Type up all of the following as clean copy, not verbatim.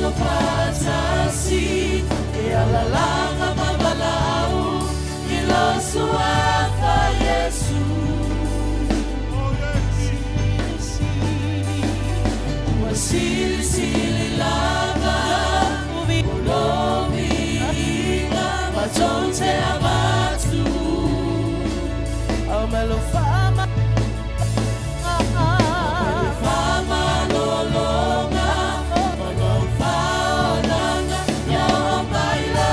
patasi e alalanga mabalau ilosuaka Yesu wasili langa ulomiga matonte amatu amelofama lolonga malofalanga ya baila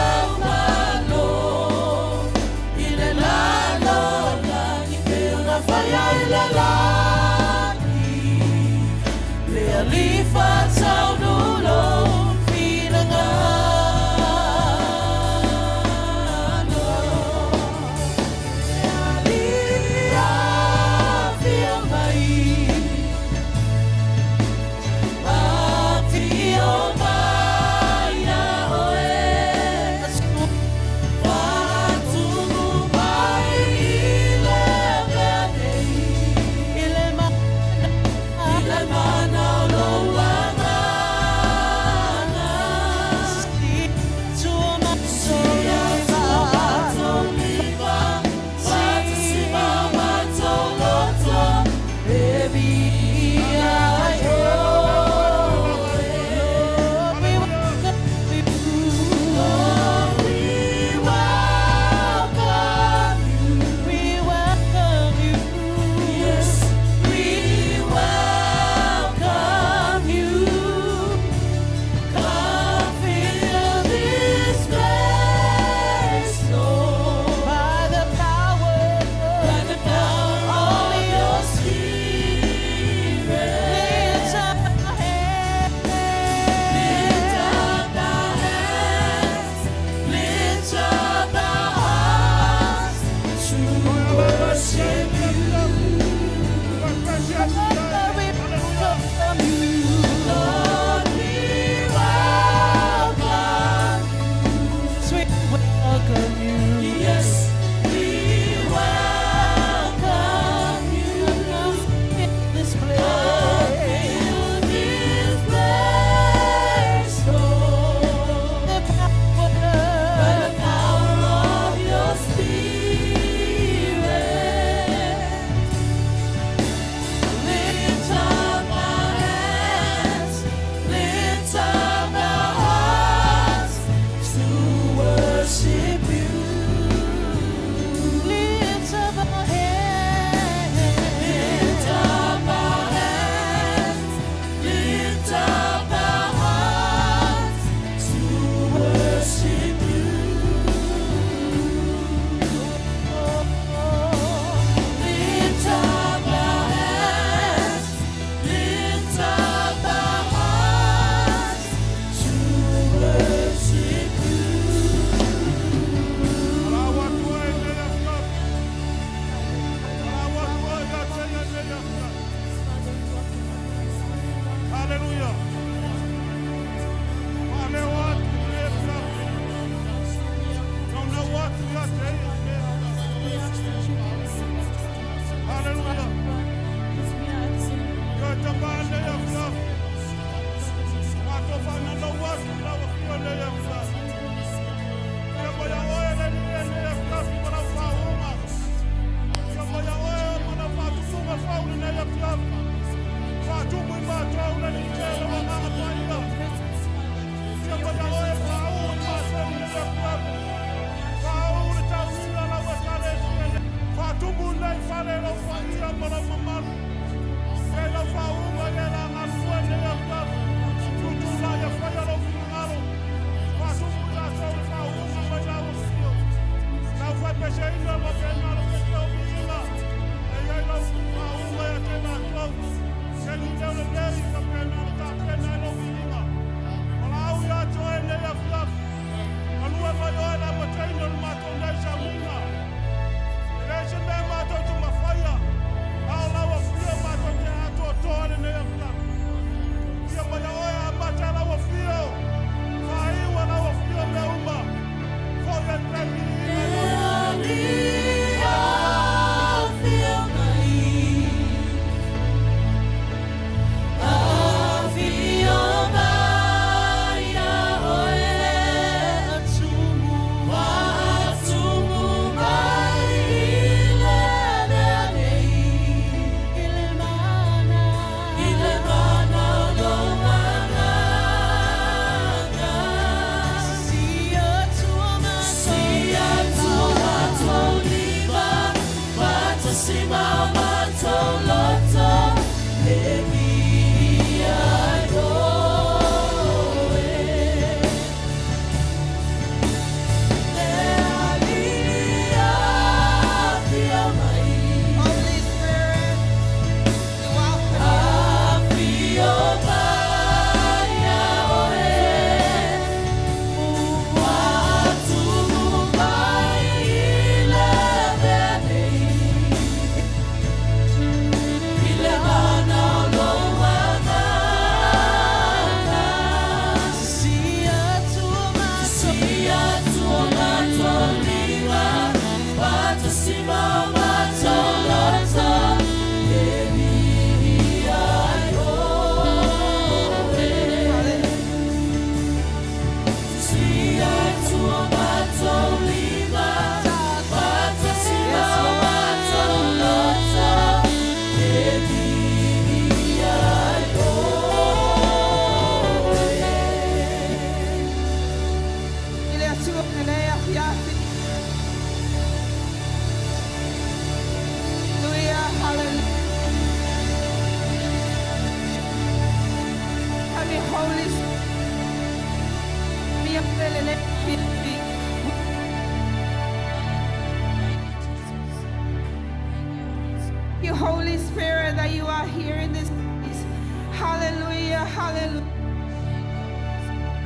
You, Holy Spirit, that you are here in this place. Hallelujah, hallelujah.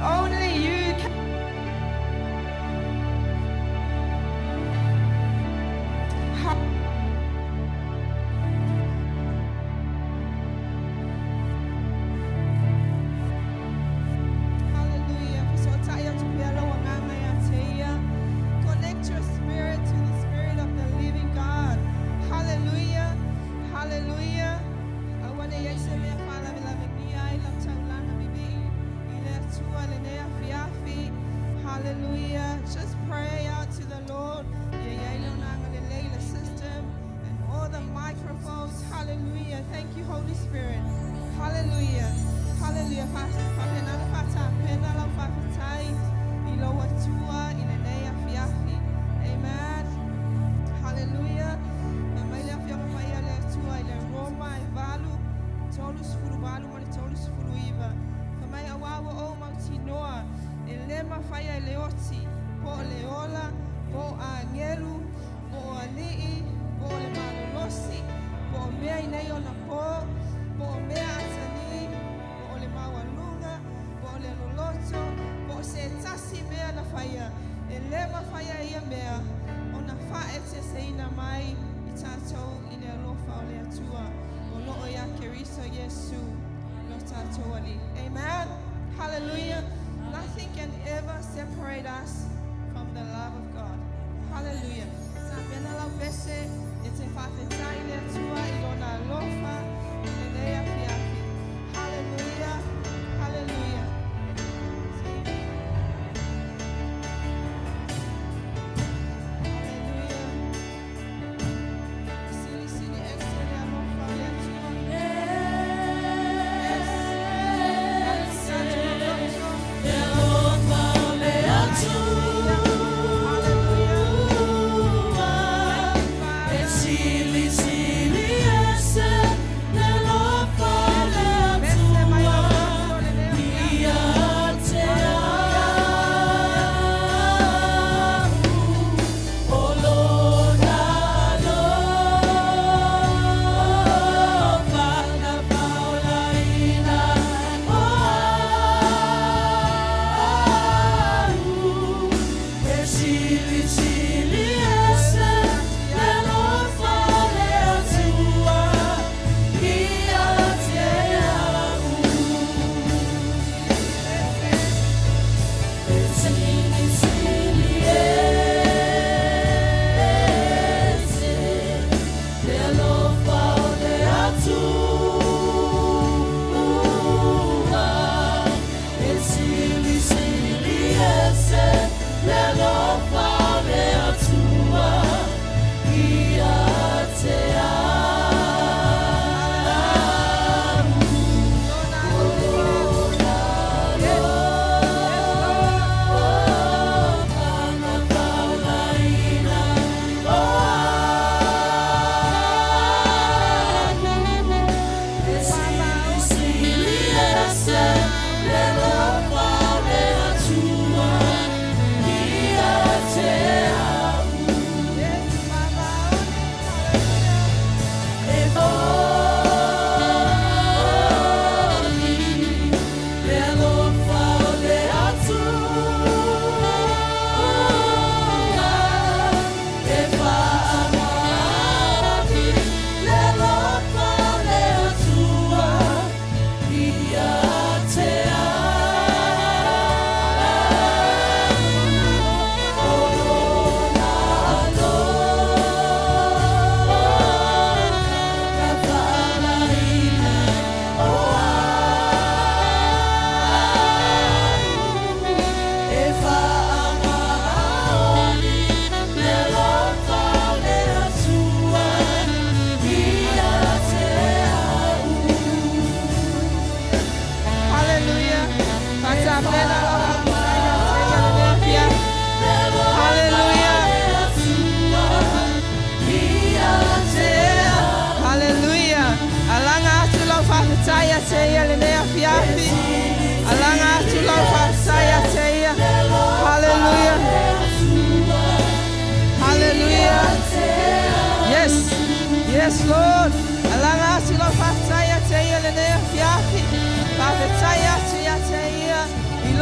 Only you can. Hallelujah. So tired to be alone. Connect your spirit to the spirit of the living God. Hallelujah. Hallelujah. I want to say, Father, we love you. I love Taulana Bibi. Hallelujah. Just pray out to the Lord. System and all the microphones. Hallelujah. Thank you, Holy Spirit. Hallelujah. Hallelujah. Amen. Hallelujah. Roma e valu. Tolus furu valu mani tolus furu iva. Kamai awawa o mautinoa. Elema faya eleoti. Po leola. Po angelu. Po alii. Po le malolosi. Po mea ineo na po. Po mea atani. Po le mawalunga. Po le loloto. Po se tasi mea na faya. Elema faya ia mea. Ona fa ete se ina mai. Itato ine alofa o le atua. Olo ya keriso Yesu. Lotato ali. Amen. Hallelujah. Nothing can ever separate us from the love of God. Hallelujah. Sabena la bese. Ete fa feta ile atua. Ilona alofa. Ile ya fiafi. Hallelujah. Hallelujah. Exilis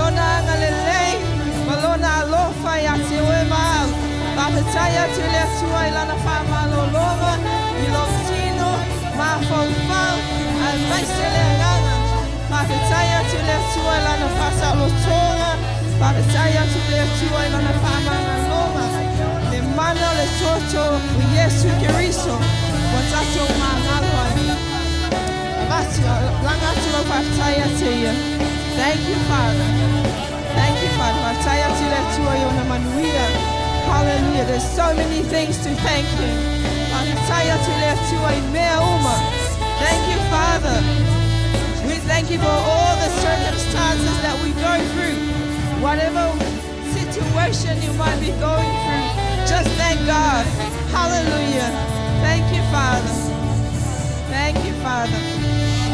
malona ngalelei, malona alofa ya te oe mau. Whakataya tu lea tua I lana whamalolonga, I lo tino, ma whaufau, ai maise lea nganga. Whakataya tu lea tua I lana whasalotonga, whakataya tu lea tua I lana whamangalonga. Le mana le toto, o Yesu Kiriso, watato mangaloa. Thank you, Father. Thank you, Father. Hallelujah. There's so many things to thank Him. Thank you, Father. We thank you for all the circumstances that we go through. Whatever situation you might be going through, just thank God. Hallelujah. Thank you, Father. Thank you, Father.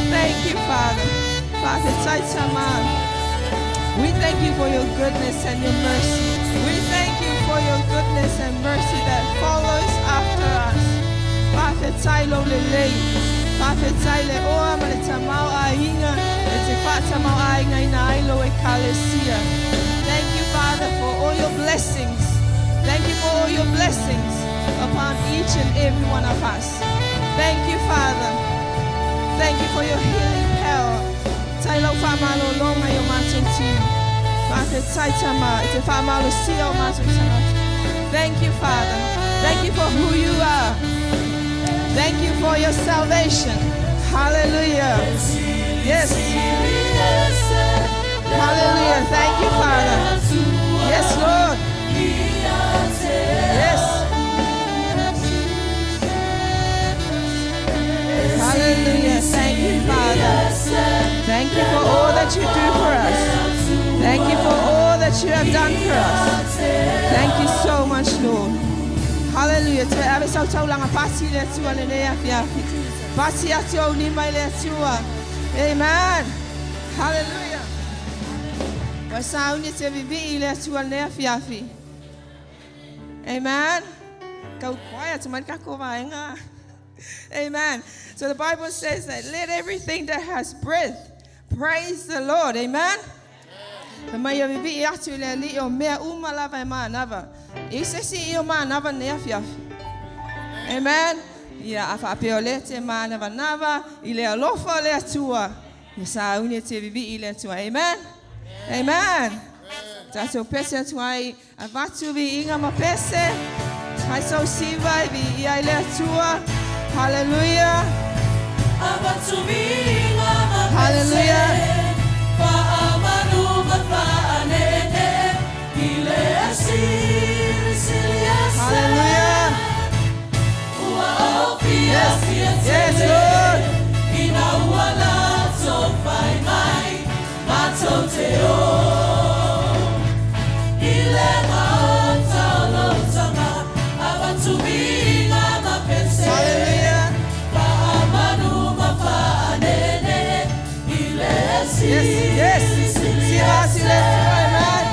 Thank you, Father. Father, we thank you for your goodness and your mercy. We thank you for your goodness and mercy that follows after us. Father, Tailo Lele. Father, Taile Oa Malitamau Ainga. Etifatamau Ainga Inailo Ekalesia. Thank you, Father, for all your blessings. Thank you for all your blessings upon each and every one of us. Thank you, Father. Thank you for your healing power. Tailo famalo longa yo matoti. Father, taitama ite famalo sio matoti. Thank you, Father. Thank you for who you are. Thank you for your salvation. Hallelujah. Yes. Hallelujah. Thank you, Father. Yes, Lord. Yes. Hallelujah. Thank you, Father. Thank you for all that you do for us. Thank you for all that you have done for us. Thank you so much, Lord. Hallelujah. Te ave sau tau langa pasi le tua le nea fiafi. Pasi ati au ni mai le tua. Amen. Hallelujah. Wa sau ni te vivi le tua le nea fiafi. Amen. Kau kuai atu man kako vaenga. Amen. So the Bible says that let everything that has breath praise the Lord. Amen. Mai o vivi atu le li o mea uma lava ma nava. Ise si o ma nava ne fiafi. Amen. Ia afa peolete ma nava nava ile alofa le atua. Ia sa uni te vivi ile atua. Amen. Amen. Tato pese atuai avatu vi inga ma pese. Hai so siva vi ia ile atua. Hallelujah. Hallelujah. Hallelujah. Yes, yes, Lord. Yes, yes. Sila, sila, amen.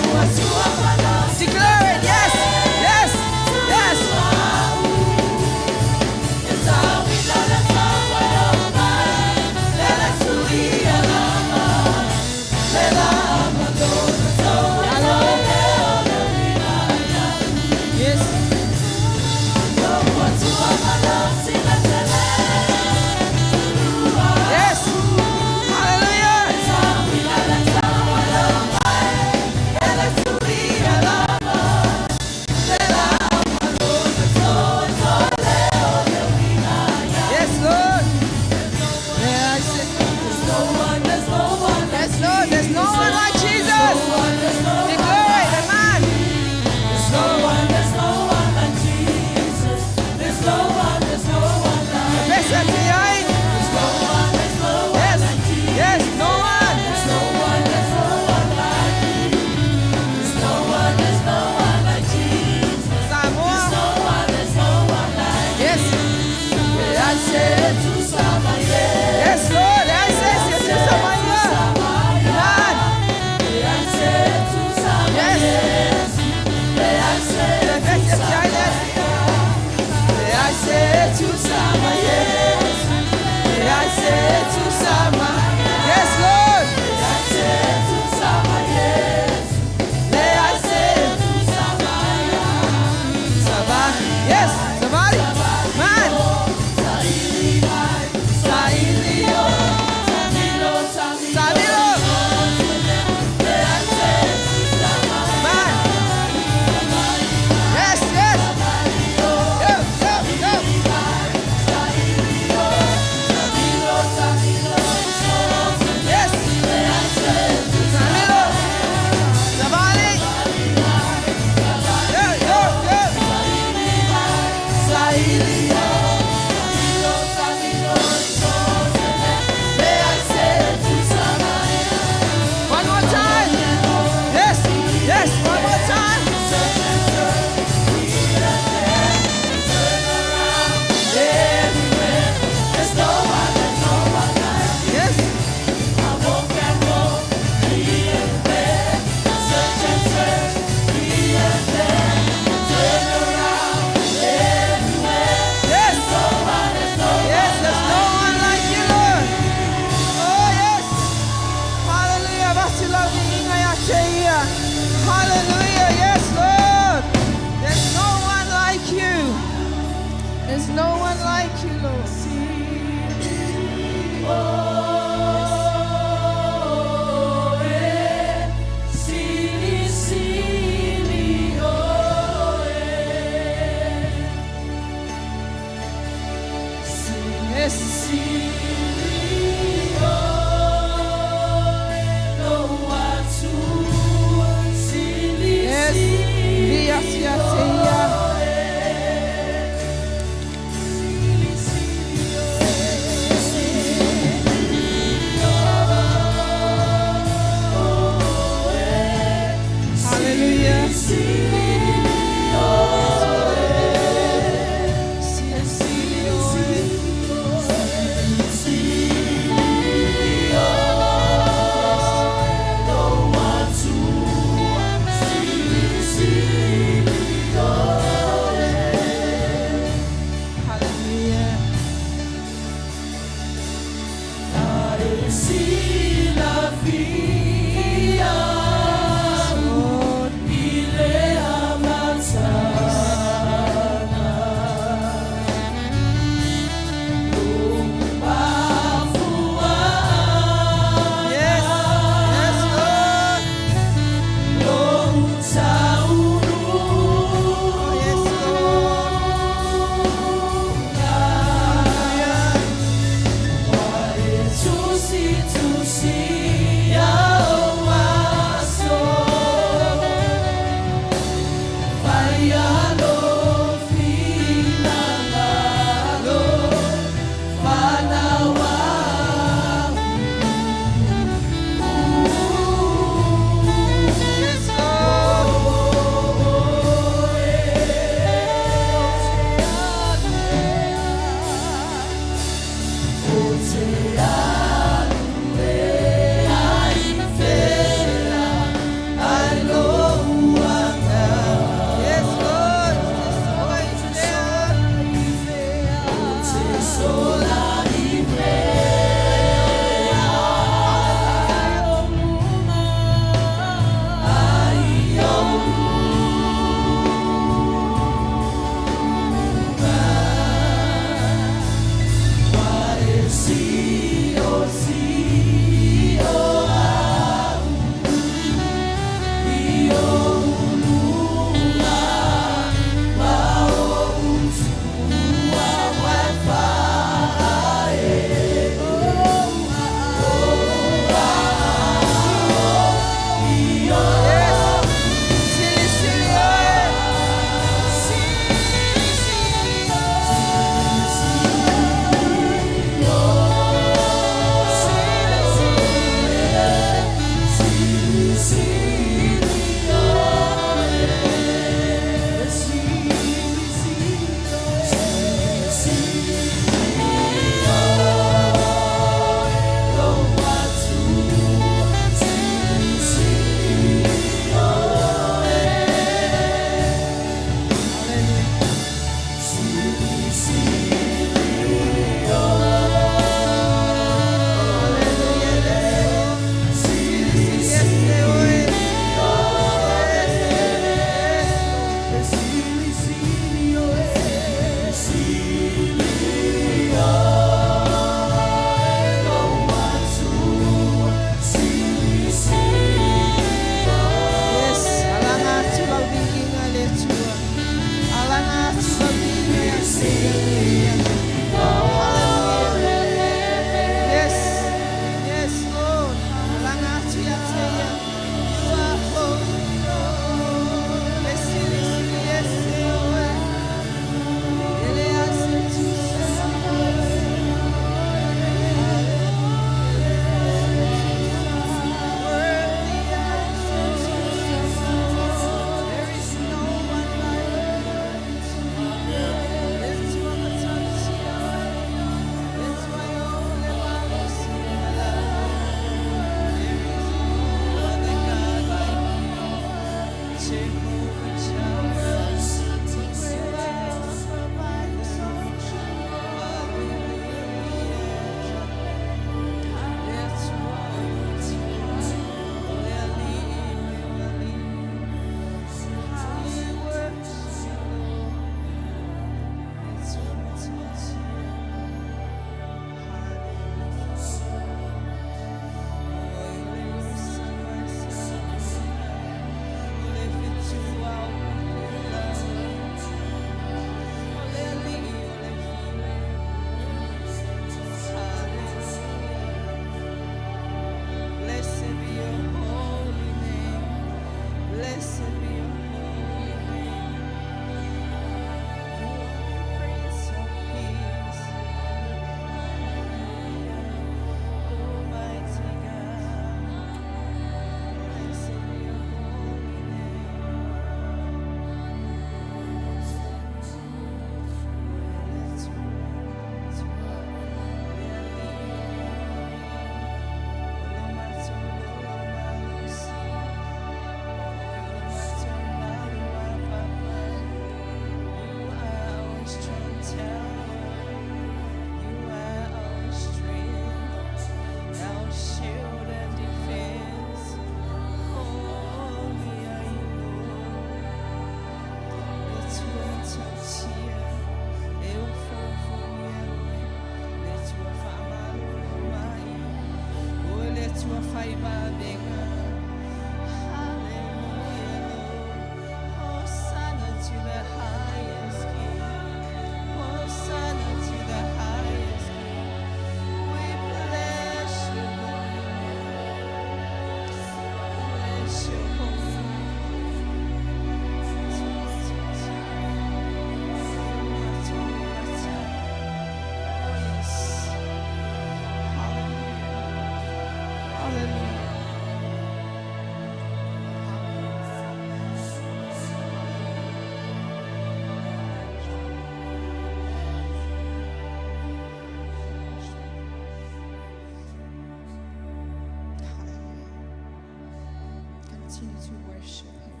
continue to worship him.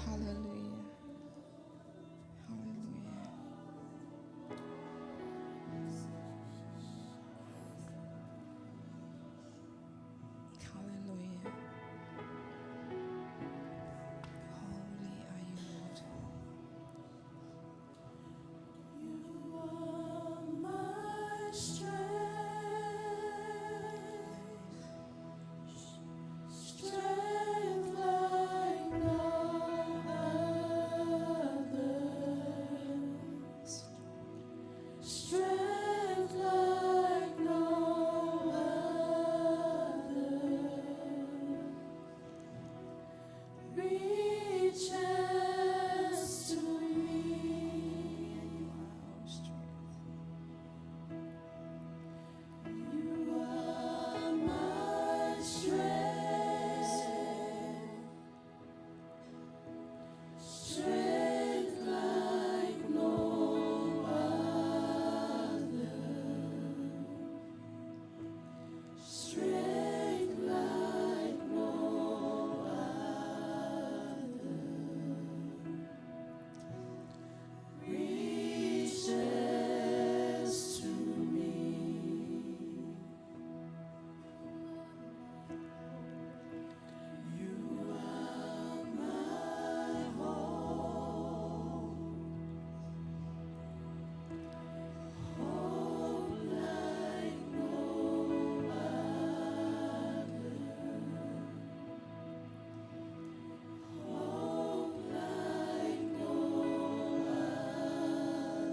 Hallelujah. Hallelujah. Hallelujah. Holy are you, Lord. You are my strength, strength like no other, strength like no other, reaches to me. You are my strength, strength like no other, strength like no other, reaches to me. You are my hope, hope like no other, hope like no other,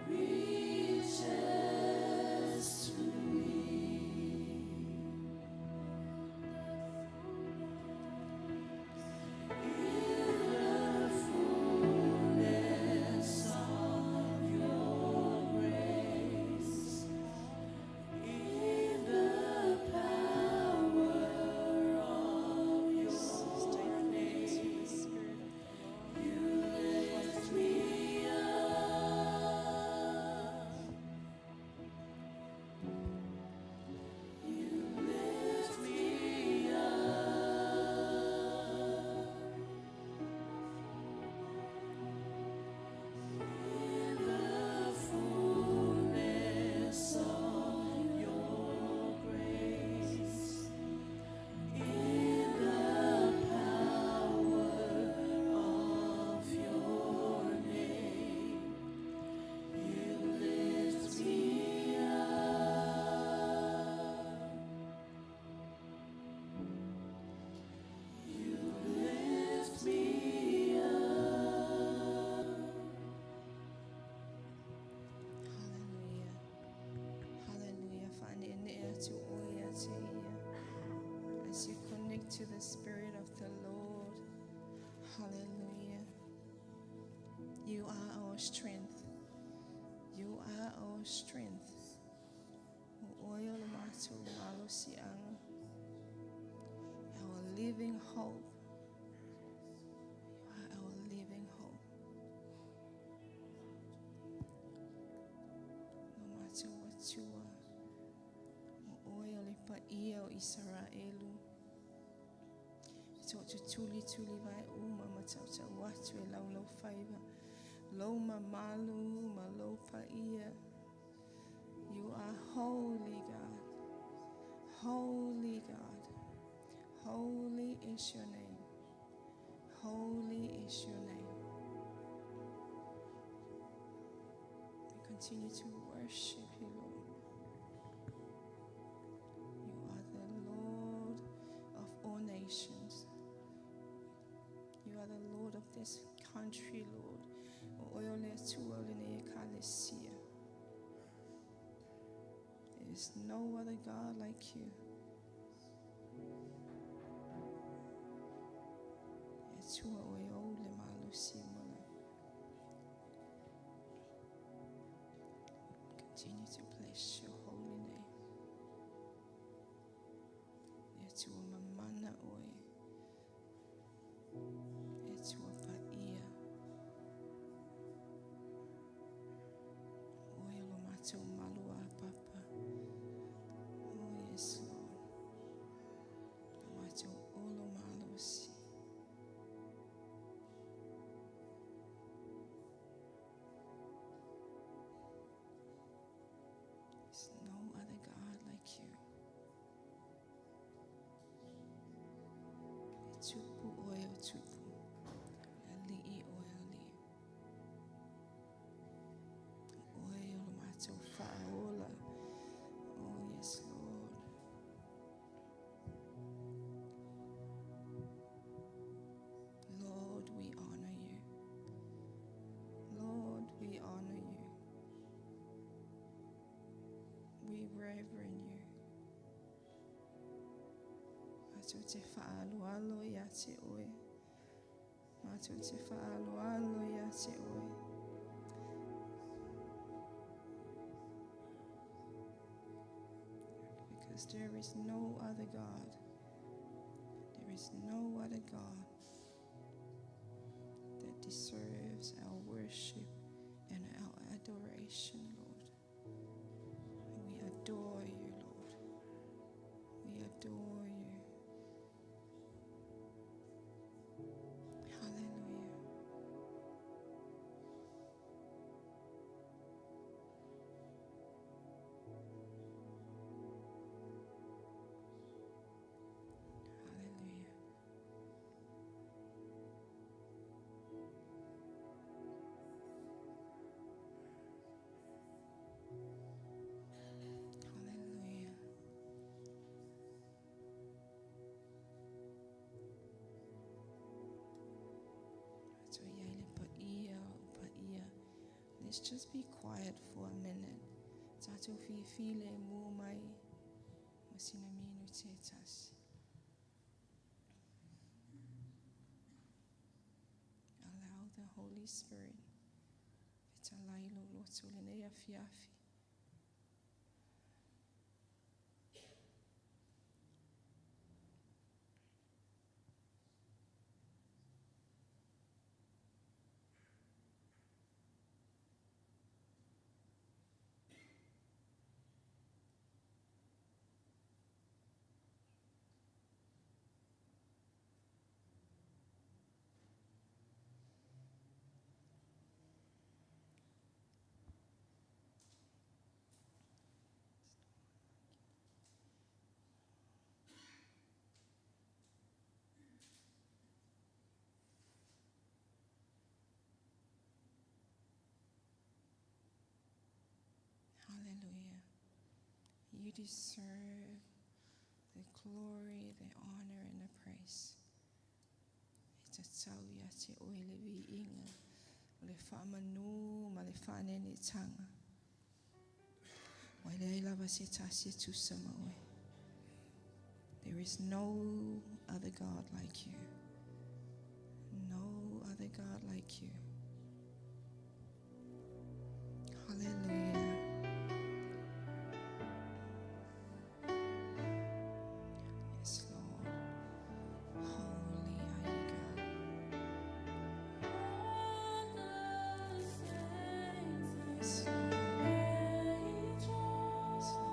reaches to me. In the fullness of your grace, in the power of your name, you lift me up. You lift me up. In the fullness of your grace, in the power of your name, you lift me up. You lift me up. Hallelujah. Hallelujah. Find it in the air to oya te ia. As you connect to the Spirit of the Lord. Hallelujah. You are our strength. You are our strength. Oya le matu malo siang. Our living hope. You are our living hope. No matter what you are. Oya le pa ia o Israelu. So to tuli vai uma matauta watu e lau faiva. Loma malu malopa ia. You are holy God. Holy God. Holy is your name. Holy is your name. We continue to worship you, Lord. You are the Lord of all nations. You are the Lord of this country, Lord. There is no other God like you. Continue to bless your holy name. Yetua mamana oe. Yetua paia. Oe lo matou malua papa. Oe tupu. Ali'i oe ali. Oe o le mātou whaaola. Oh, yes, Lord. Lord, we honor you. Lord, we honor you. We reverend you. Mātou te whaaloalo ia te oe. Mātou te whaaloalo ia te oe. Because there is no other God. There is no other God that deserves our worship and our adoration, Lord. And we adore you, Lord. We adore you. Hallelujah. Hallelujah. Hallelujah. So let's just be quiet for a minute. Tato fi file mo mai masina minu tetas. Allow the Holy Spirit to lailo loto lenea fiafi. Hallelujah. You deserve the glory, the honor, and the praise. It's a tau ya te oele vi inga, o le whaamanu, ma le whanene tanga. Wai le lava se tasi tu sama oe. There is no other God like you. No other God like you. Hallelujah. Yes, Lord. Holy are you, God. Yes, Lord. Yes, Lord.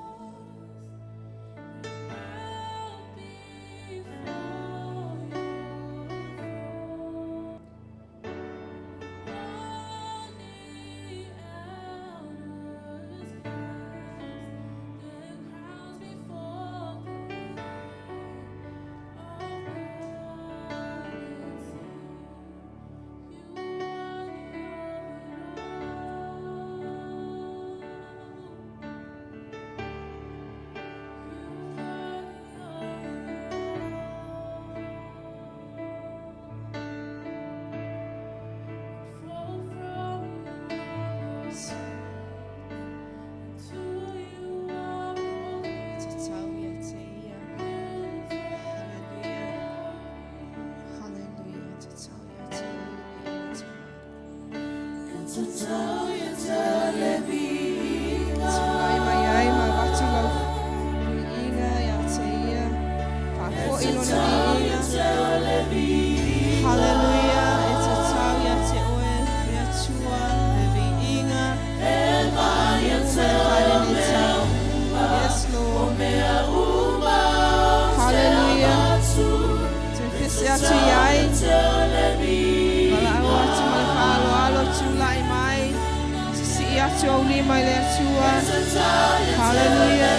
Hallelujah.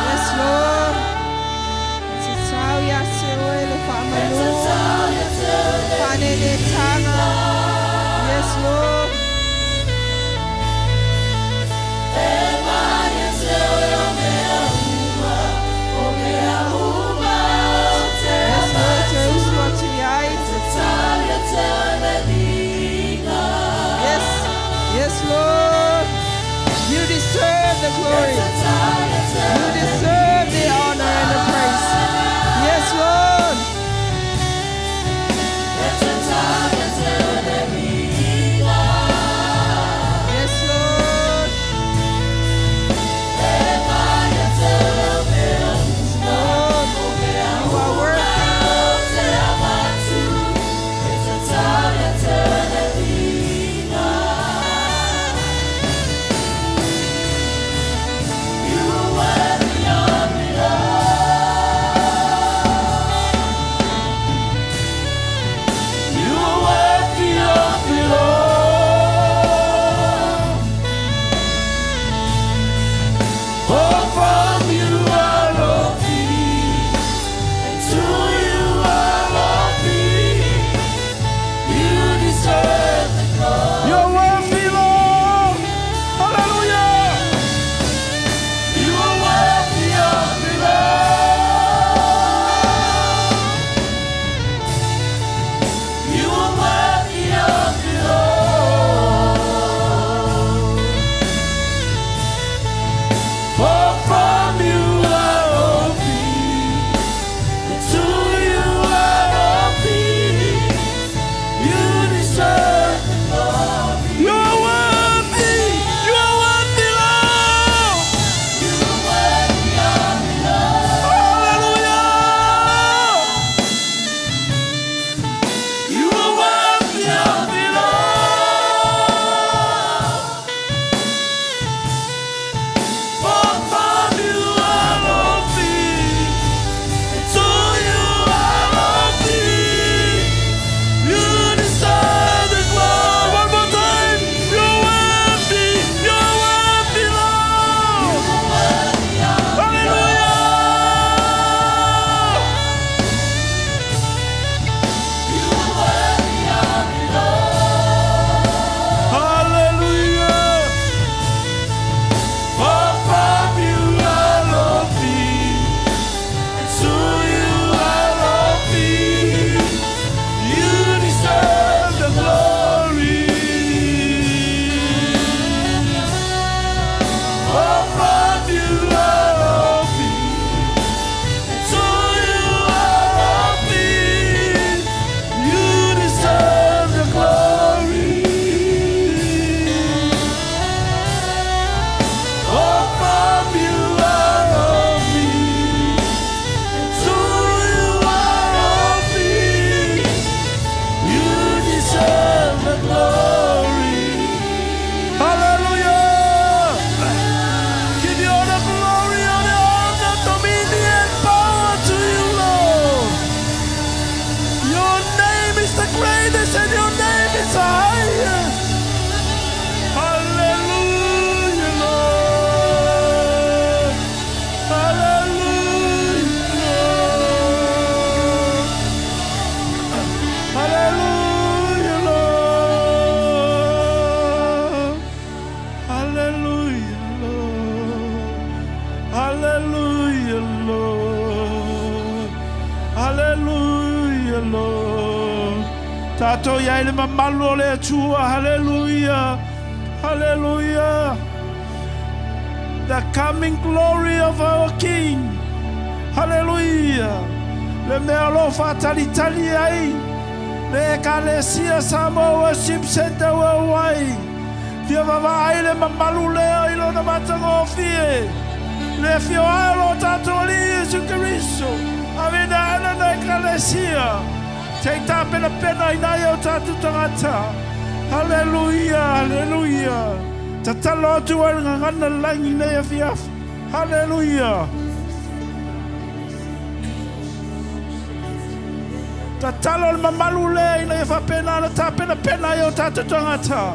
Yes, Lord. It's a ele whamano. Panene tanga. Yes, Lord. Yes, Lord, te usu atu iai. Yes, yes, Lord. You deserve the glory. You deserve the honor and the praise. Yes, Lord. Yes, Lord. Lord, you are worthy. Tato ya ile mamalu le chua. Hallelujah. Hallelujah. The coming glory of our King. Hallelujah. Le merlo fatali tali ai. Le kalesia samo worship center worldwide. Fia vava ai le mamalu le ilo na matango fie. Le fio alo tato li Jesu Cristo. Avida ana na kalesia. Take ta pena pena ina yo tatu tangata. Hallelujah, hallelujah. Tatalo tu al ngana langi na ya fiaf. Hallelujah. Tatalo mamalule ina ya fa pena na ta pena pena yo tatu tangata.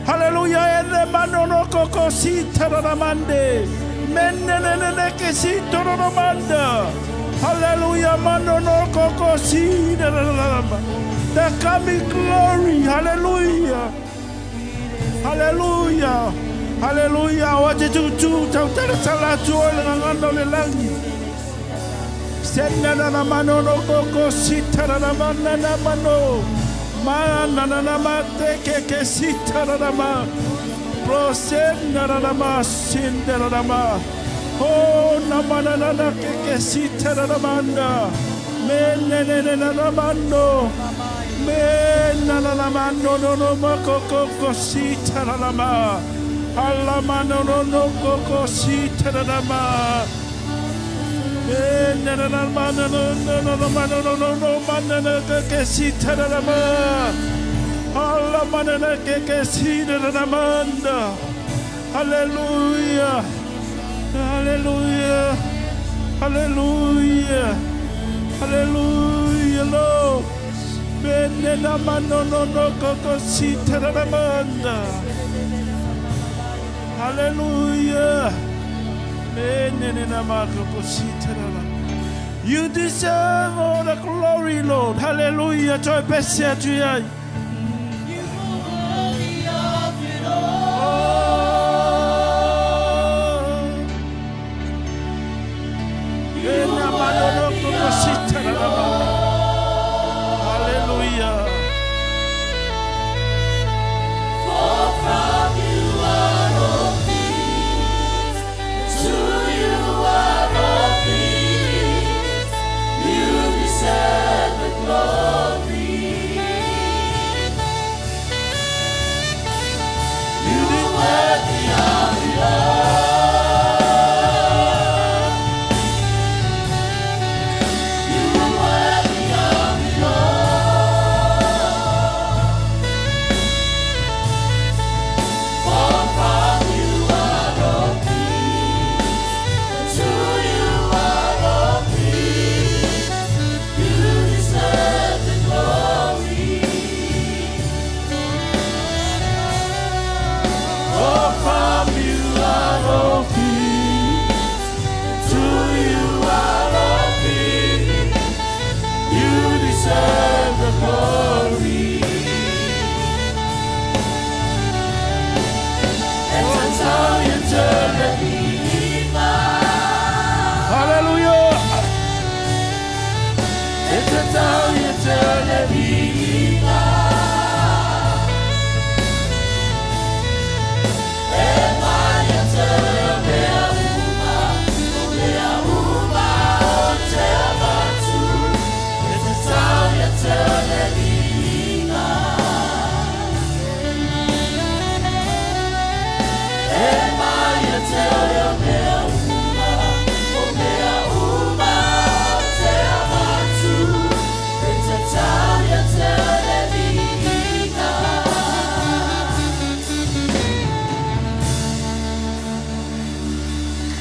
Hallelujah. Ene manono koko si taramande. Menene ke si taramanda. Hallelujah. Mano no koko si. The coming glory. Hallelujah. Hallelujah. Hallelujah. Waje tu tau tala tala tu ngando le langi. Senna na mano no koko sita na mana na mano. Mana na mate ke sita na ma. Pro senna na ma sinda na ma. Oh na mana na ke sita na manda. Men na mando. Men na mando no koko sita na ma. Alla mano no koko sita na ma. No que sita na ma. Alla manana que sita na manda. Hallelujah. Hallelujah. Hallelujah. Hallelujah, Lord. Benena mano no koko sita na manda. Hallelujah. You deserve all the glory, Lord. Hallelujah. Tu es passé à tu es. Hallelujah.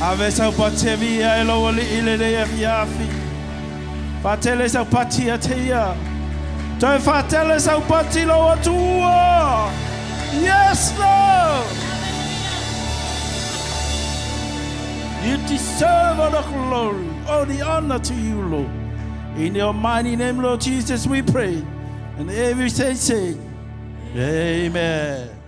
Ave sau patia via e lo li ile le fiafi. Fatele sau patia tia. Toi fatele sau pati lo tua. Yes, Lord. You deserve all the glory, all the honor to you, Lord. In your mighty name, Lord Jesus, we pray. And every saint say, Amen.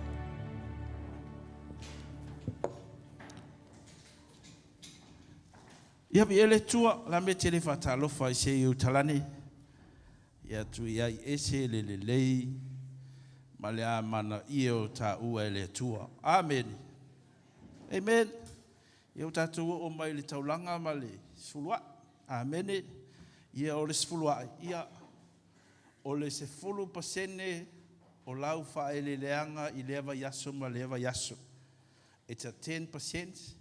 Ia ele tua la me tele fatalo fa se u talani. Ia tu ia ese le malea mana io ta u ele tua. Amen. Amen. Ia tatu o mai le taulanga male sulwa. Amen. Ia o le sulwa ia o le se fulu pasene o lau fa ele leanga I leva yaso ma leva yaso. It's a 10%.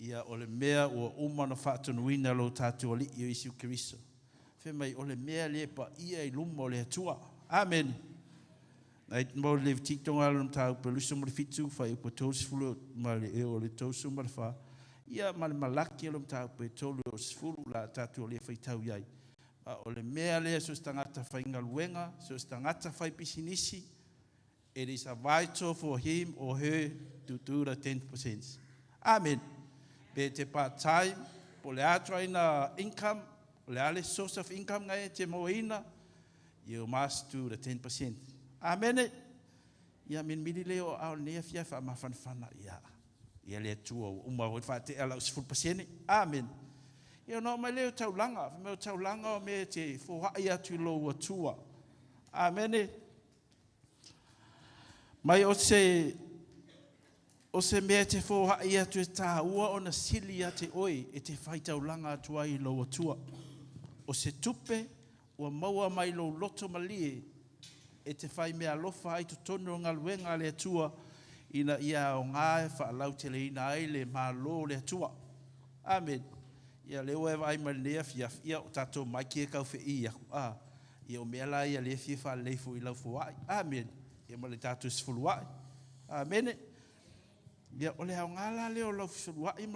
Ia o le mea ua umana whaatunuina lo tātua li I Iesu Kiriso. Whe mai o le mea le pa ia I luma o le atua. Amen. Nai mo le titonga alum tau peluso mo le fitu whai upa tōsifulu ma le e o le tōsu ma le wha. Ia ma le malaki alum tau pe tōlu o sifulu la tātua le whai tau iai. O le mea le so stangata whai ngaluenga, so stangata whai pisinisi. It is a vital for him or her to do the 10%. Amen. Be te part-time, po le atra ina income, Le ale source of income ngai te moina, you must do the 10%. Amen. Ia min mili leo au ne fia fa mafana ia. Ia le tua uma o fa te ala 10%. Amen. Ia no mai leo taulanga, me taulanga me te fo ia tu lo tua. Amen. Mai o se mea te fo ia tu ta ua ona silia te oi e te fai taulanga tua I lo tua. O se tupe ua maua mai lo loto malie e te whai mea lofa ai tu tono ngā luenga le tua ina ia o ngāe whaalau te leina ai le mā lo le tua. Amen. Ia leo e vai manea fiaf ia o tato mai kia kau whi ia. Ia o mea la ia le fia wha leifu I lau fuai. Amen. Ia ma le tato sifuluai. Amen. Ia o le hao ngāla leo lau fuluai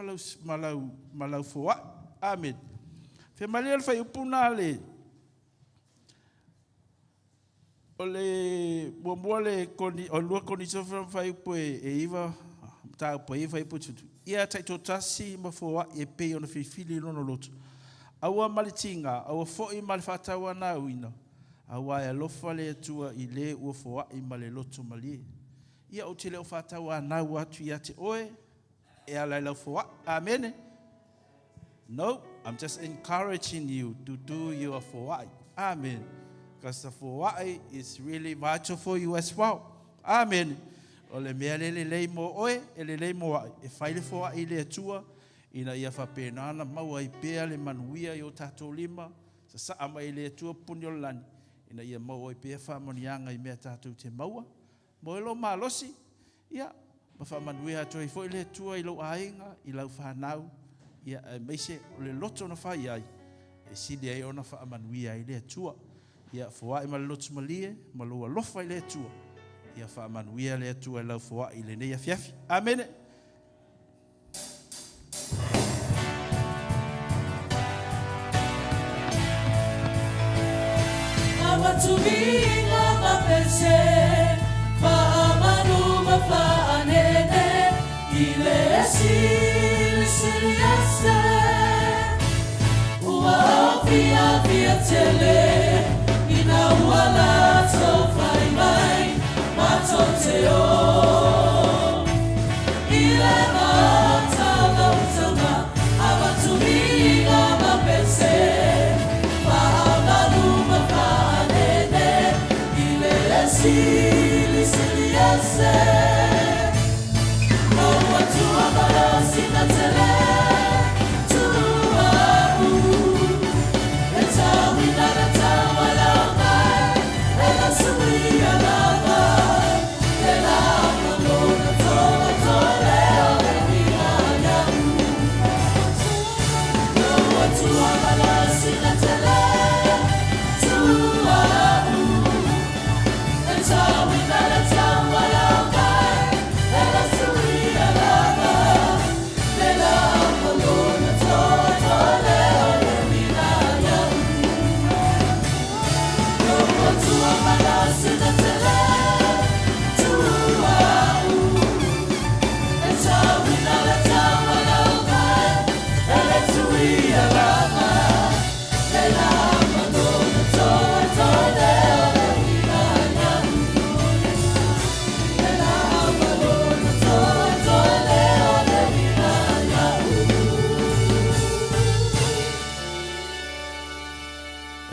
ma lau fuai. Amen. Fe malia le whai upuna le o le mua le koni o lua koni sofa fai po e iva ta po e fai po tutu ia tai to tasi ma fo e pe ona fili no loto aua malitinga aua fo I mal fatawa na uina aua e lofa le tua I le o fo I mal loto mali ia o te le fatawa na watu ia te oe e ala la fo amen. No, I'm just encouraging you to do your fowai. Amen. Because the fowai is really vital for you as well. Amen. O le mea le mo oe, e le mo ai. E whai le fowai le atua, ina ia whapenana, maua I pea le manuia I o tatou lima, sa saa mai le atua puni o lani, ina ia maua I pea whamonianga I mea tatou te maua. Mo elo malosi, ia, ma whamanuia atua I fo I le atua I lo ainga, I lau whanau, ia meise le loto na fai ai e sidi ai ona fa amanuia ai le tua ia foa I mal loto malie malua lofa I le tua ia fa amanuia le tua lau foa I le nei fiafi. Amen. Awaturinga mapese fa amanu mafa anene ile Siliase ua via tele ina uala to fai mai matoteo ile matala utama abaturinga mapese maamalu mafanene ile Siliase tua balasi na tele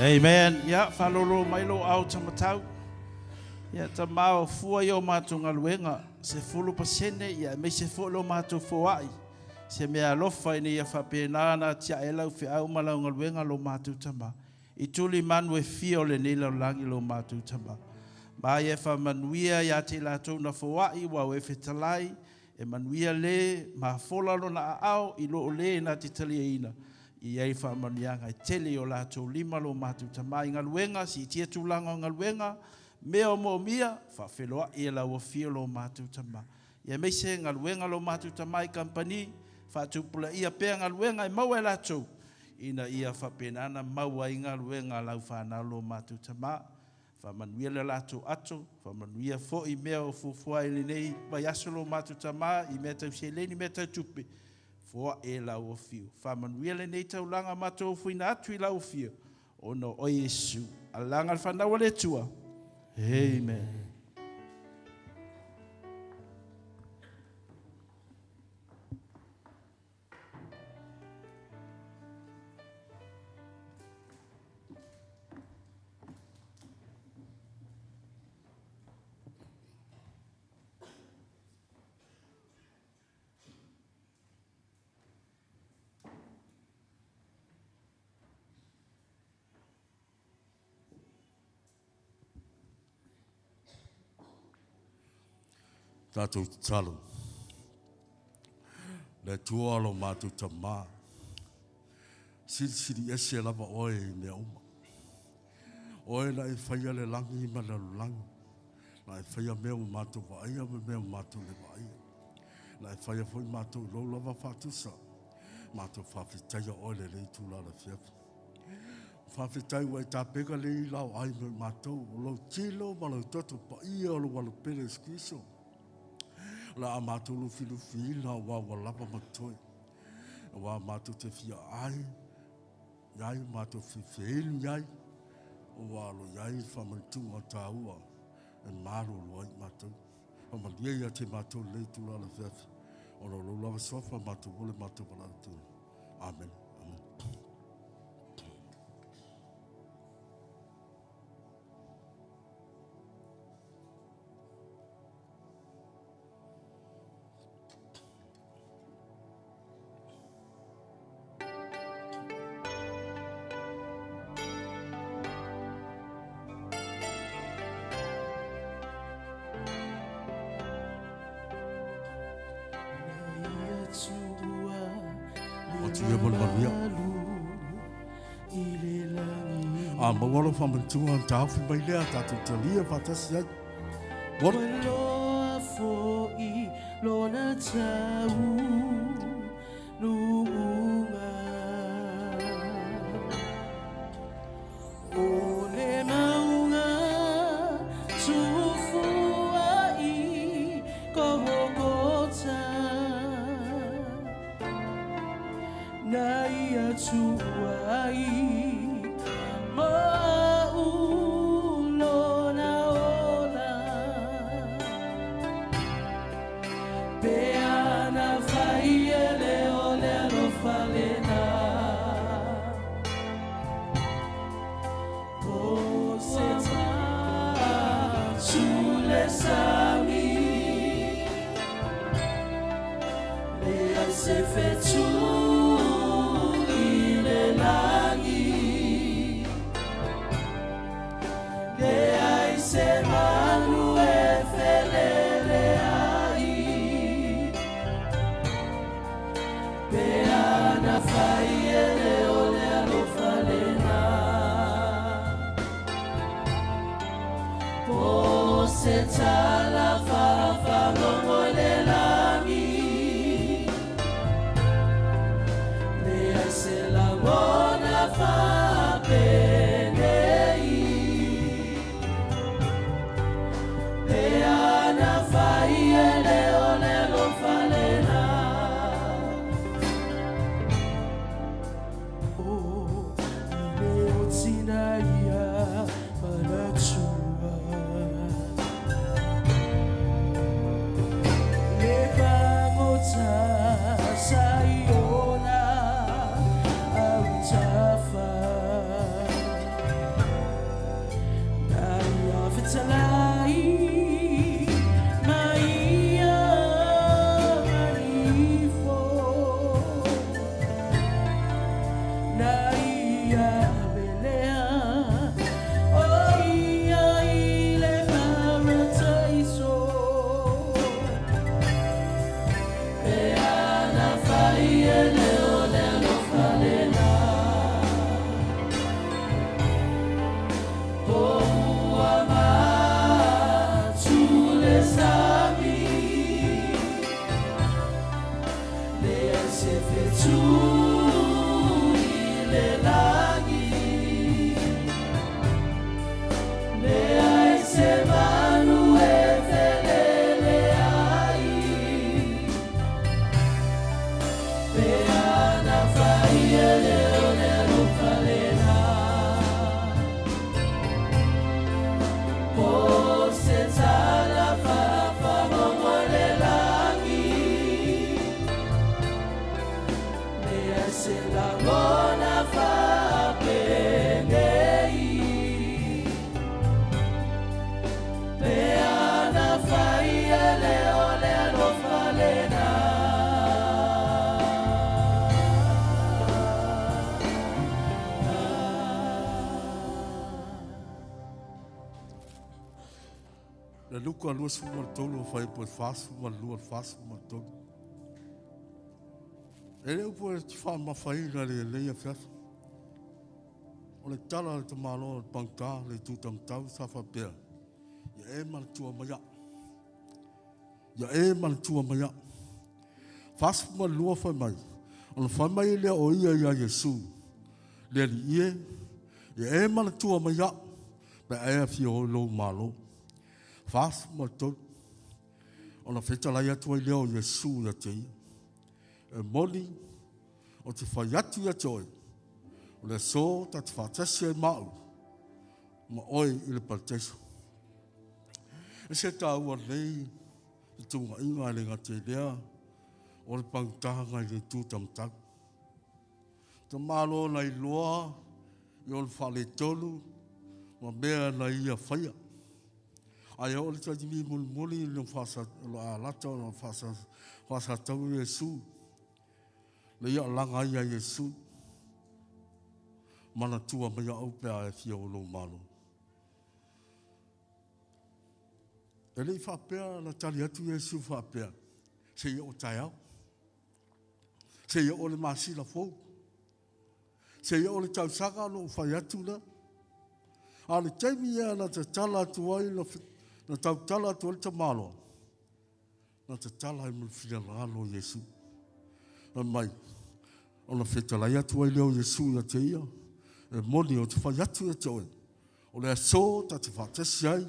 Amen. Ya falolo mailo au tamatau. Ya tamao fua yo matunga luenga se fulu pasene ya me se fulu matu fuai. Se me alofa ni ya fapenana tia ela fi au mala luenga lo matu tama. Ituli manwe fio le nila langi lo matu tama. Ba ye fa manuia ya te la tona fuai wa we fetalai e manuia le ma fola lo na au ilo le na titalia ina. Iai wha manianga I tele o lātou lima lo mātou tamai ngā luenga, si tia tūlanga o ngā luenga, mea o mō mia, wha wheloa e la ua fio lo mātou tamai. Ia meise ngā luenga lo mātou tamai kampani, wha tūpula ia pēr ngā luenga I maua e lātou. Ina ia wha penana maua I ngā luenga lau whanau lo mātou tamai. Wha manuia le lātou ato, wha manuia fo I mea o fufua I le nei, mai aso lo mātou tamai, I mea tau se leni mea tau tupe. foa e lau o fiu. Whamanuia le nei taulanga matou fuina atu I lau fiu. Ono o Yesu. Alanga whanau le tua. Amen. Tātou talo. Le tua alo mātou tamā. Siri ese lava oe I mea uma. Oe na e whaia le langi I mana langi. Na e whaia mea o mātou vaia me mea o mātou le vaia. Na e whaia foi mātou lau lava whātusa. Mātou whawhitaia oe le rei tūla le whiafi. Whawhitai wa e tāpeka le I lau ai me mātou. O lau tilo ma lau toto pa ia o lau walu pere skiso. La a mātou lufi la wa lapa matoi. Wa mātou te fia ai. Iai mātou whiwhielu iai. Wa lo iai whamantu a tāua. E māro lo ai mātou. O malia ia te mātou le tūla la whiafi. O lo lawa sofa mātou wole mātou palatu. Amen. Amen. Mawalo whamantua an tāwhi mai lea tātou te lia whatasi ai. Wala? Loa fōi lona tau nuunga. O le maunga tufua I kohokota. Nai atua I se fetu I le langi le ai se manu e felele ai pe ana fai ele ole alo falena po se tala fa no le langi Bona fa penei e ana fai ele ole lo falena o le tinaia manachua le pamota sai Be uka lua su ma tolu fai po fasu ma lua fasu ma tolu. Ele upo e fa ma fai na le ya fa. O le tala le tamalo pangka le tu tam tau sa fa pe. Ya e mal tua ma ya. Ya e mal tua ma ya. Fasu ma lua fa mai. O le fa mai le o ia ya Yesu. Le li ie. Ya e mal tua ma ya. Pe e fi o lo malo. Fasu ma tolu. O na feta la ya tua le o Yesu ya te. E moli o te whaiatu ya toi. O le so ta te whatasi e mau. Ma oi i le palteso. E se ta ua nei i tunga inga le ngate lea. O le pangtaha i le tu tamtau. Ta malo na i loa i o le whale tolu. Ma mea na ia whaia. Ai o le tatimi muli le whasa alata o le whasa tau Yesu. Le ia langa ia Yesu. Mana tua mai au pe a fia o lo malo. E le whapea na tali atu Yesu whapea. Se ia o tai au. Se ia o le masila fou. Se ia o le tausaka no whai atu na. A le teimi ia na te tala atu ai na tau tala atu ai ta malo. Na te tala ai mulfina lalo Yesu. Na mai. Ona whetalai atu ai leo Yesu ia te ia. E moni o te whai atu e te oe. O lea so ta te whatesi ai.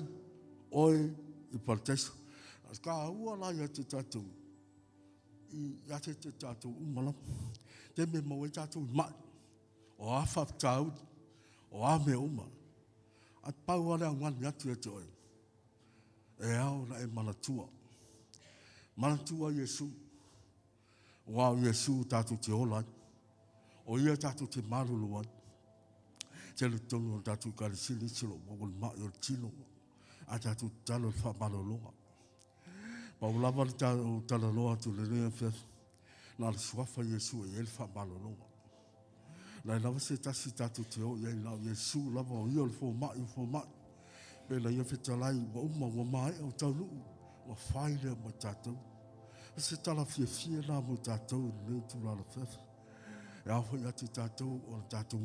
Oe i palteso. As ka ua lai a te tātou. I ate te tātou umalam. Te me mau e tātou i mai. O a whaptau. O a me uma. At pau alea ngani atu e te oe. E au na e manatua. Manatua Yesu. Wa Yesu tātou te olai. O ia tātou te maruluan. Te le tonu o tātou karisili silo. O le mai o le tino. A tātou talo le whamaroloa. Pa ulawa le tātou talaloa tu le rea fef. Nā le suafa Yesu e ele whamaroloa. Nā lawa se tasi tātou te o. Ia lau Yesu lawa o ia le fo mai. Pe la ia fetalai wa uma wa mai o tau nuu. Wa whaile ma tātou. Se tala fia nā mo tātou le tūra le fef. E awha ia te tātou o le tātou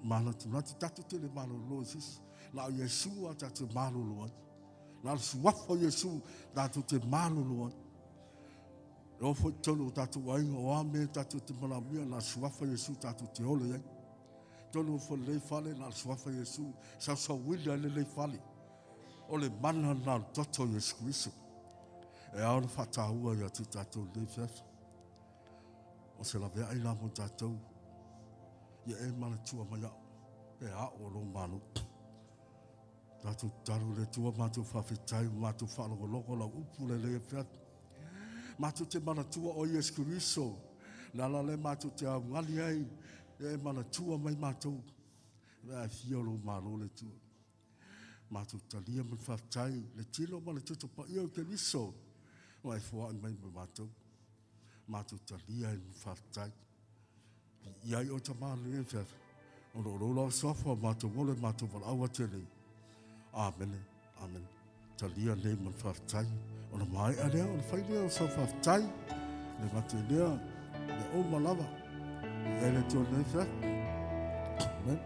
mana tu. Nā te tātou te le malo lo sis. Nā Yesu a tātou malo lo ati. Nā suafa Yesu tātou te malo lo ati. E awha i tolu o tātou ainga o ame tātou te malamia. Nā suafa Yesu tātou te ole ai. Tolu o fa le fale nā suafa Yesu. Sa wili ale le fale. O le mana nā toto Yesu Kristo. E au na whataua ia te tātou le fef. O se la vea ila mo tātou. Ia e mana tua mai au. E a o lo manu. Tātou taru le tua mātou whawhetai. Mātou whalongoloko la upu le fef. Mātou te mana tua o Yesu Kristo. Nala le mātou te au ngani ai. E mana tua mai mātou. Rea fia lo manu le tua. Mātou talia man whawhetai. Le tino mana tuto pa ia o ke niso. Wai fua mai me mātou. Mātou talia i whaftai. Iai o tamālu e whiaf. O rola sofa mātou wole mātou wala awa tele. Amen. Amen. Talia le man whaftai. O na mai area o na whailea o sa whaftai. Le mate lea. Le o malawa. E le tō le whiaf. Amen.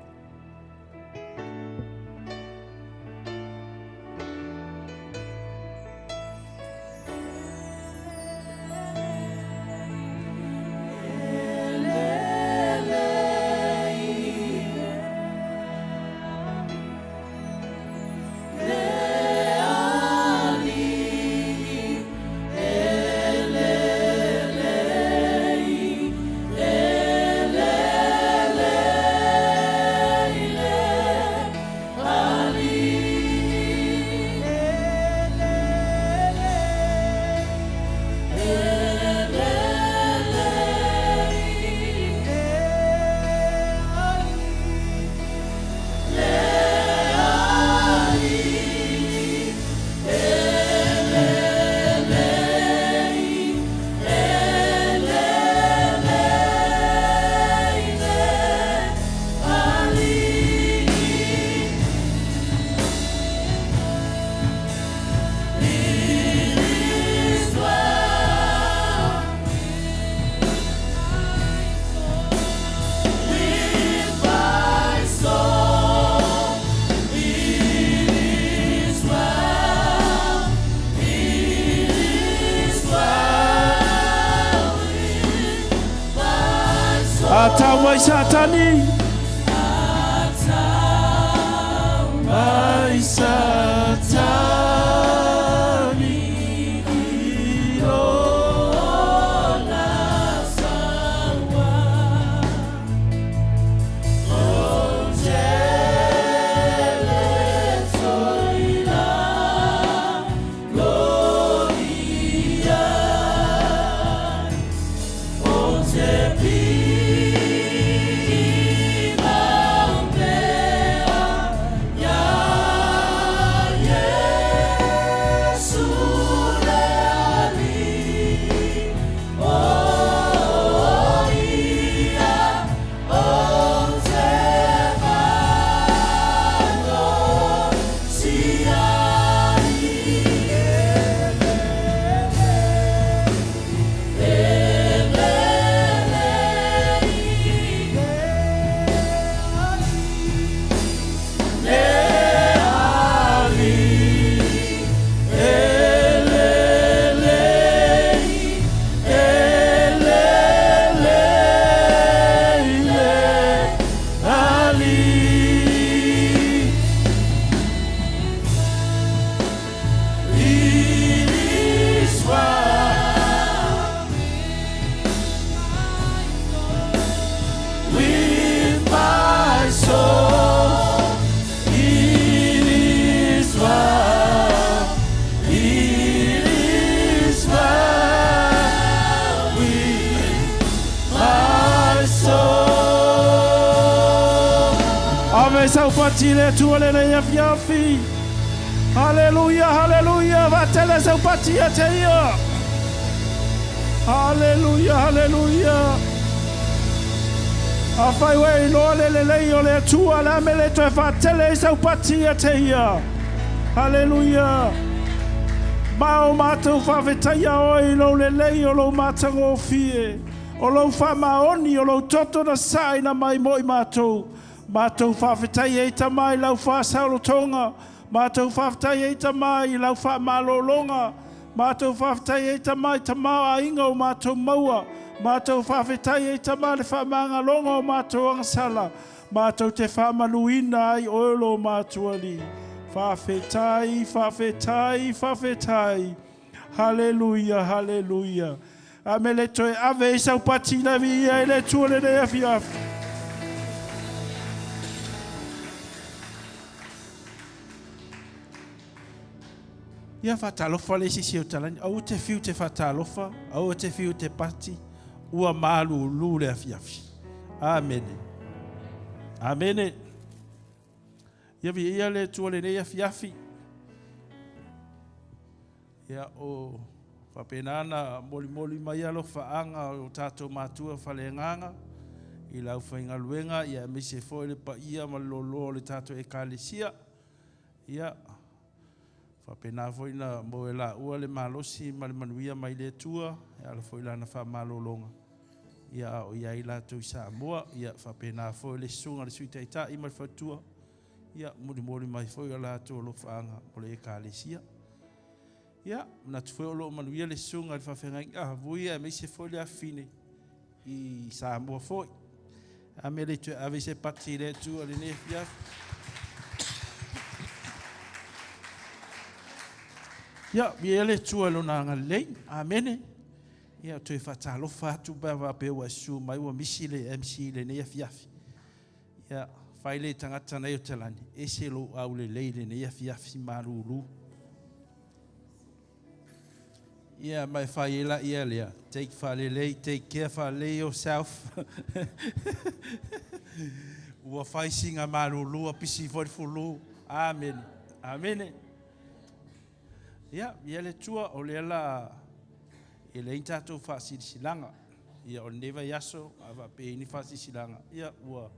Atau mai satani. Mai satani. Ilola sawa. Ojele soila. Gloria. Oje Sau patile tuole le yafi. Hallelujah, hallelujah. Vatele sau patia teia. Hallelujah, hallelujah. Afai we no le o le tua la mele to vatele sau patia teia. Hallelujah. Mao matu fa vetaya oi lo le o lo matango fie. O lo fa maoni o lo toto na sai na mai moi matu. Mātou whawhetai e tamai lau whāsaurotonga. Mātou whawhetai e tamai lau whamalolonga. Mātou whawhetai e tamai tamau a inga o mātou maua. Mātou whawhetai e tamai le whamanga longa o mātou angasala. Mātou te whamaluina ai oelo mātou ali. Whawhetai, whawhetai, whawhetai. Hallelujah, hallelujah. A me le toi ave e sau patina vi e le tuole le afi afi. Ia whatalofa le sisi o talani. Au te fiu te whatalofa. Au te fiu te pati. Ua malu lule afiafi. Amene. Amene. Ia vi ia le tuole le afiafi. Ia o whapenana moli mai alo whaanga o tātou mātua whalenganga. I lau whainga luenga. Ia mise fo le pa ia malolo le tātou e kālesia. Ia Pena foi na moela ua le malosi ma le manuia mai le tua e ala foi lana whamalolonga. Ia o ia ila tau Samoa, ia whapena foi le sunga le suita ita i mai whatua. Ia mori mai foi ala tau lo whaanga o le ekalesia. Ia, na tu foi o lo manuia le sunga le whawhengai, vuia me se foi le afine i Samoa foi. A me le tu ave se pati le tua le nefia. Ia, miele tua lo na ngalei, amene. Ia, tu e whatalo whatu bawa pewa su mai ua misi le MC le nea fiafi. Ia, whaile tangata nei o talani, e se lo au le leile nea fiafi maruru. Ia, mai whaela ia lea, take whalelei, take care whalei yourself. Ua whaisinga maruru, a pisi fulu. Amen, amene. Ia, ia le tua o le la e le intato whasisilanga. Ia o neva yaso a wape ni whasisilanga. Ia ua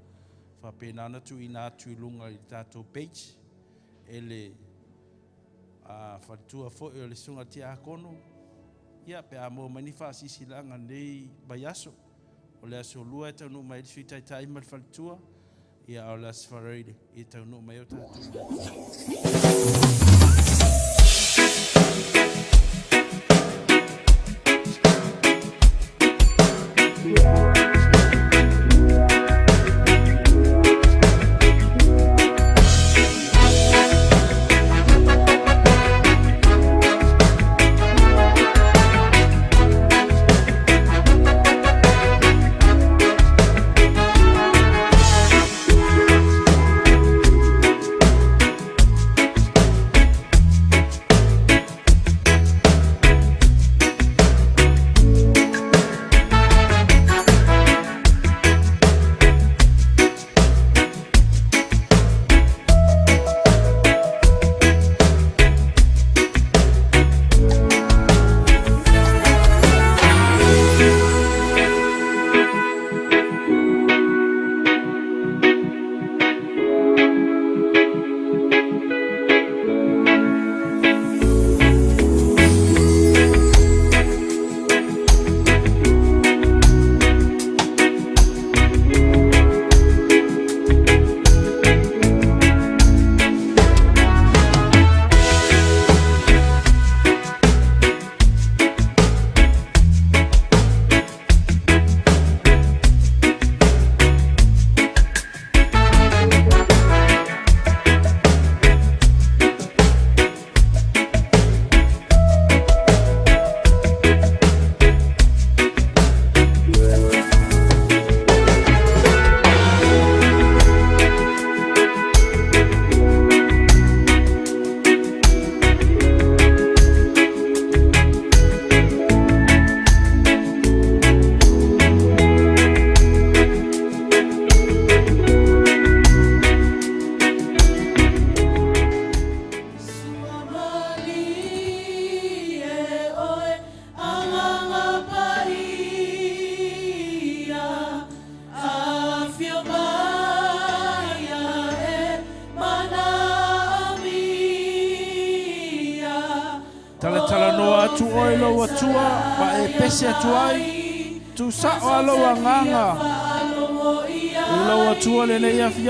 wape nana tu ina atu lunga i tato page. E le whatua fo e le sunga tia akono. Ia pe a mo mani whasisilanga nei bayaso. O le aso lua e tau nu mai suita i ta ima le whatua. Ia o le asfareide i tau nu mai o tato. lau atua pa e pese atuai tu sao alo anganga e lau atua le nei afi.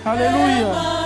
Hallelujah.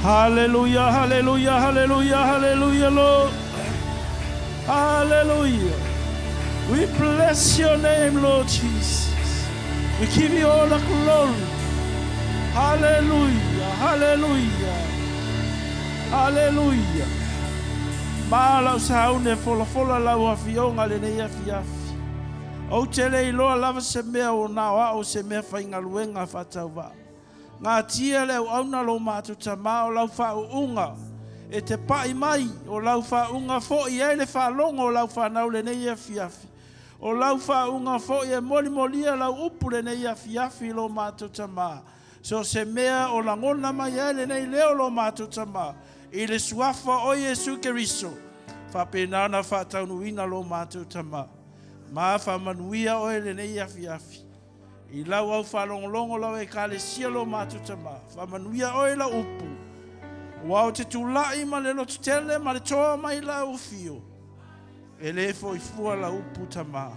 Hallelujah, hallelujah, hallelujah, hallelujah, Lord. Hallelujah. We bless your name, Lord Jesus. We give you all the glory. Hallelujah, hallelujah, hallelujah. Malau saune fola lau afionga le nei afi. O tele iloa lava se mea o nawa o se mea whainga luenga whatauwa. Ngā tia leo auna lo mātu tamā o lau whaunga. E te pai mai o lau whaunga fo i ele whalongo o lau whanau le nei afi. O lau whaunga fo i e molia lau upu le nei afi lo mātu tamā. So se mea o langona mai ele nei leo lo mātu tamā. I le suafa o Yesu Keriso. Whapenana whataunuina lo mātu tamā. Mā whamanuia o ele nei afi. I lau au whalongolongo lau e kāle sia lo mātu tamā. Whamanuia o e la upu. Wao te tūlai ma le lotu tele ma le toa mai la ufio. E le fo i fua la upu tamā.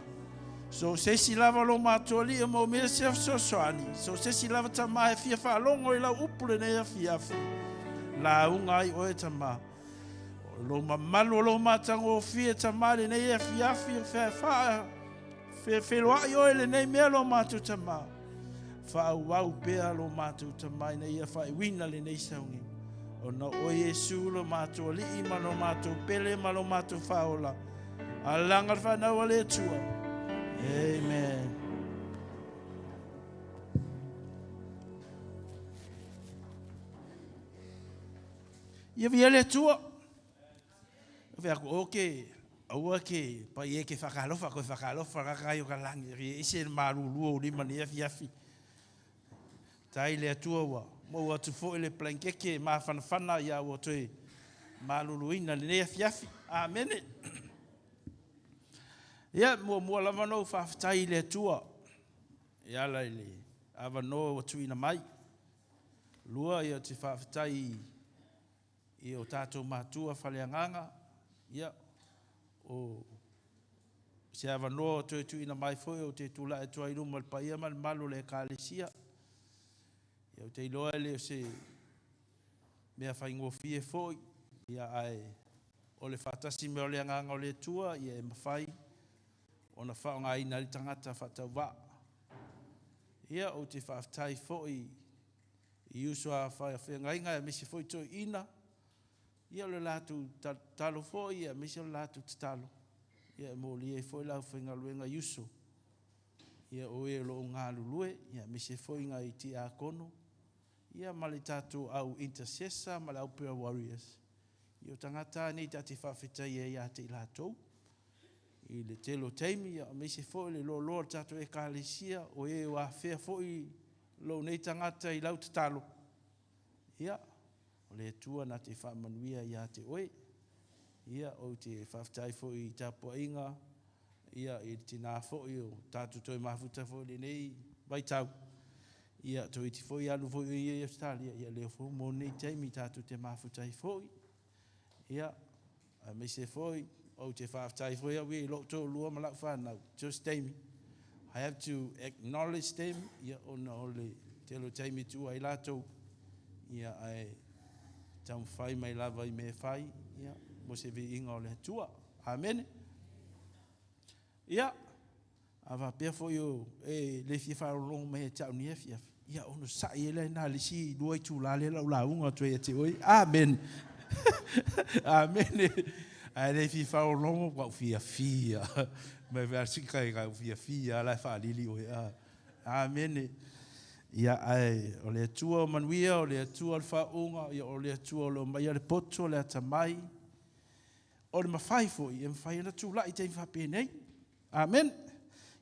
So se si lava lo mātua li e mo mea se soani. So se si lava tamā e fia whalongo i la upu le nei afi. La unga ai o e tamā. Lo mamalu lo matango fia tamale nei e fiafi fe fa fe lo ayo ele nei me lo matu tama fa wau pe lo matu tama nei e fa wina le nei saungi ona o Yesu lo matu li ima lo matu pele ma lo matu faola alanga fa na wale tua amen. Ia via le tua Vea oke au ke pa ye ke whakalofa ko whakalofa rakaio ka langi ri ise marulu o lima ni afi tai le atua wa mo atu fo ele plankeke ma fana ya o toe maluluina le afi amen. Ya mo lava no fa tai le atua ya la le ava no tu ina mai lua ya te fa tai i o tato matua faleanganga ya o se ava no tu ina mai foi o te tula e tua ilu mal paia mal malu le kalesia ya o te iloa le se mea whaingo fie foi ya ai o le fatasi me o le anganga o le tua ya e mawhai o na whaonga ina li tangata whatau wa ya o te whaftai foi i usua whainga ya misi foi to ina ia le latu talo foi ia misi le latu talo ia mo lie foi la finga luenga yuso ia o e lo nga lulue ia misi foi nga iti a kono ia mali tatu au intercessor mali au prayer warriors ia tangata ni tati fafita ia te lato i le telo taimi ia misi foi le lo tatu e kalisia o e wa fea foi lo nei tangata i lau talo ia le tua na te whamanuia ia te oe. Ia o te whaftai fo i tapo inga. Ia i te nā fo i o tātu toi mafuta fo le nei waitau. Ia toi te fo i alu fo i i Australia. Ia leo fo mo nei teimi tātu te mafutai fo i. Ia a me se fo i o te whaftai fo i a wei lo tō lua malak whanau. Just teimi. I have to acknowledge them. Ia o na ole te lo teimi tu ai lato. Ia ai tau whai mai lava I me whai, ia, mo se vi inga o le tua. Amen. Ia, awa pia fo yo, le fia whao longo me tau ni e fia. Ia, ono sai ele na li si duai tu la le lau launga tue e te oi. Amen. Amen. Ai le fia whao longo, wau fia. Me vea sika e kau fia, lai wha lili oi. Amen. Ia ai o le tua manuia o le tua le whaunga ia o le tua lo mai le poto le atamai o le mawhai fo I mwhai ana tūla I te whapenei. Amen.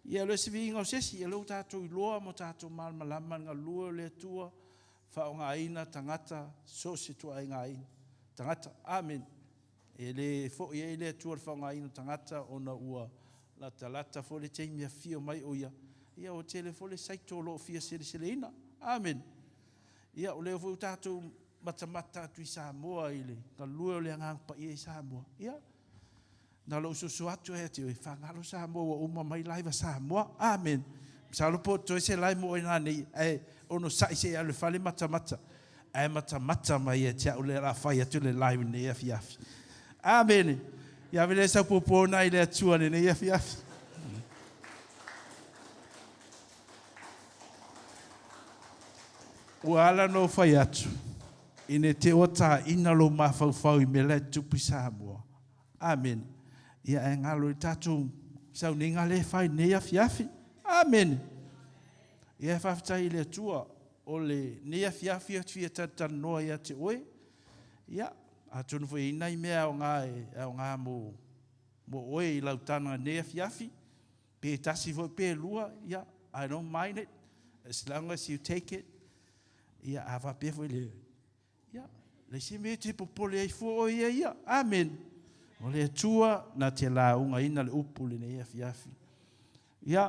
Ia le sivi inga o sesi ia lau tātou I loa mo tātou malmalama ngā lua le tua whaunga aina tangata so se tua inga aina tangata. Amen. E le fo ia le tua le whaunga aina tangata o na ua lata fo le teimia fio mai o ia. Ia o tele fo le saito lo fia sele ina. Amen. Ia o leo fo tātou matamata tu I Samoa ile. Ka lua le ngang pa I Samoa. Ia. Na lo so atu e te whangalo Samoa o uma mai laiva Samoa. Amen. Salo po to se lai mo ina nei. Ono sai se ale fale matamata. Matamata mai e te o le la fai atu le laiva nei afiafi. Amen. Ia vele sa popo na ile atua nei afiafi. O ala no fai atu. Ine te ota ina lo mawhauwhau I me le tupi Samoa. Amen. Ia e ngalo I tātou Sauniga le fai nei afiafi. Amen. Ia e whawhitai le tua o le nei afiafi atu ia tatanoa ia te oe. Ia, atunu fo ina I mea o ngā mo oe I lautana nei afiafi. Pe tasi fo pe lua. Ia, I don't mind it. As long as you take it. Ia ava pe foi le. Ia, le se me te popole ai fo ia. Amen. O le tua na te launga ina le upu le nei afiafi. Ia,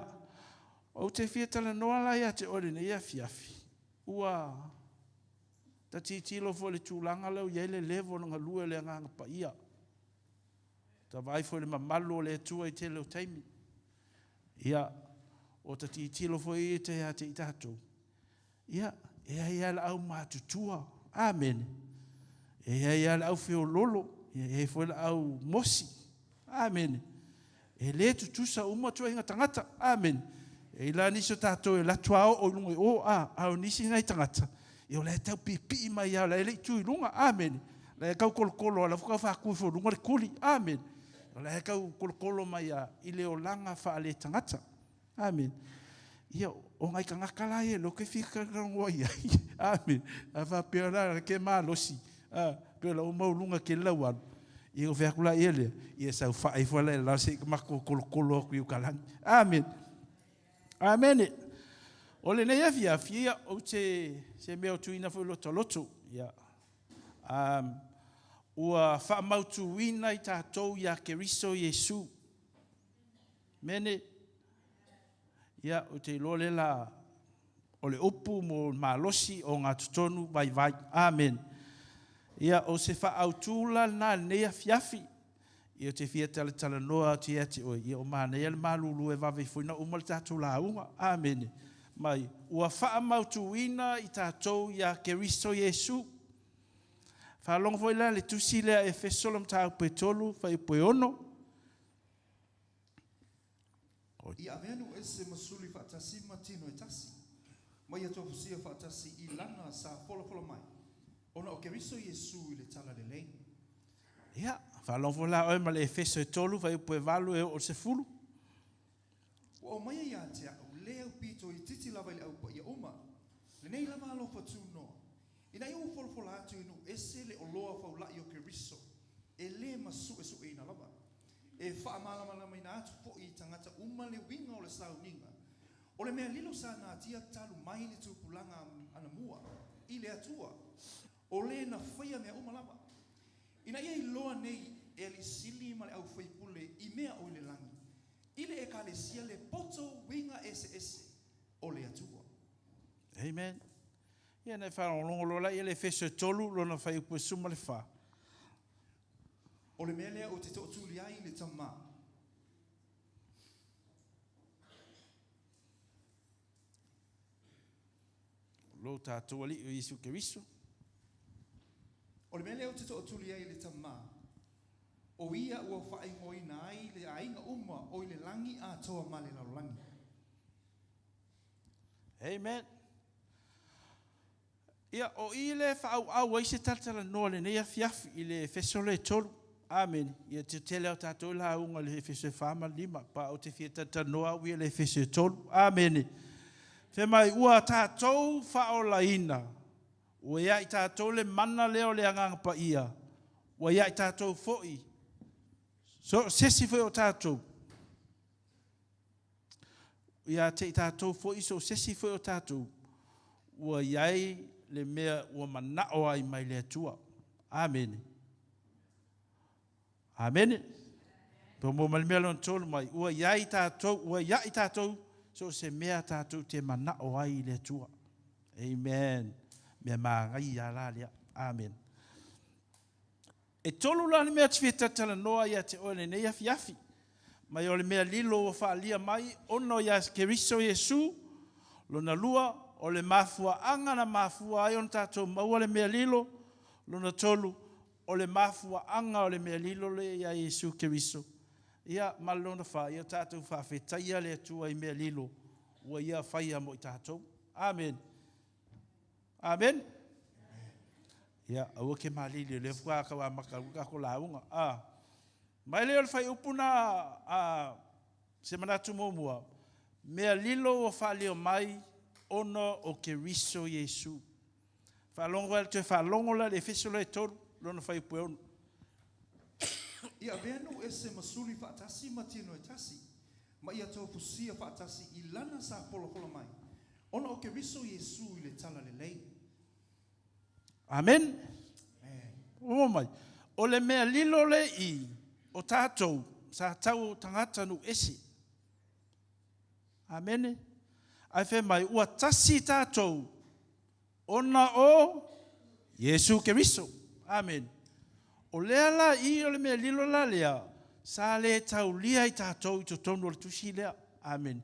o te fia tala noa la ia te ore nei afiafi. Ua, ta titilo fo le tūlanga lau ia le levo nga lua le nganga pa ia. Ta vai fo le mamalo le tua I te leo taimi. Ia, o ta titilo fo I te ia te itatou. Ia, ia la au matutua. Amen. Ia la au feo lolo. e foi au mosi. Amen. E le tutusa uma tua inga tangata. Amen. E la niso tato e la tuao o lunga o au nisi ngai tangata. E o le tau pipi mai au le tui lunga. Amen. Le kau kolokolo ala fuka whaku fo lunga le kuli. Amen. O le kau kolokolo mai a ile o langa wha ale tangata. Amen. Ia o ngai ka ngakala e lo ke fika ngoi. Amen. A wha peona ke malosi. Pela o maulunga ke lauan. I o whakula ele. I e sau whae whala e lau se mako kolokolo ku iu kalang. Amen. Amen. O le nei awhia o se mea o tuina fo loto loto. Ia. Ua whaamautu wina i tātou ia Keriso Yesu. Mene. Ia o te lole la o le upu mo malosi o ngā tutonu vai vai. Amen. Ia o se whaautula nā nea fiafi. Ia o te fia tala noa te ati oi. Ia o mānea le malulu e wawe fuina umale tātou la unga. Amen. Mai, ua whaamautu wina i tātou ia Keriso Yesu. Whaalonga foi la le tusi lea e fesolom tāu pe tolu, whai pe ono. Ia avenu ese masuli whaatasi matino e tasi. Mai ato fusia whaatasi i lana sa fola mai. Ona o Keriso Yesu i le tala le lei. Ia, whaalonga foi la oi ma le e feso e tolu, whai pe valu e o se fulu. O mai ia te au leo pito i titi lava i le au pa ia oma. Le nei lava alofa tu noa. Ina iu fola atu inu ese le oloa faula i o Keriso. E le masu e su e ina lava. E wha malama ina atu po i tangata uma le winga o le Sauniga. O le mea lilo sa nā tia talu mai le tūpulanga ana mua. I le atua. O le na whaia mea uma lava. Ina ia i loa nei e li sili ma le au whaipule i mea o le langi. I le e ka le sia le poto winga ese o le atua. Amen. Ia nei whaolongo lola i le feso tolu lona whai upu suma le wha. O le mea lea o te tōtuli ai le tamā. Lo tātou ali o Yesu Keriso. O le mea lea o te tōtuli ai le tamā. O ia ua whae ngoi nai le ainga uma o i le langi a toa ma le laulangi. Amen. Ia o i le whaau au ai se tatala noa le nea fiafi i le fesole tolu. Amen. Ia te tele o tātou la unga le fese whama lima. Pa o te fia tatala noa ui le fese tolu. Amen. Fe mai ua tātou whao la ina. Ua ia i tātou le mana leo le anganga pa ia. Ua ia i tātou foi. So sesi foi o tātou. Ia te i tātou foi so sesi foi o tātou. Ua iai le mea ua manao ai mai le atua. Amen. Amen. Pō mō malimea lona tolu mai. Ua iai tātou, so se mea tātou te manao ai le atua. Amen. Mea māngai ia la lea. Amen. E tolu la mea te whitatala noa ia te oe nei afi. Mai o le mea lilo o whaalia mai, ono ia Keriso Yesu, lona lua, o le mafua anga na mafua ai on tātou maua le mea lilo, lona tolu, o le mafua anga o le mea lilo le ia Yesu Keriso. Ia malona wha, ia tātou whawhetaia le atua i mea lilo, ua ia whaia mo i tātou. Amen. Amen. Ia, aua ke malili, le fua kawa maka ko launga. Mai leo le whai upuna se manatu mōmua, mea lilo o whaleo mai, ono o Keriso Yesu. Whalongo el te whalongo la le fesolo e toru, lona whai upu onu. Ia venu ese masuli whaatasi matino e tasi, ma ia tō pusia whaatasi i lana sa pola mai. Ono o Keriso Yesu i le tala le lei. Amen. O mai, o le mea lilo le i, o tātou, sa tau tangata nu esi. Amen. Ai whe mai, ua tasi tātou, ona o Yesu Keriso. Amen. O lea la i o le mea lilo la lea, sa le tau lia i tātou i to tonu o le tusi lea. Amen.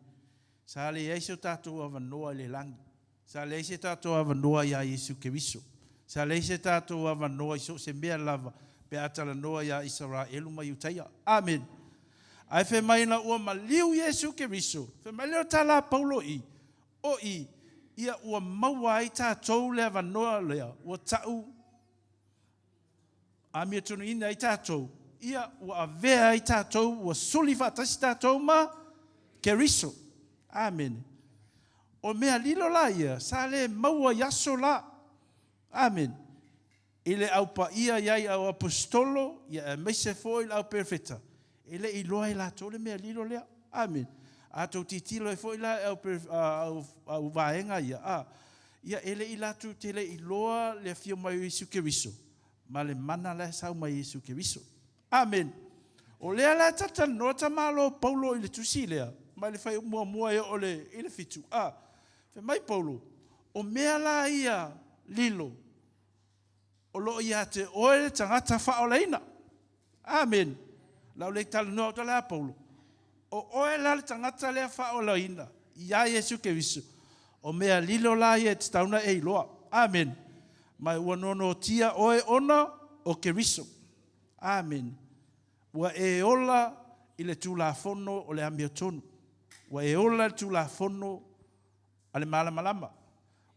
Sa le eise o tātou avanoa le langi. Sa le eise tātou avanoa i a Yesu Keriso. Sa le eise tātou avanoa i so se mea lava, pe atala noa ia Israelu mai utaia. Amen. Ai fe mai na ua maliu Yesu Keriso. Fe mai leo tala Paulo i. O i. Ia ua maua ai tātou lea vanoa lea. Ua tau. A mea tunu ina ai tātou. Ia ua avea ai tātou. Ua suli whatasi tātou ma Keriso. Amen. O mea lilo la ia. Sa le maua yaso la. Amen. Ile au pa ia iai au apostolo. Ia meise fo il au perfeta. Ele i loa i la tole mea lilo lea. Amen. A tau titilo e fo i la au vaenga ia. Ia ele i la tu tele i loa le fio mai Yesu Keriso. Ma le mana le sau mai Yesu Keriso. Amen. O lea la tata nota malo Paulo i le tusi lea. Ma le fai mua e ole i le fitu. Fe mai Paulo. O mea la ia lilo. O lo ia te oe tangata whaoleina. Amen. Lau le tala noa o la Paulo. O oe la le tangata lea whaoleina. Ia Yesu Keriso. O mea lilo la ia te tauna e iloa. Amen. Mai ua nono tia oe ona o Keriso. Amen. Ua e ola i le tulafono o le amia tonu. Ua e ola le tulafono a le malamalama.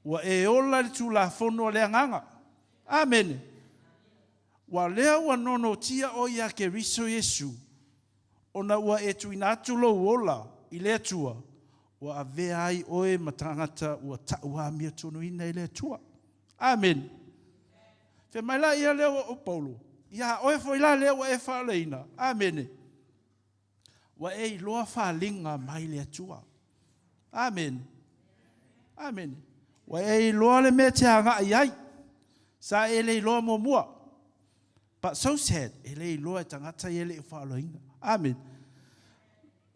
Ua e ola le tulafono o le anganga. Amen. Wa lea ua nono tia o ia Keriso Yesu. Ona ua e tuinatu lo ola i lea tua. Ua avea ai oe matangata ua taua mia tonu ina i lea tua. Amen. Fe mai la ia lea o Paulo. Ia oe fo ila lea ua e whaaleina. Amen. Wa e loa whaalinga mai lea tua. Amen. Amen. Wa e loa le mea te hanga ai. Sa ele loa mo mua. But so sad, ele loa tangata ele e whaaloinga. Amen.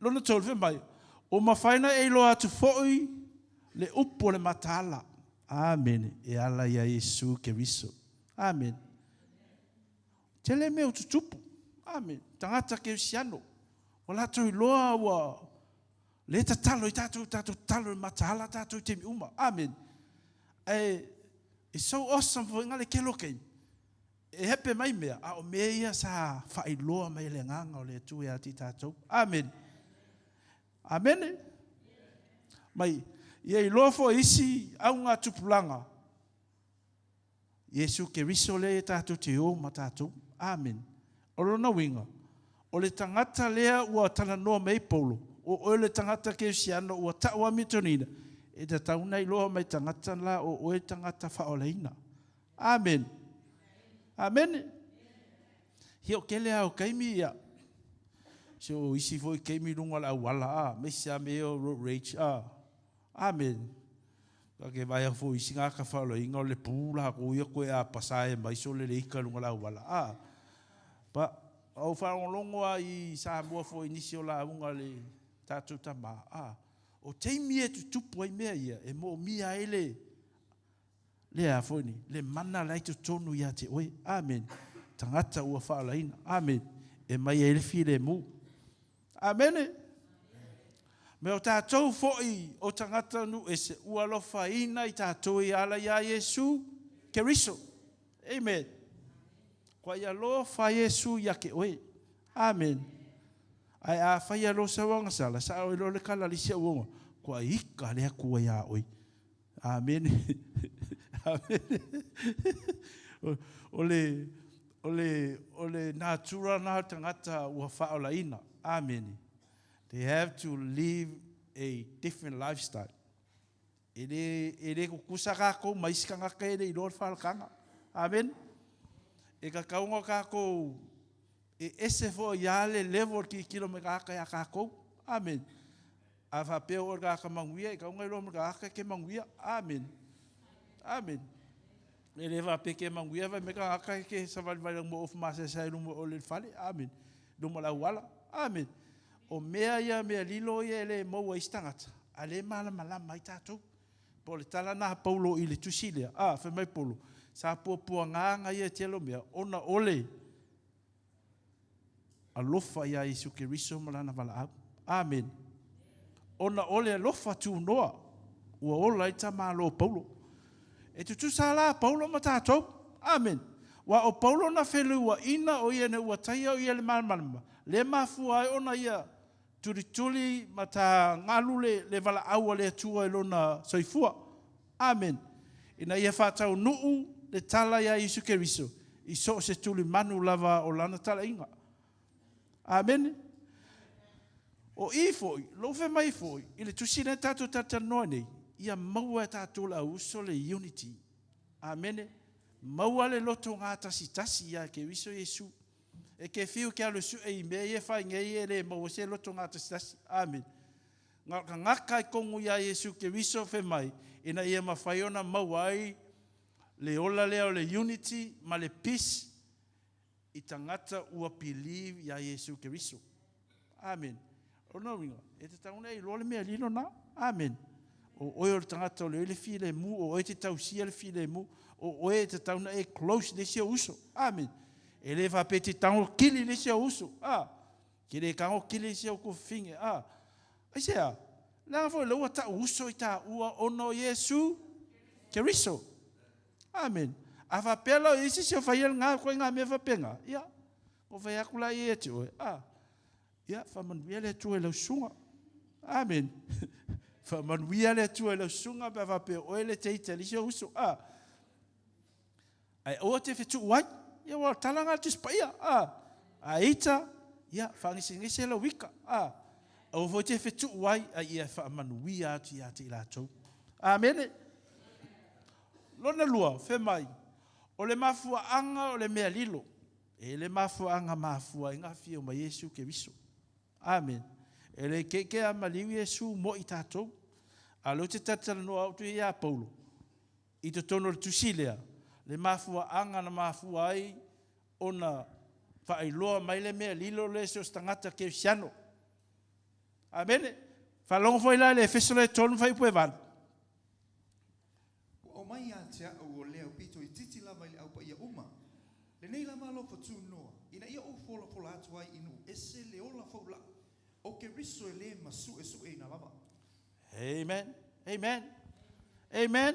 Lona tolu fe mai. O mawhaina e loa atu fo'i le upo le matala. Amen. E ala ia Yesu Keriso. Amen. Tele me ututupu. Amen. Tangata ke usiano. O lato i loa wa le tatalo i tatu talo i matala tatu i temi uma. Amen. It's so awesome for ngale kelo kei. E hepe mai mea, a o mea sa whailoa mai le nganga o le tue ati tātou. Amen. Amen. Mai, ia i lofo isi au ngā tupulanga. Yesu Keriso le tātou te o ma tātou. Amen. O lona winga. O le tangata lea ua tala noa mei Paulo. O le tangata ke usiano ua taua mitonina. E ta tauna i loa mai tangata la o oe tangata whaoleina. Amen. Amen. Hio kele au kaimi ia. So isi foi kaimi runga la wala. Mesia meo road rage. Amen. Kake vai a foi singa ka whaoleina o le pūla ko ia koe a pasae mai so le leika runga la wala. Pa au whaongolongo i sa mua foi nisi o la unga le tātou tama. O teimi e tutupu ai mea ia, e mo mia ele. Le a foni, le mana lai tu tonu ia te oe. Amen. Tangata ua whaalaina. Amen. E mai ele fi le mu. Amen. Me o tātou foi o tangata nu e se ua lofa ina i tātou i ala ia Yesu Keriso. Amen. Kwa ia lofa Yesu ia ke oe. Amen. Ai a whaia lo sa wanga sala, sa o lo le kala li sia wonga. Kua ika lea kua ia oi. Amen. Amen. Ole natura na tangata ua whaola ina. Amen. They have to live a different lifestyle. Ere kukusa kako, maisika ngaka ere i lor whalkanga. Amen. E ka kaunga kako e ese fo ia le level ki kilomeka aka ia kākou. Amen. A whapeo o ka manguia, e kaunga ilo mga aka ke manguia. Amen. Amen. E le whape ke manguia, vai meka aka ke savali vai mo of masa sai lumo o le whale. Amen. Lumo la wala. Amen. O mea ia mea lilo ia le maua istangata. A le malama mai tātou. Po le tala na Paulo i le tusilea. Whe mai Paulo. Sa pua nganga ia telo mea. Ona ole. Alofa ia Yesu Keriso malana wala au. Amen. Ona ole alofa tu noa. Ua ola i tamalo Paulo. E tutu sala Paulo ma tātou. Amen. Wa o Paulo na whelua ina o ia ne ua taia o ia le malmalama. Le mafua ai ona ia tuli ma ta ngalu le vala aua le atua e lona soifua. Amen. Ina ia whātau nuu le tala ia Isu Keriso. I so se tuli manu lava o lana tala inga. Amen. O i foi, lo fe mai foi, i le tusina tātou tatanoa nei, ia maua tātou la uso le unity. Amen. Maua le loto ngā tasi ia ke wiso Yesu. E ke fiu ke alo su e me e whai ngei e le maua se loto ngā tasi. Amen. Ngaka i kongu ia Yesu ke wiso fe mai, ina ia mawhaiona maua ai, le ola leo le unity, ma le peace, i tangata ua believe ia Yesu ke wiso. Amen. O no ringa, e te tauna i lole mea lino na. Amen. O oe o tangata o le fi le mu, o oe te tausia le fi le mu, o oe te tauna e close le sia uso. Amen. E le whape te tango kili le sia uso. Ke le kango kili le sia uko finge. Aisea, langa fo leua ta uso i ta ua ono Yesu Keriso. Amen. A whapela o isi sio whaiel ngā koe ngā mea whapenga. Ia, o whai akula i e te oe. Ia, whamanuia le atua e lau sunga. Amen. Whamanuia le atua e lau sunga pa whape oe le teita li sio uso. Ai oa te whetu uai. Ia wala talanga te spaia. A eita. Ia, whangisi lau wika. Au fo te whetu uai. Ia whamanuia atu ia te ilatou. Amen. Lona lua, fe mai. O le mafua anga o le mea lilo. E le mafua anga mafua inga fia o ma Yesu ke wiso. Amen. E le keke a maliu Yesu mo i tātou. A lo te tatala no autu i a Paulo. I te tono le tusilea. Le mafua anga na mafua ai ona whaailoa mai le mea lilo le se o stangata ke siano. Amen. Whalongo foi la le fesole tonu fai pue van. O mai a te au o leo pito i titi lava i le au pa ia uma. Le nei lama lo pa tu noa. Ina ia o fola atu ai inu. Ese le ola faula. O ke riso e le masu e su e ina lava. Amen. Amen. Amen.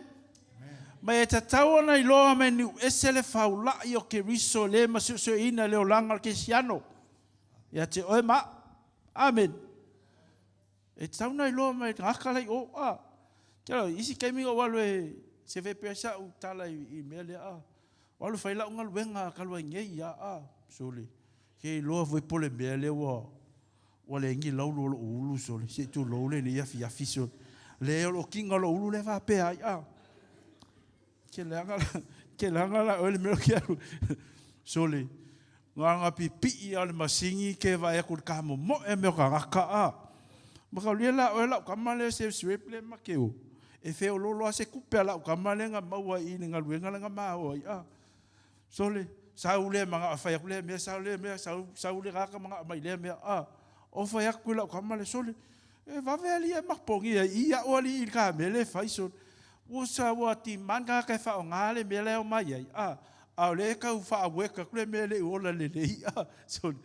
Mai e tatau ana i loa me ni ese le faula i o ke riso le masu e su e ina le o langa ke siano. Ia te oe ma. Amen. E tatau na i loa mai ngakala i o. Kero, isi kaimi o walu e se ve pesa u tala i mele walu faila unga luenga kalua ngei sole ke loa voi pole mele wale ngi laulu lo ulu sole se tu lole ni ya fiso le lo kinga lo ulu le va pe ke langa la ole me ke sole nganga pipi ale masingi ke va ya ku ka mo e me ka maka lela ola kamale se sweple makeo e feo lolo ase kupela o kamalenga maua i nga luenga nga maua sole saule manga afaya kule me saule raka manga mai le me o faya kula o kamale sole e va veli e makpongi ia oli i ka mele faison o sa wati manga ka fa ngale mele o mai a le ka fa weka kule mele ola le sole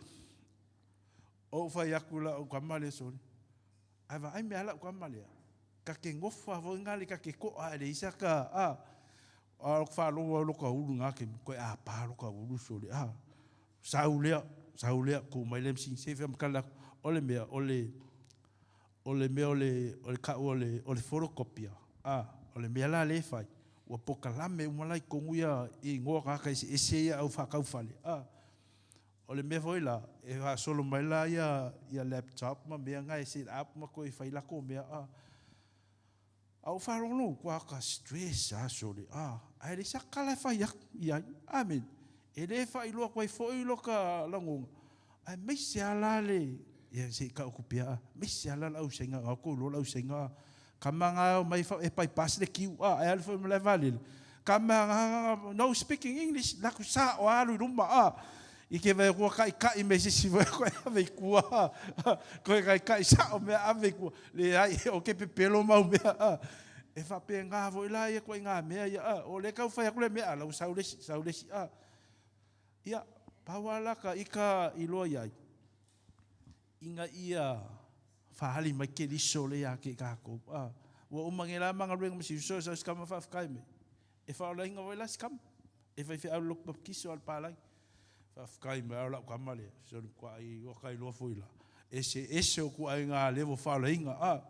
o faya kula o kamale sole ava ai me ala o kamale ka ke ngofa vo ngali ka ke ko ale isa ka fa lo ka ulu nga ke ko pa lo ka ulu sole saule ko mai lem sin se fam kala ole me ka ole photocopia ole me la le fai o pokala me malai ko nguia i ngo ka ese ya au fa ka fale ole me foi la e va solo mai la ya laptop ma me nga ese app ma ko i fai la ko me au fa no kwa ka stress sole ai le sakala fai ya amen e le fai lo ko foi lo ka lango ai me se ala le ya se ka okupia me se ala au senga ko lo au senga kamanga mai fa e pai pas le ki ai al foi me le vale kamanga no speaking english la ku sa o alu rumba i ke vai rua kai me se vai ko ave ku ko kai sa o me ave ku le ai o ke pelo mau me e fa pe nga vo la ia ko nga me ia o le ka fa ku le me ala saule ia pawala ka ika i lo ia inga ia fa hali mai ke li sole ya ke ka ko o mangela manga renga masi so skama fa kai me e fa la inga wala skam E fai fi au lok pa kiso al palai. Fa fkai me au la kamale. So kwa I o kai lo fuila. Ese o kwa nga levo fala inga.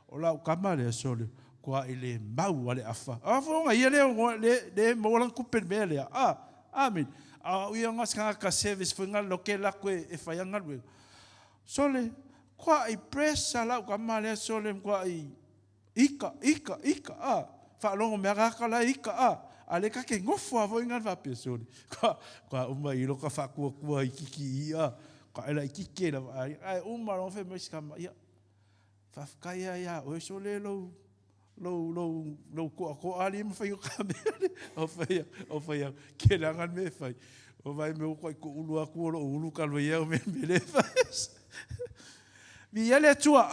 O la kamale so le kwa ile mau ale afa. Fo nga ia le mo lan kupen mele. Amen. Ia ngas ka service fo nga loke la ko e fai nga we. So le kwa I press la kamale so le kwa I ika fa longo me ka la ika ale ka ke ngofo avo inga va pesoni kwa uma I lo ka fa ku I kiki kwa ela kiki la ai uma lo fe mes kama ia fa kaya ya o so le lo ko ali me fa yo ka me o fa ke la ngan me fa o vai me ko ulu aku lo ulu ka lo ia me le fa mi ele tua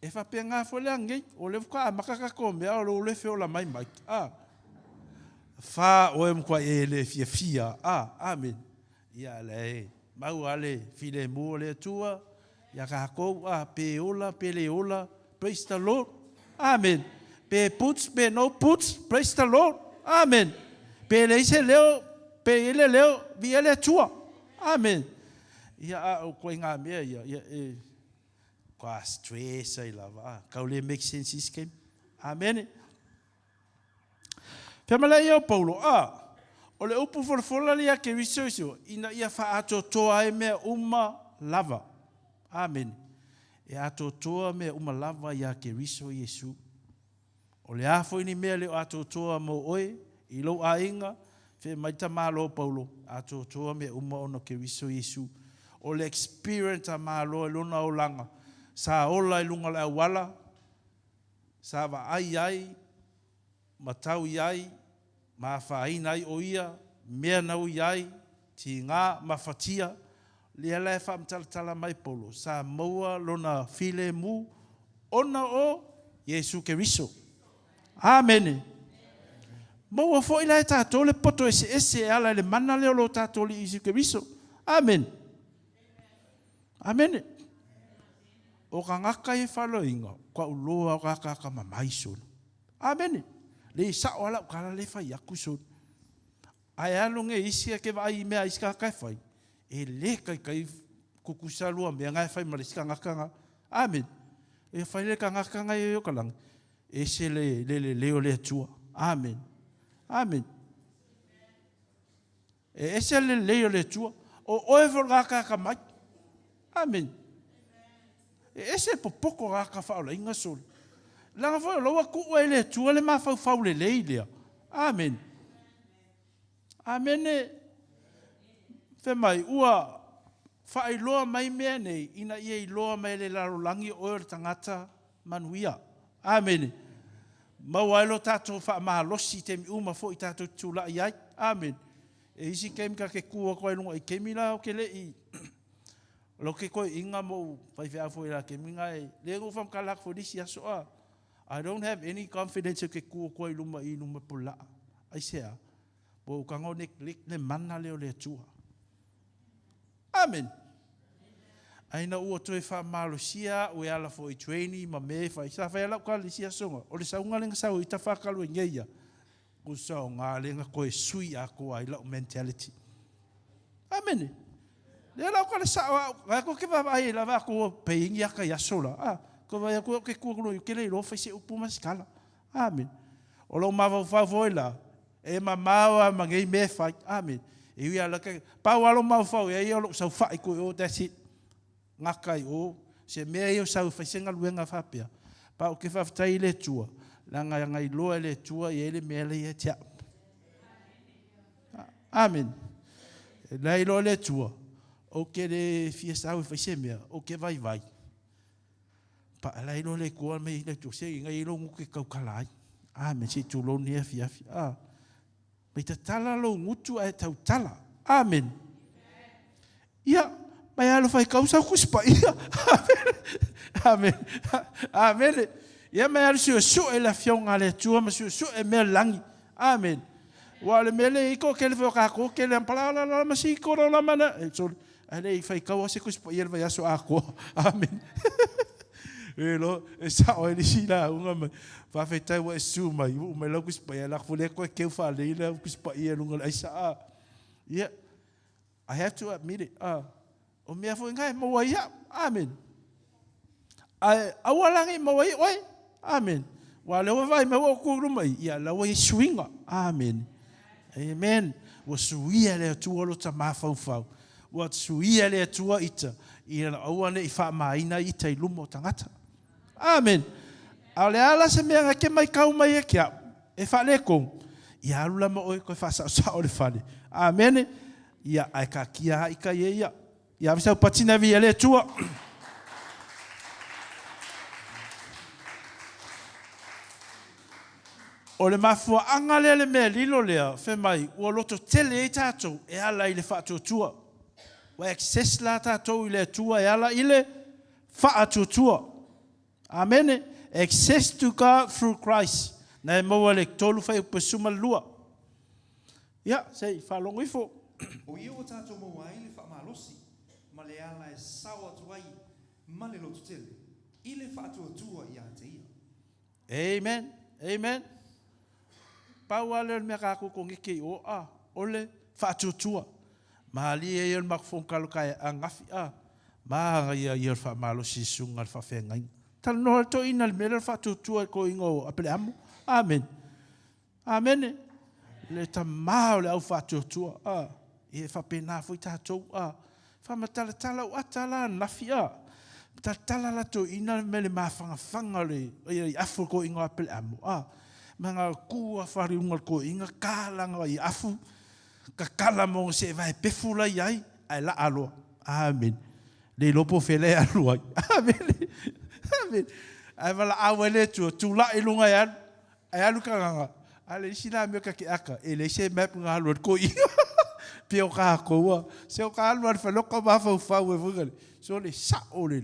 e fa pe nga fo le ngai o le ka makaka ko me o le fe o la mai fa o em kwa ele fia amen ia le mau ale file mo le tua ya ka ko pe ola praise the Lord amen pe puts pe no puts praise the Lord amen pe le se leo pe ele leo vi ele tua amen ia o ko nga me ia kwa stress ai lava kaule make sense is game amen pemala ia Paulo o le upu fola lia ke riso ina ia fa ato toa me uma lava amen e ato toa me uma lava ia ke riso Yesu o le afo ini me le ato toa mo oe I lo ainga fe maita malo Paulo ato toa me uma ono ke riso Yesu o le experience malo lona olanga sa ola lunga la wala sa va ai matau ai ma fa ai o ia me na o ai ti nga mafatia le la fa mtala mai Paulo sa moa lona file mu ona o Yesu Keriso amen moa fo ila ta to le poto ese ala le mana le lo ta to le Yesu Keriso amen amen o ka ngaka e whaloinga, kwa uloa o ka mamai son. Amen. Le sa o ala kala le whai aku son. Ai alonge isi ke vai mea isi ka kai whai. E le kai kukusa lua mea ngai whai mara isi ka ngaka. Amen. E whai le ka ngaka ngai e o kalang. E se leo le tua. Amen. Amen. E se leo le tua. O oevo ngaka ka mai. Amen. Ese popoko ga ka fa inga sol la fa lo ku ele tu le ma fa le leile amen amen fe mai ua fa I lo mai me nei ina I lo mai le la langi o tangata manuia amen ma wa lo tato fa ma lo si te uma fo I tato tu la ia amen e isi kem ka ke ku ko no I kemila o ke le I lo ke ko inga mo fai fa fo ila ke minga le go fam kala fo disi aso I don't have any confidence ke ku ko luma I luma pula ai se bo ka ngone klik le mana le le tua amen ai na o to fa malusia o ala fo I training ma me fa sa fa la ka lisia songa o le saunga le sa o ita fa ka lo ngeia ku sa nga le nga ko sui a ko ai la mentality amen le la ko le sa ko ke va ai la va ko paying ya ka ya sola ko va ko ke ko no ke le lo fa se upu maskala amen o lo ma va voila e ma ma ngai me fa amen e ia la ke pa wa lo ma fa e lo sa fa ko o that's it ngakai o se me yo sa fa se nga luenga fa pia pa o ke fa tai le tua la ngai lo le tua e le me le ya amen la lo le tua o ke le fiesta o fa se me o ke vai pa la ilo le ko me le tu se ngai lo ke ka kalai amen si tu lo ne fia me te tala lo ngutu e tau tala amen ia mai alo fai kausa kuspa ia amen amen ia mai alo su e la fionga le tua ma su e me langi amen wa le mele iko ke le ka ko ke le pala la ma si ko la mana so ale fai kau se kuspa ia vai aso ako amen Lo, sa o ni sila unga mai. Fa fe tai wa su mai, u mai lo kus pa la fule ko ke fa le la kus pa ia lunga ai sa. Yeah. I have to admit it. O me fo ngai mo wa ia. Amen. Ai awalangi mo wa oi. Amen. Wa le vai me wo ku lu mai ia la wa swinga. Amen. Amen. Wa suia le tu lo ta ma fau fau. Wa suia le tu ita. Ia la awane I fa maina ita I lumo tangata. Amen. Ale ala se mea ke mai kau mai kia. E fa le kong. Ia alula mo oi ko fa sa o le fale. Amen. Ia ai ka kia I ka ia. Ia visa patina vi le tua. O le mafua anga le mea lilo lea fe mai ua loto tele I tātou e ala I le whaatotua. Wa access la tātou I le tua e ala I le whaatotua. Amen. Access to God through Christ. Na e maua le tolu whai upesuma lua. Ia, sei, whalongo I fo. O ia o tātou maua I le whaamalosi. Ma le ala e sawa tuai. Ma le loto tele. I le whaatotua I a te ia. Amen. Amen. Pau ale me kako ko ngike o ole whaatotua. Mahali e yon makfongkalo kai angafi ma ia ia fa malo si sunga fa fenga. Tal no to ina le whaatotua ko ingo apele amu. Amen. Amen. Le tamao le au whaatotua e fa pena foi tātou fa matala tala o atala nafi tatala la to ina me le mafanga le ia afu ko ingo apele amu manga kua whari ungal ko inga kālanga I afu ka kala mo se vai pefula iai ai la alo. Amen. Le lopo fele alo ai. Amen. Amen. Ai wala awele tu la ilunga yan ai alu kanga ale sina me ka ki aka ele se map nga lo ko inga pio ka ko se o ka lo fa loko ba fa fa we vugal so le sa o le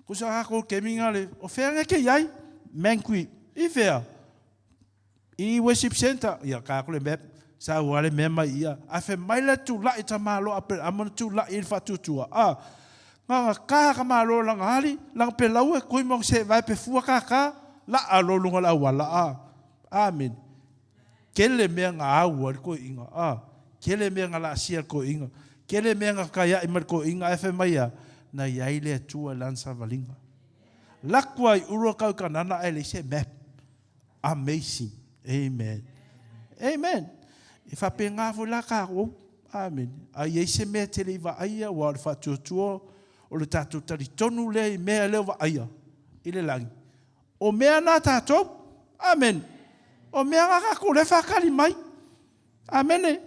ko sa ko keminga le o fere ke iai menkui I fea I worship center ia ka ko le map sa wale mema ia a fe maila tu la ita malo apel amon tu la il fa tutua nga ka malo lang ali lang pe lawe ko mo se vai pe fu ka la alo lunga la wala amen kele me nga awar ko inga kele me nga la sia ko inga kele me nga ka ya imar ko inga fe maya na ya ile tu lansa valinga lakwai uro ka kanana ele se map amazing. Amen. Amen. If I pay ngafo la ka o. Amen. A yese me tele va aya wa fa tutua o le tatu tari tonu le me le va aya. Ile langi. O me na tatu. Amen. O me nga ko le fa kali mai. Amen.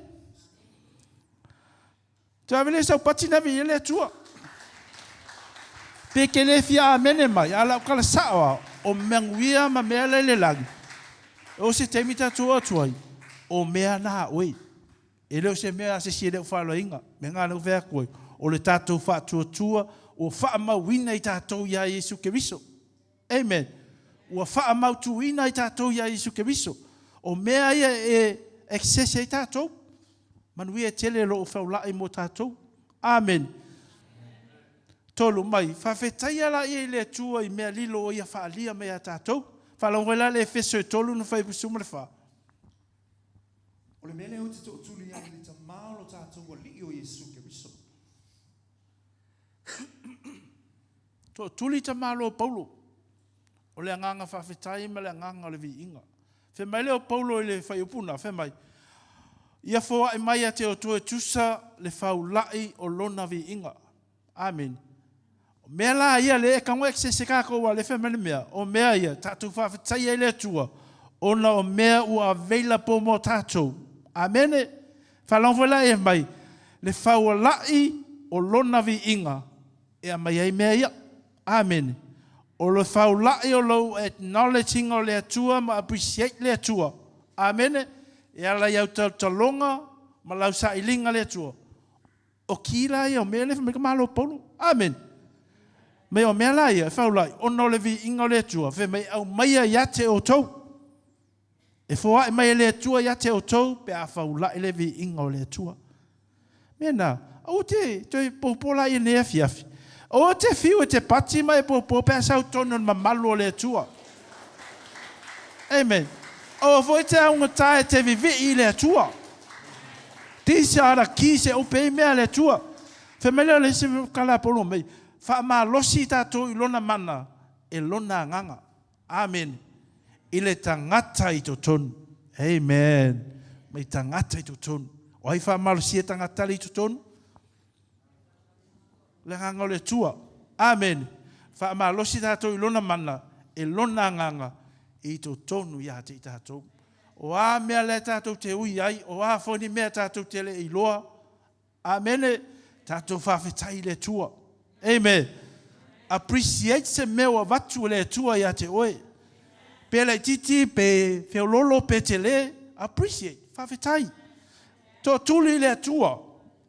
Tu avele sa patina vi le tua. Pekele fia amen mai ala kala sawa o menguia ma me le langi. O se te mita tua tuai, o mea na oi. E leo se mea se si leo whalo inga, me ngā nau whea koe. O le tātou wha tua, o wha mau wina I tātou ia Jesu Keriso. Amen. O wha mau tu wina I tātou ia Jesu Keriso. O mea ia e excess I tātou. Manui e tele lo o whaulai mo tātou. Amen. Tolu mai, whawhetai ala I le tua I mea lilo o ia whaalia mea tātou. Whalongwela le feso tolu no whai pusuma le wha. O le mele o te to tuli ai le ta malo tātou wa li o Jesu Keriso. To tuli ta malo o Paulo. O le anganga whawhetai ma le anganga le vi inga. Whe mai leo Paulo I le whai upuna, whe mai. Ia fōa I mai a te o tue tusa le whaulai o lona vi inga. Amen. Mea la ia le e kangwa ekse se kako wa le whemene mea. O mea ia, tātou whawhetai e le tua. Ona o mea ua veila po mo tātou. Amene. Whalongwela e mai. Le whaualai o lona vi inga. E a mai ai mea ia. Amen. O le whaulai o lau acknowledging o le atua ma appreciate le atua. Amene. E ala iau talonga ma lau sa ilinga le atua. O kila ia o mea le whameka malo polo. Amen. Me o mea lai e whaulai, ono le vi inga le tua, whe mei au maia ia te o tau. E fōa e mai le tua ia te o tau, pe a whaulai le vi inga le tua. Mea nā, au te popola I nea fiafi. O te fiu e te pati mai po pe sa tono mamalu le tua. Amen. O foi te unga tae te vivi I le tua. Tisi ara ki se o pe mea le tua. Femele le se kala polo mai. Fa ma losi tatou I lona mana e lona nganga. Amen. I le tangata I to tonu. Amen. Mai tangata I to tonu. O ai fa ma losi e tangata I to tonu. Le nganga le tua. Amen. Fa ma losi tatou I lona mana e lona nganga I to tonu ia te tatou. O a mea le tatou te ui ai, o a foni mea tatou te le I loa. Amen. Tatou whawhetai le tua. Amen. Appreciate se mea wa watu le tua ia te oe. Pe le titi, pe whiololo, pe te le. Appreciate. Whawhetai. To tuli le tua.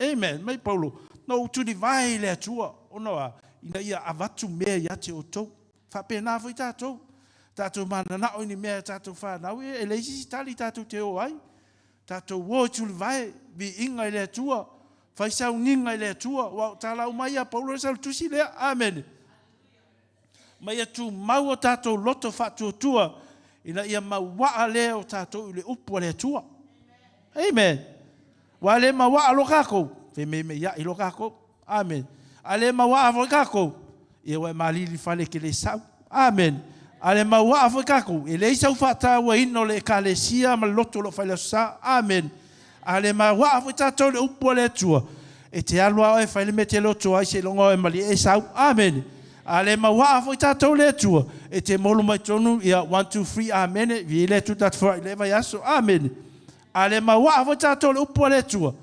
Amen. Mai Paulo. No tuli vai le tua. Ono a. Ina ia a watu mea ia te o tau. Whapena fai tatou. Tatou mana na o ni mea tatou whanau e leisi si tali tatou te o ai. Tatou wo tuli vai vi inga I le tua. Fai sau ninga I le tua. Wa talau mai a Paulo e salu tusi lea. Amen. Mai a tu mau o tatou loto whatu tua. Ina ia mawaa lea o tatou I le upu le tua. Amen. Wa le mawaa lo kako. Fe me ia I lo kako. Amen. A le mawaa vo kako. Ia wa malili fale ke le sau. Amen. Ale maua afo kako e le isa ufata wa ino le kalesia ma loto lo faila sa amen ale maua afo tato le upo le tua e te alua e faile me te loto ai se longo e mali e sau amen ale maua afo tato le tua e te molu mai tonu ia 1 2 3 amen vi le tu dat for le vai aso amen ale maua afo tato le upo le tua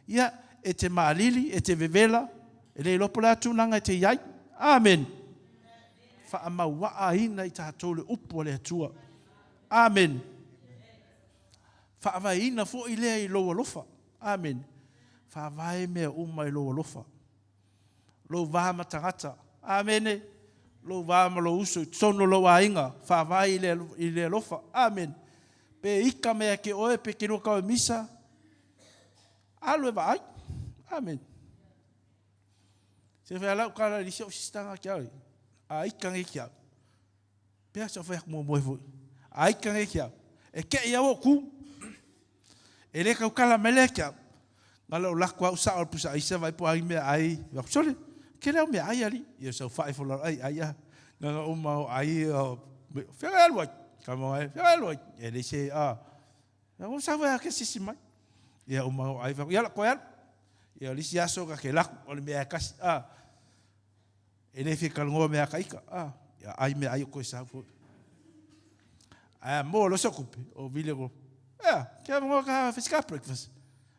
ia e te malili e te vevela e le lopo la tu nanga e te iai amen Wa'amawaa ina I tātou le upo le atua. Amen. Whaawai ina fo I lea I loa lofa. Amen. Whaawai mea uma I loa lofa. Lo vāma tangata. Amen. Lo vāma lo uso. Tono lo a inga. Whaawai I lea lofa. Amen. Pe ika mea ke oe pe ke roka o misa. Alo e vai. Amen. Se whaala ukara li se o sistanga ki aui. Ai kange kia. Pea sa whaak mua moe voi. Ai kange kia. E ke ia o ku. E le kau kala mele kia. Ngala o lakua usa o pusa aisa vai po ai mea ai. Sole. Ke leo mea ai ali. Ia sa whae fola ai ai a. Ngala o mao ai. Whia alwai. Kamo ai. Whia alwai. E le se a. O sa whae ke sisi mai. Ia o mao ai. Ia la koe al. Ia lisi aso ka ke laku. O le mea kasi. E ne fi kalongoa mea kaika. Ai mea ai o koe sa fo. Mo lo so kupe. O vile ko. Kia mongoa ka fisika breakfast.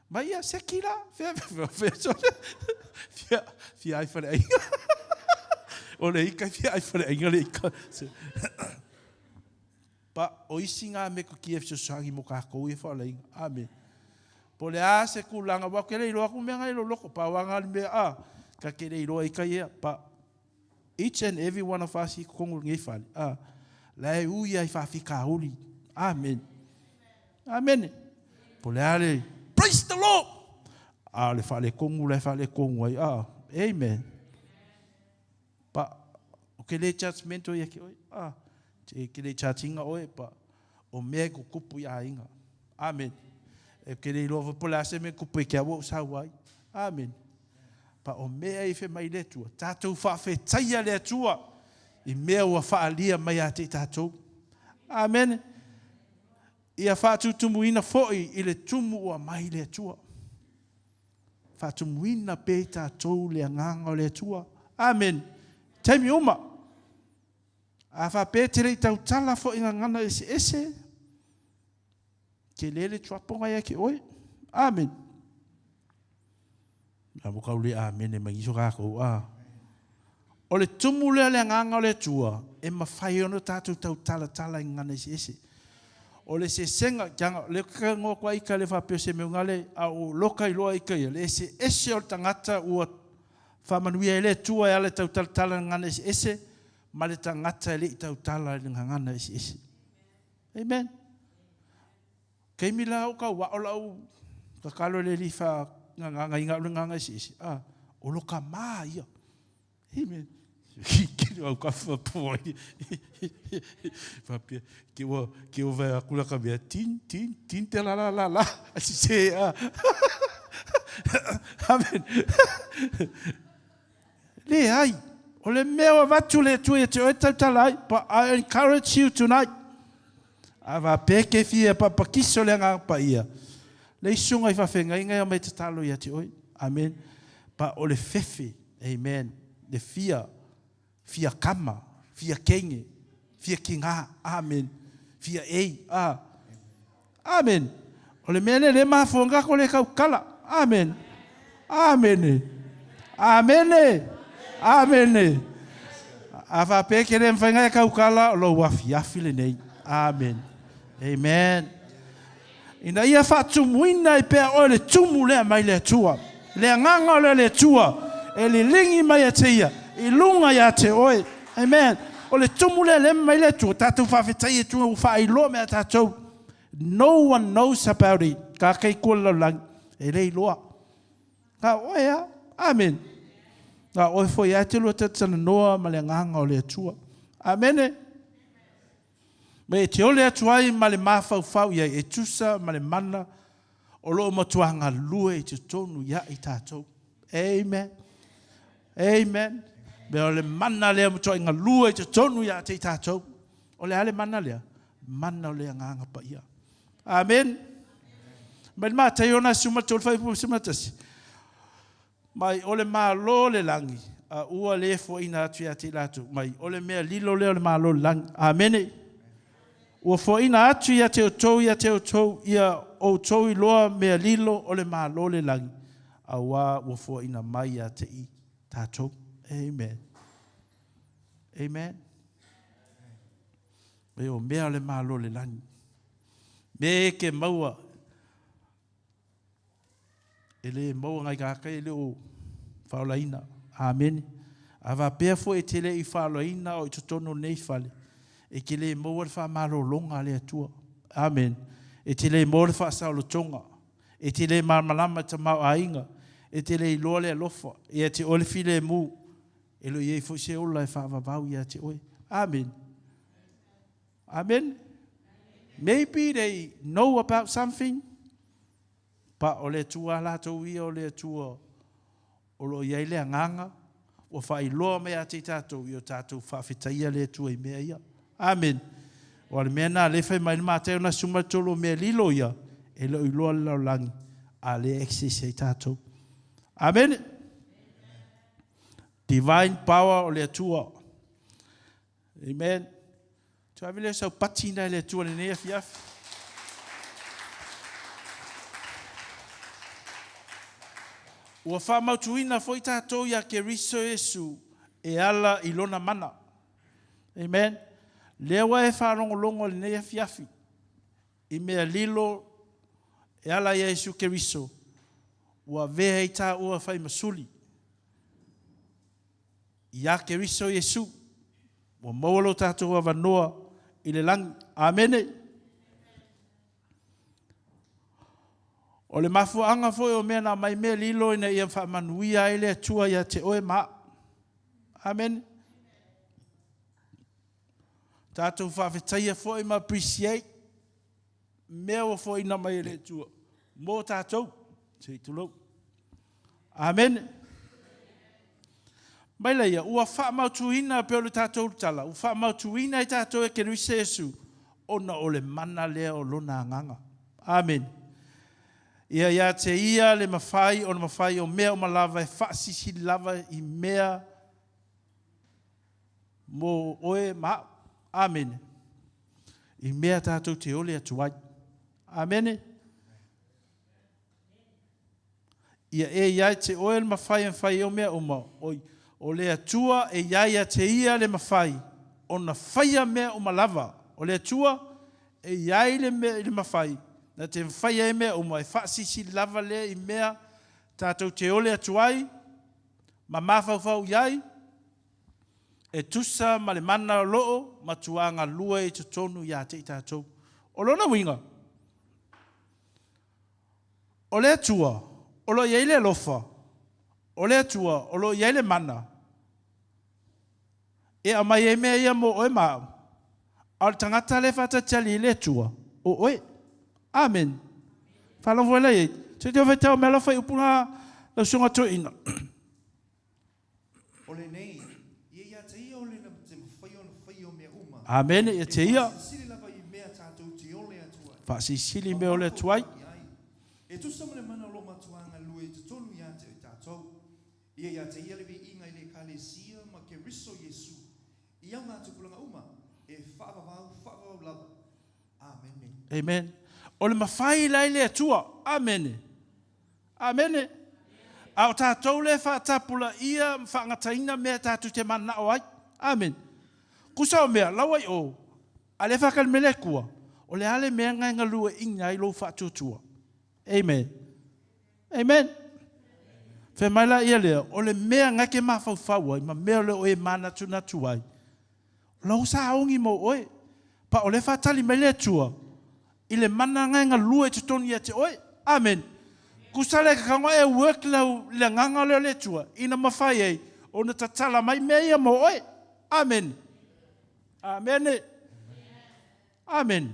Ma ia se kila. Fia ai whare ainga. O le ika fia ai whare ainga le ika. Pa o isi ngā me ko kie fiso sangi mo ka kou e whare ainga. Amen. Po le a se kulanga wakele ilo aku mea ngai lo loko. Pa wanga li mea ka kere ilo ika ia. Pa each and every one of us I kongu ngai whale. Lai uia I whawhika huli. Amen. Amen. Po le ale. Praise the Lord. Le whale kongu, le whale kongu ai. Amen. Pa, o ke le judgmento ia ki oi. Te ke le judginga oi. Pa, o mea ko kupu ia inga. Amen. E ke le lova po le ase me kupu I ke awo usawai. Amen. Pa o mea I fe mai le tua. Tātou whawhetaia le tua. I mea ua whaalia mai a te tātou. Amen. Ia whātutumu ina foi I le tumu ua mai le tua. Whātumu ina pe tātou le nganga le tua. Amen. Taimi uma. A whāpētere I tau tala foi ngana ese ese. Ke lele tuaponga ia ke oi. Amen. Amo kau le amen e mangiso kako. O le tumu le nganga le tua. E mawhai ono tātou tau tala I ngana ese ese. O le se senga kianga le kango kwa ika le whapeo se meunga le a o loka I loa ika ia. Le se ese o tangata ua whamanuia le tua e ale tau tala ngana ese ese. Ma le tangata e le tau tala ngana ese ese. Amen. Kei mila o ka wa o lau kakalo le li wha nganga inga isi isi. O loka maa ia. Amen. Kini au kafa po. Papia ki o vai akula ka bia tin te la. Asi se Amen. Le ai. Ole mea watu le tu e te oitalai. But I encourage you tonight. Ava peke fia pa kiso le nga pa ia. Le sunga I whawhenga inga mai te talo ia te oi. Amen. Pa ole fefe. Amen. Le fia kama, fia kenge, fia kinga. Amen. Fia ei. Amen. Ole mene le mafonga ko le kaukala. Amen. Amen. Amen. Amen. Ava peke le mwhenga kaukala lo wafiafi le nei. Amen. Amen. Ina ia whatumuina I pea o le tumu lea mai le tua. Le nganga o le tua. E le lingi mai a te ia. I lunga ia te oe. Amen. O le tumu lea mai le tua. Tātou whawhetai e tua uwha I loa mea tātou. No one knows about it. Ka kei kua laulang. E rei loa. Ka oea. Amen. Ka oe foi a te loa tatana noa ma le nganga o le tua. Amen. Me te ole atuai ma le mawhau ia e tusa ma le mana o loo matuanga lue I te tonu ia I tātou. Amen. Amen. Me o le mana lea matuanga lue I te tonu ia te tātou. O le ale mana lea. Mana o lea nganga pa ia. Amen. Mai ma te ona suma tolfai pu suma tasi. Mai o le malo le langi. Ua le fo ina atu ia te latu. Mai o le mea lilo leo le malo langi. Amen. Ua fo ina atu ia te otou ia o tou I loa mea lilo o le malo le langi. Awa ua fo ina mai ia te I tātou. Amen. Amen. Me o mea le malo le langi. Me ke maua. Ele maua ngai kaka ele o whaolaina. Amen. Awa pea fo e tele I whaolaina o I tutono nei whale. E ke le maua le whamaro longa le atua. Amen. E te le maua le whaasaulo tonga. E te le marmalama ta mau ainga. E te le iloa le alofa. E te ole file mu. E lo iei fo se ola e whaavavau ia te oe. Amen. Amen. Maybe they know about something. Pa o le tua la tau ia o le tua. O lo iei le anganga. O whailoa mea te tātou I o tātou whawhetaia le tua I mea ia. Amen. O le mea nā le whai mai ma teo na sumatolo mea lilo ia. E lo iloa lau langi. A le exise tātou. Amen. Divine power o le atua. Amen. Tu avile sau patina le atua le nea fiafi. Ua whamautuina foi tātou ia ke riso Yesu e ala ilona mana. Amen. Lewa e whanongolongo le nea fiafi. I mea lilo e ala Yesu ke riso. Ua vea I tā ua whai masuli. Ia ke riso Yesu. Ua maualo tātou a wanoa I le langi. Amene. O le mafuanga foi o mea na mai mea lilo ina ia whamanuia I le atua ia te oe maa. Amen. Tātou whawhetaia foi ma appreciate. Mea o foi na mai le atua. Mō tātou. Te tulau. Amen. Mai leia, ua whamautuina pe o le tātou tala. Ua whamautuina I tātou e ke ruise Yesu. Ona o le mana lea o lona nganga. Amen. Ia te ia le mawhai o le mawhai o mea o malawa e whaasisi lava I mea mo oe ma. Amen. I mea tātou te ole atuai. Amen. Ia e iai te oe le mawhai en whai o mea uma. O le atua e iai a te ia le mawhai. O na whaia mea o malawa. O le atua e iai le mawhai. Na te whaia e mea uma e whaasisi lava le I mea tātou te ole atuai. Ma mawhauwhau iai. E tusa ma le mana o loo. Ma tuanga lua I te tonu ia te I tātou. O lona winga. O le atua. O lo iai le lofa. O le atua. O lo iai le mana. E a mai e mea ia mo oe mau. A le tangata le whata tali le tua. O oe. Amen. Whalang wala e. Te te whai tau mela whai upuna la sunga to ina. O le nei, ia te ia o le na te whai o mea uma. Amen. Ia te ia. Sili lava i mea tātou te ole atua. Whasi sili me o le tuai. E tu sama le mana lo matuanga lue te tonu ia te tātou. Ia te ia le vi inga i le kalesia ma ke riso Yesu. Ia ngā tupulanga uma. E whaavavau lava. Amen. Amen. O le mawhai lai le atua. Amen. Amen. Au tātou le whaatapula ia whaangataina mea tātou te mana o ai. Amen. Kusa o mea, lau ai o. A le whakal mele kua. O le ale mea ngai ngalua inga i lo whaatutua. Amen. Amen. Whe maila ia lea, o le mea ngake ma whau ai, ma mea le o e mana tuna tuai. Lau sa aongi mo oe. Pa o le whaatali mele tua. I le mana ngai ngalua i te tonu ia te oe. Amen. Kusale ka kango e work lau le nganga leo le tua. Ina mawhai ei. O na tatala mai mea ia mo oe. Amen. Amen. Amen.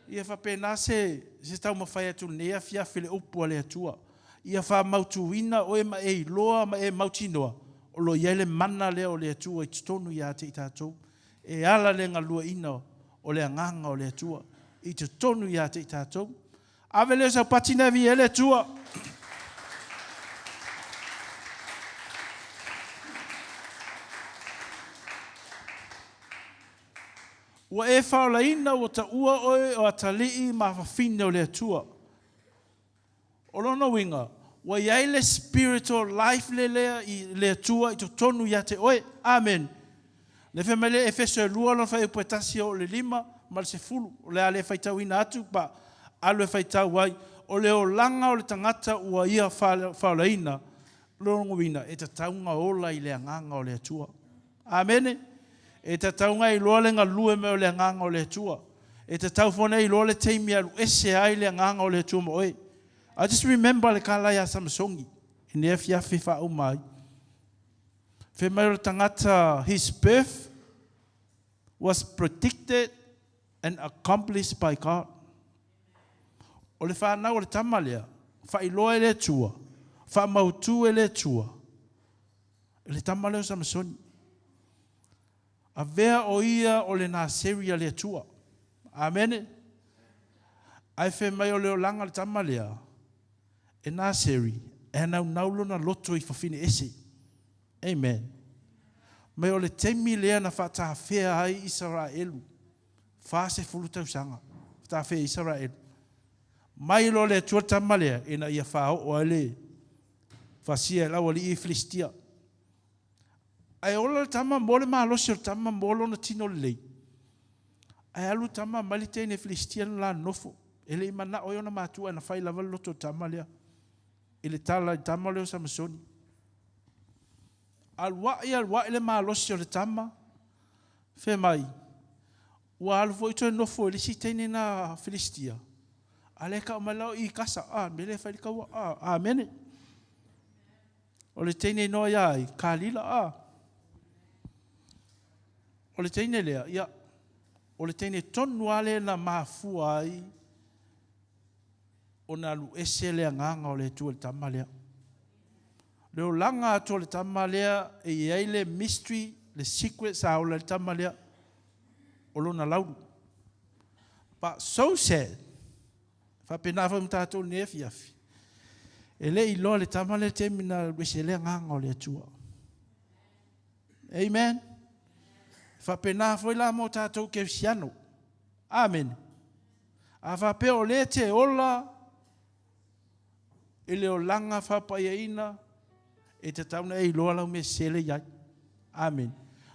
Ia whapena se tau mawhai atu nea fia file upua le atua. Ia wha mautu ina oe ma e loa ma e mautinoa. O lo iele mana leo le atua i tonu ia te i tātou. E ala le ngalua ina o le nganga o le atua. I te tonu ia te i tātou. Ave leo sa patina vi ele tua. Ua e whaola ina o ta ua oe o a talii ma whawhine o le tua. O lona winga, ua iai le spiritual life le lea i le tua i to tonu ia te oe. Amen. Le whemele e wheso e lua lona whai upetasi o le 5 ma le 10. O le ale whaitau ina atu pa alu e whaitau wai. O le o langa o le tangata ua ia whaola ina. Lona wina e ta taunga ola i le anganga o le tua. Amen. E ta taunga i loa le ngalue me o le anganga o le tua. E ta taufone i loa le teimi alu ese ai le anganga o le tua mo oe. I just remember le kala ya Samsongi. In the FIA FIFA umai. Fe mai o tangata, his birth was predicted and accomplished by God. O le whanau o le tamalea, whailoa e le tua, whamautu e le tua. E le tamalea o Samsoni. A vea o ia o le naseria le tua. Amen. Ai whe mai o leo langa le tamalea. E naseri, e naulo na loto i whawhine ese. Amen. Mai o le teimi lea na whatawhea ai Israelu. Whase fulu tausanga. Whatawhea Israelu. Mai lo le tua tamalea, e na ia whao o ale. Whasia lau ali i Filistia. Ai ola le tama mole maa losi o le tama molo na tino lei. Ai alu tama malite ne Filistia la nofo. Ele i mana oio na matua na whai lava loto tamalea. Ele tala i tamalea o Samsoni. Alwa le maa losi o le tama. Fe mai. Ua alu fo ito e nofo ele si teine na Filistia. Ale ka malau i kasa. Mele whai kaua. Amene. O le teine noa iai. Kalila. O le teine lea. Ia. O le teine tonu ale na maafua ai. O na lu ese lea nganga o le tu le tamalea. Leo langa atu le tamalea. E iai le mystery. Le secret sa o le tamalea. O lo na lauru. But so sad. Whapena wha mtatou ne fiafi. E le ilo le tamale te mina wese le nganga o le atua. Amen. Whapena wha ila mo tatou ke siano. Amen. A whape o le te ola. E le o langa whapaya ina. E te tauna e ilo alau me sele iai. Amen.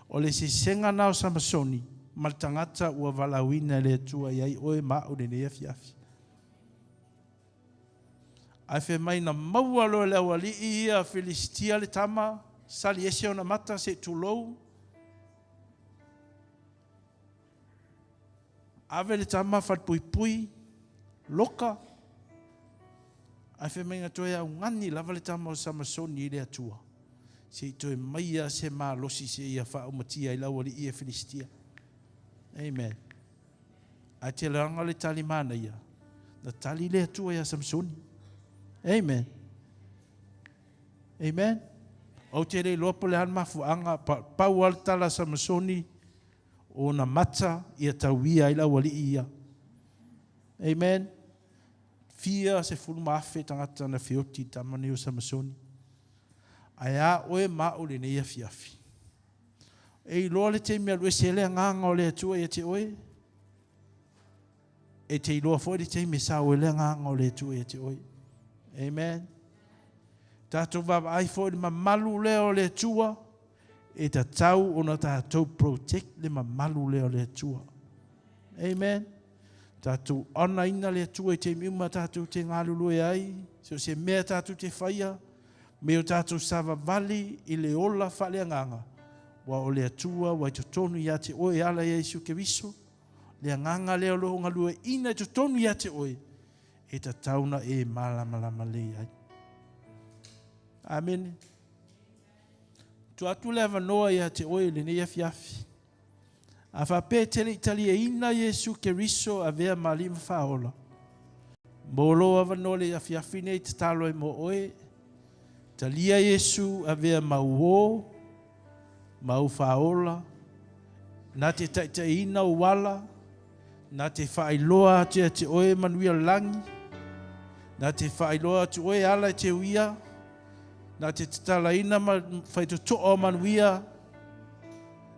O le se senga nao Samsoni. Maltangata ua valawina le atua iai oe ma o le ne fiafi. Ai fe mai na maua lo le awali ia Filistia le tama sali ese ona mata se tulou. Ave le tama fat pui loka. Ai fe mai na toia ngani lava le tama o Samsoni le atua. Se toi maia se malosi se ia whaomatia I lau ali ia Filistia. Amen. A te langa le tali mana ia. Na tali le atua ia Samsoni. Amen. Amen. O te rei lopo le hanma fuanga pau al tala Samsoni o na mata ia tauia I lau ali ia. Amen. Fia se fulma afe tangata na fioti tamani o Samsoni. Aia oe mao le neia fiafi. E loa le te mea lue se le nganga o le atua ia te oe. E te iloa fo le te me sa o le nganga o le atua ia te oe. Amen. Tātou vava ai fo le mamalu le o le atua. E ta tau o na tātou protect le mamalu le o le atua. Amen. Tātou ona ina le atua I te miuma tātou te ngalulu e ai. So se mea tātou te whaia. Me o tātou sava vali I le ola whale nganga. Wa o le atua, wa I tonu ia te oe ala Yesu ke viso. Le nganga leo lo ngalua ina I tonu ia te oe. E ta tauna e malama le ai. Amen. Tu atu le avanoa ia te oe le neia fiafi. A whape tele Itali e ina Yesu ke riso a vea malima whaola. Molo avanoa le fiafi nei te talo e mo oe. Talia Yesu a vea mauo, mau whaola. Na te taitaina o wala. Na te whaailoa te oe manuia langi. Na te whaailoa te oe ala te uia. Na te tatalaina whaitotoa manuia.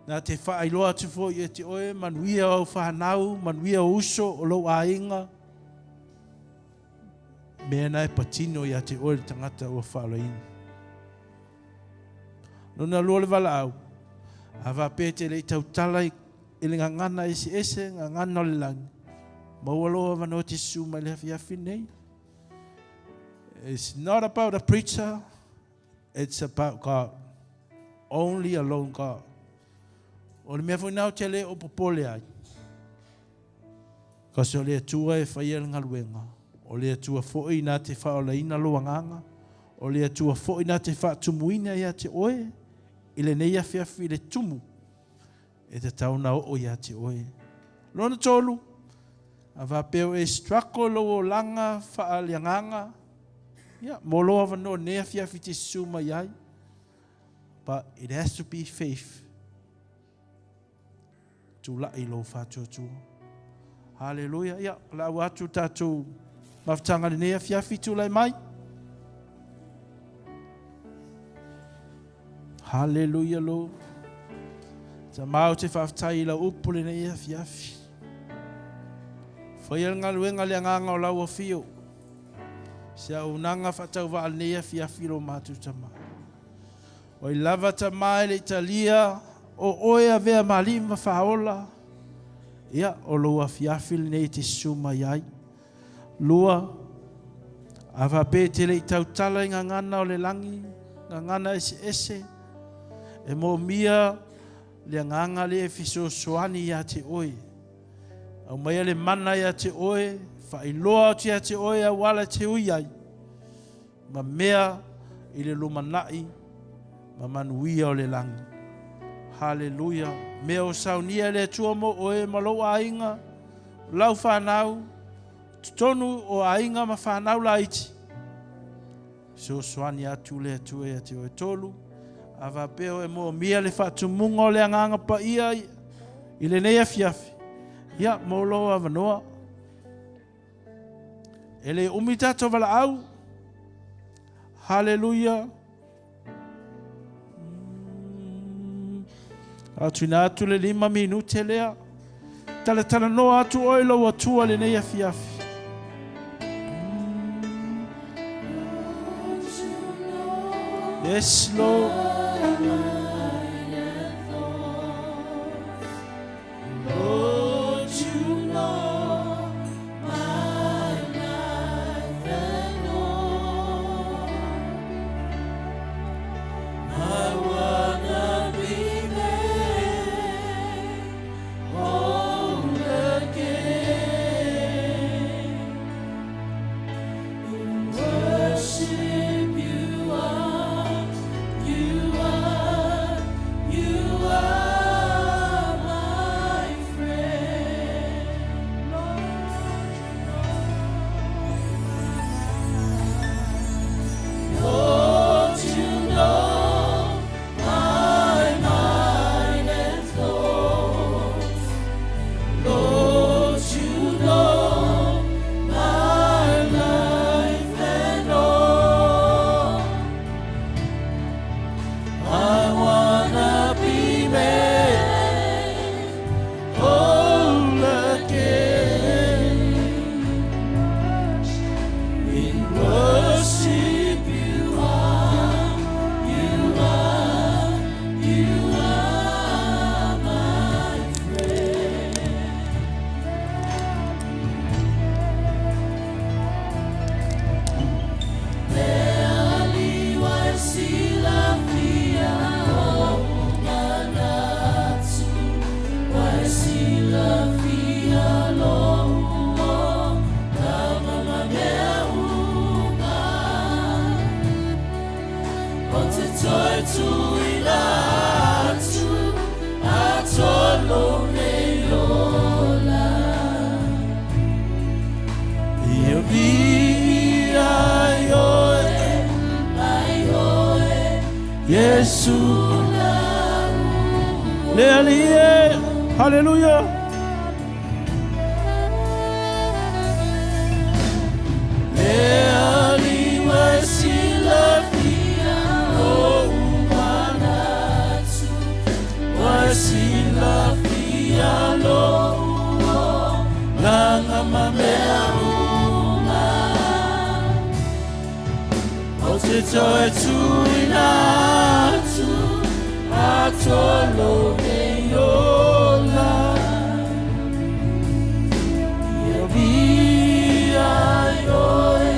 Na te whaailoa te fōi te oe manuia o whanau, manuia o uso o lau ainga. Mea nai patino ia te oe tangata o whaalaina. Nona lua le wala au. Awa pēte le tautala I le ngangana ese ngangana le langi. Maualoa wano te suma le hafi nei. It's not about a preacher. It's about God. Only alone God. O le mea whanau te le o popole ai. Kasi o le atua e whaia le ngaluenga. O le atua fōi nā te whaolaina loanganga. O le atua fōi nā te whaatumuina ia te oe. I le neia fiafi le tumu. E te tauna o ia te oe. Lona tolu. A vapeo e strako lo o langa whaalianganga. Yeah, moloa wano nea fiafi te suma iai. But it has to be faith. Tu lai lo whātua. Hallelujah. Yeah, la watu tatu maftanga le nea fiafi tu lai mai. Hallelujah lo. Ta mau te whaftai la upu le nea fiafi. Whaia ngaluenga le nganga o lau o fio. Sia unanga whatau wa alnea fiafi lo mātu tama. O I lava tama le Italia o oea vea malima whaola. Ia o loa fiafi le nei te suma iai. Lua awa pēte le tautala I ngangana o le langi. Ngangana ese. E mo mia le nganga le fiso soani ia te oe. Au mai le mana ia te oe. Whailoa tia te oe a wala te uiai. Ma mea I le lumanai. Ma manuia o le langi. Hallelujah. Mea o saunia le tua mo oe malo ainga. Lau whanau. Tonu o ainga ma whanau la iti. So soani atu le atu e te oe tolu. Awa peo e mo mia le whatumunga o le anganga pa ia. I le neia fiafi. Ia molo a wanoa. Ele umitato wala au. Hallelujah. Atuina atu le 5 minute lea. Tala noa atu oilo atua le neia fiafi. Yes, Lord. Worship you are silafia lo'o lama meaunga o te toi tuina atu atolo nei lola ia via ioe Yesu Lealie, hallelujah. Leali wasilafia o umanatu wasilafia lo langa mamea uma o te toe tuinatu atolo neiola ia via ioe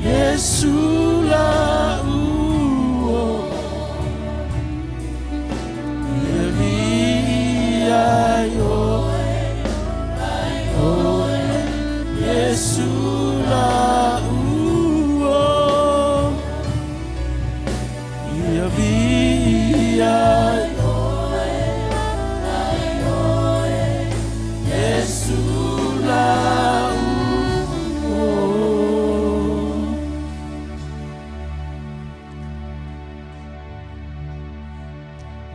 Yesu la uo ia via ioe Yesu la uo ia via Yesu la uo.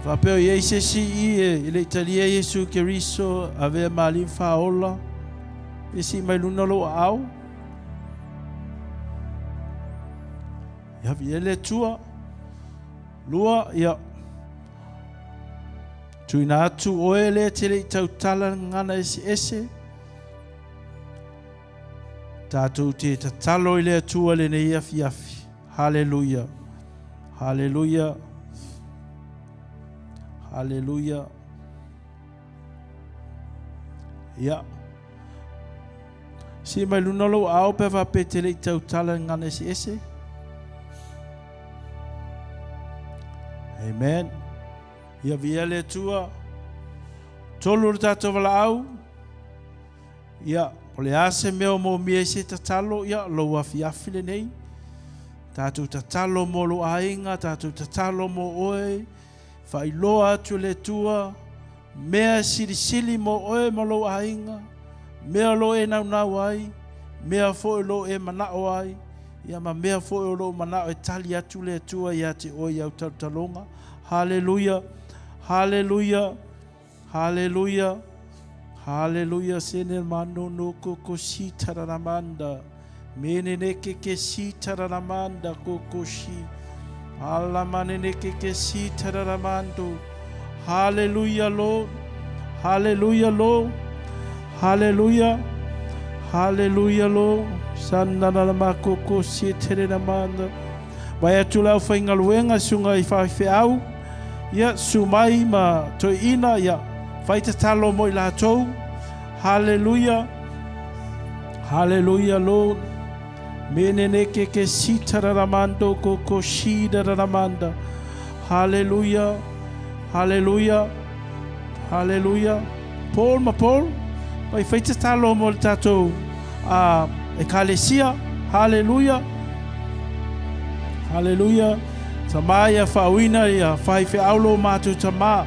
Vapeo ye se si ile Italia Yesu Keriso ave mali faola. Isi mai luna lo au. Ya viele tua. Lua ya. Tuina atu oele tele tautala ngana ese. Tatu te tatalo ile tua le ne yafi. Hallelujah. Hallelujah. Hallelujah. Ya. Si mai luna lo au pe va pe tele tautala ngana ese. Amen. Ia viele tua. Tolu tato vala au. Ia, ole ase meo mo mie se tatalo, ia, lo afi le nei. Tatu tatalo mo lo ainga, tatu tatalo mo oe. Whailoa atu le tua. Mea sili mo oe mo lo ainga. Mea lo e nau ai. Mea fo lo e manao ai. Ia ma mea fo e lo manao e tali atu le tua ia te oe au talonga. Hallelujah. Hallelujah. Hallelujah. Hallelujah. Sene mano no koko si tararamanda. Mene neke ke si tararamanda koko si. Alla mane neke ke si tararamando. Hallelujah Lord. Hallelujah Lord. Hallelujah. Hallelujah Lord. Sanana makoko si tararamanda. Vai atula o whainga luenga sunga I whawhi au. Ia sumai ma toi ina ia. Vai te talo mo I lātou. Hallelujah. Hallelujah Lord. Mene neke ke sitararamando koko shidararamanda. Hallelujah. Hallelujah. Hallelujah. Paul ma Paul. Vai te talo mo lātou. Ekalesia. Hallelujah. Hallelujah. Tamaya fawina ya faife aulo matu tama.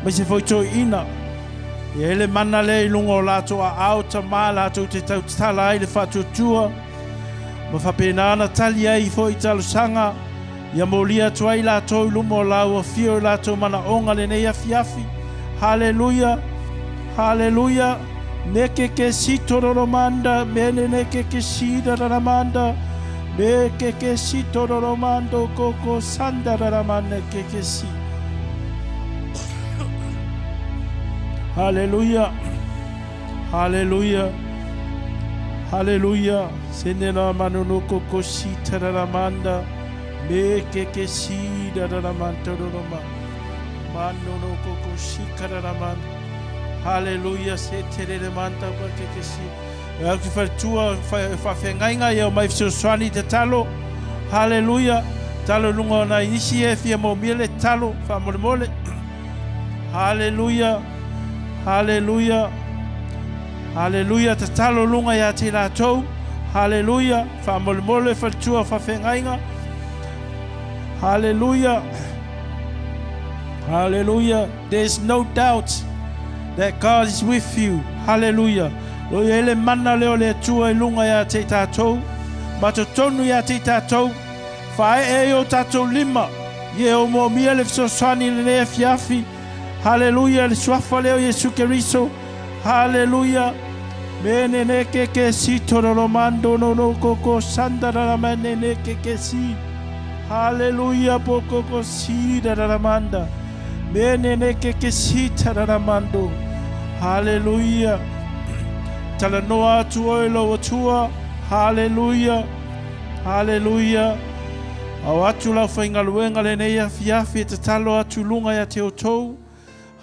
Mese foito ina. Ya ele mana le lungo lato a au tama lato te tautala ile fatu tua. Mafapenana talia I fo italo sanga. Ya molia tuai lato lumo lau fio lato mana onga le ne yafi. Hallelujah. Hallelujah. Neke ke sito romanda. Mene neke ke sida ramanda. Me que si todo romando coco sanda ramane que si. Hallelujah. Hallelujah. Hallelujah. Senena manu coco si tararamanda. Me que si dararamanta roma. Manu no coco si kararamanda. Hallelujah. Se tereramanta que si. Eu que faz tua fafengainga eu mai fio swani te talo. Hallelujah. Talo lungo na inisi e fia mo miele talo fa mole. Hallelujah. Hallelujah. Hallelujah. Te talo lunga ia te lātou. Hallelujah. Wha mole mole whatua wha whengainga. Hallelujah. Hallelujah. There's no doubt that God is with you. Hallelujah. Lo ele mana leo le tua lunga ia te tātou. Ma to tonu ia te tātou. Whae e o tātou lima. Ye o mo mia le fsoswani le nea fiafi. Hallelujah. Le swafa leo Yesu Keriso. Hallelujah. Mene ne ke si tororo mando no koko sandara mene ne ke si. Hallelujah. Poko si daramanda. Mene ne ke si tararamando. Hallelujah. Tala noa atu oilo atua. Hallelujah. Hallelujah. Au atu lau whaingaluenga le nei afiafi e te talo atu lunga ia te otou.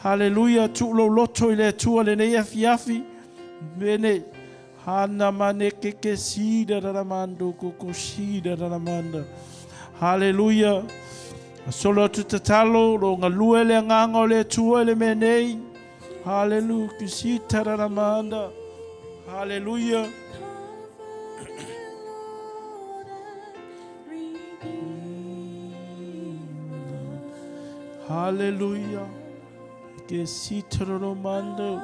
Hallelujah. Tu lo loto i le atua le nei afiafi. Mene. Hana mane ke sida raramando koko sida raramanda. Hallelujah. Solo atu te talo lo ngalue le nganga o le atua le menei. Hallelujah. Kisita raramanda. Hallelujah. Hallelujah. Que si tromando.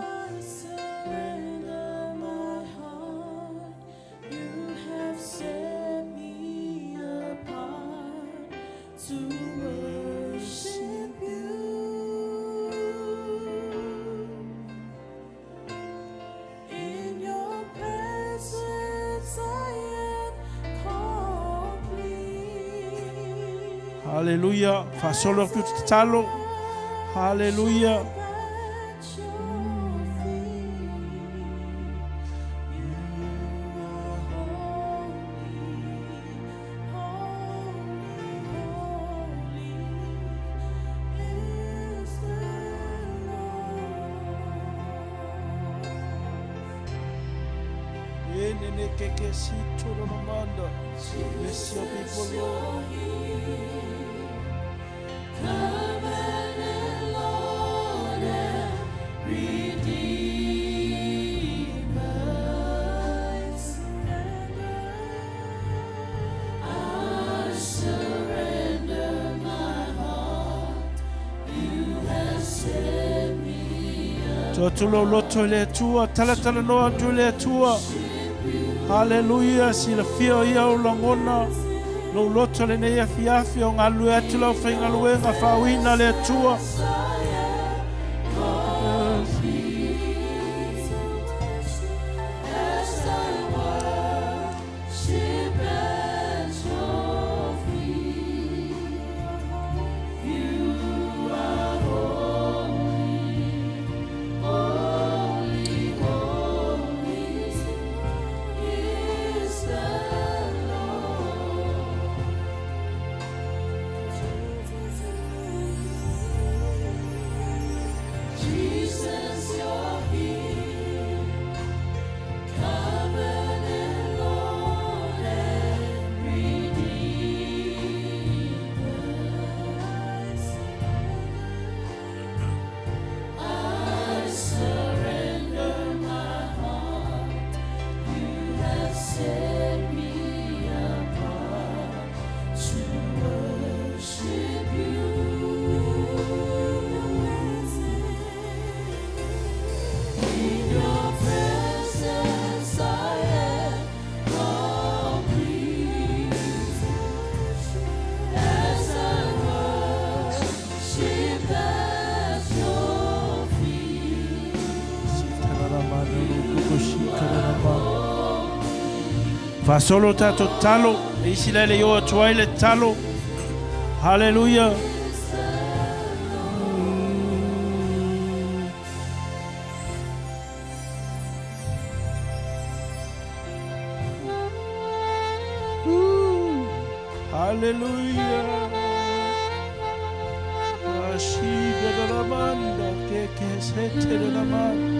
Hallelujah. Fa solo tu talo. Hallelujah. Nene que si todo no manda. Bless your people, Lord. Covenant Lord and Redeemer, I surrender my heart. You have set me up. Tulo loto le tua, tala noa tu le tua. Hallelujah, si la fio ia o langona. Lo loto le nei afiafi o ngalu atu lau whaingaluenga whawina le tua. Fa solo tato talo, e isi lele yo atuai le talo. Hallelujah. Hallelujah. Ashida de la manda, que sete de la manda.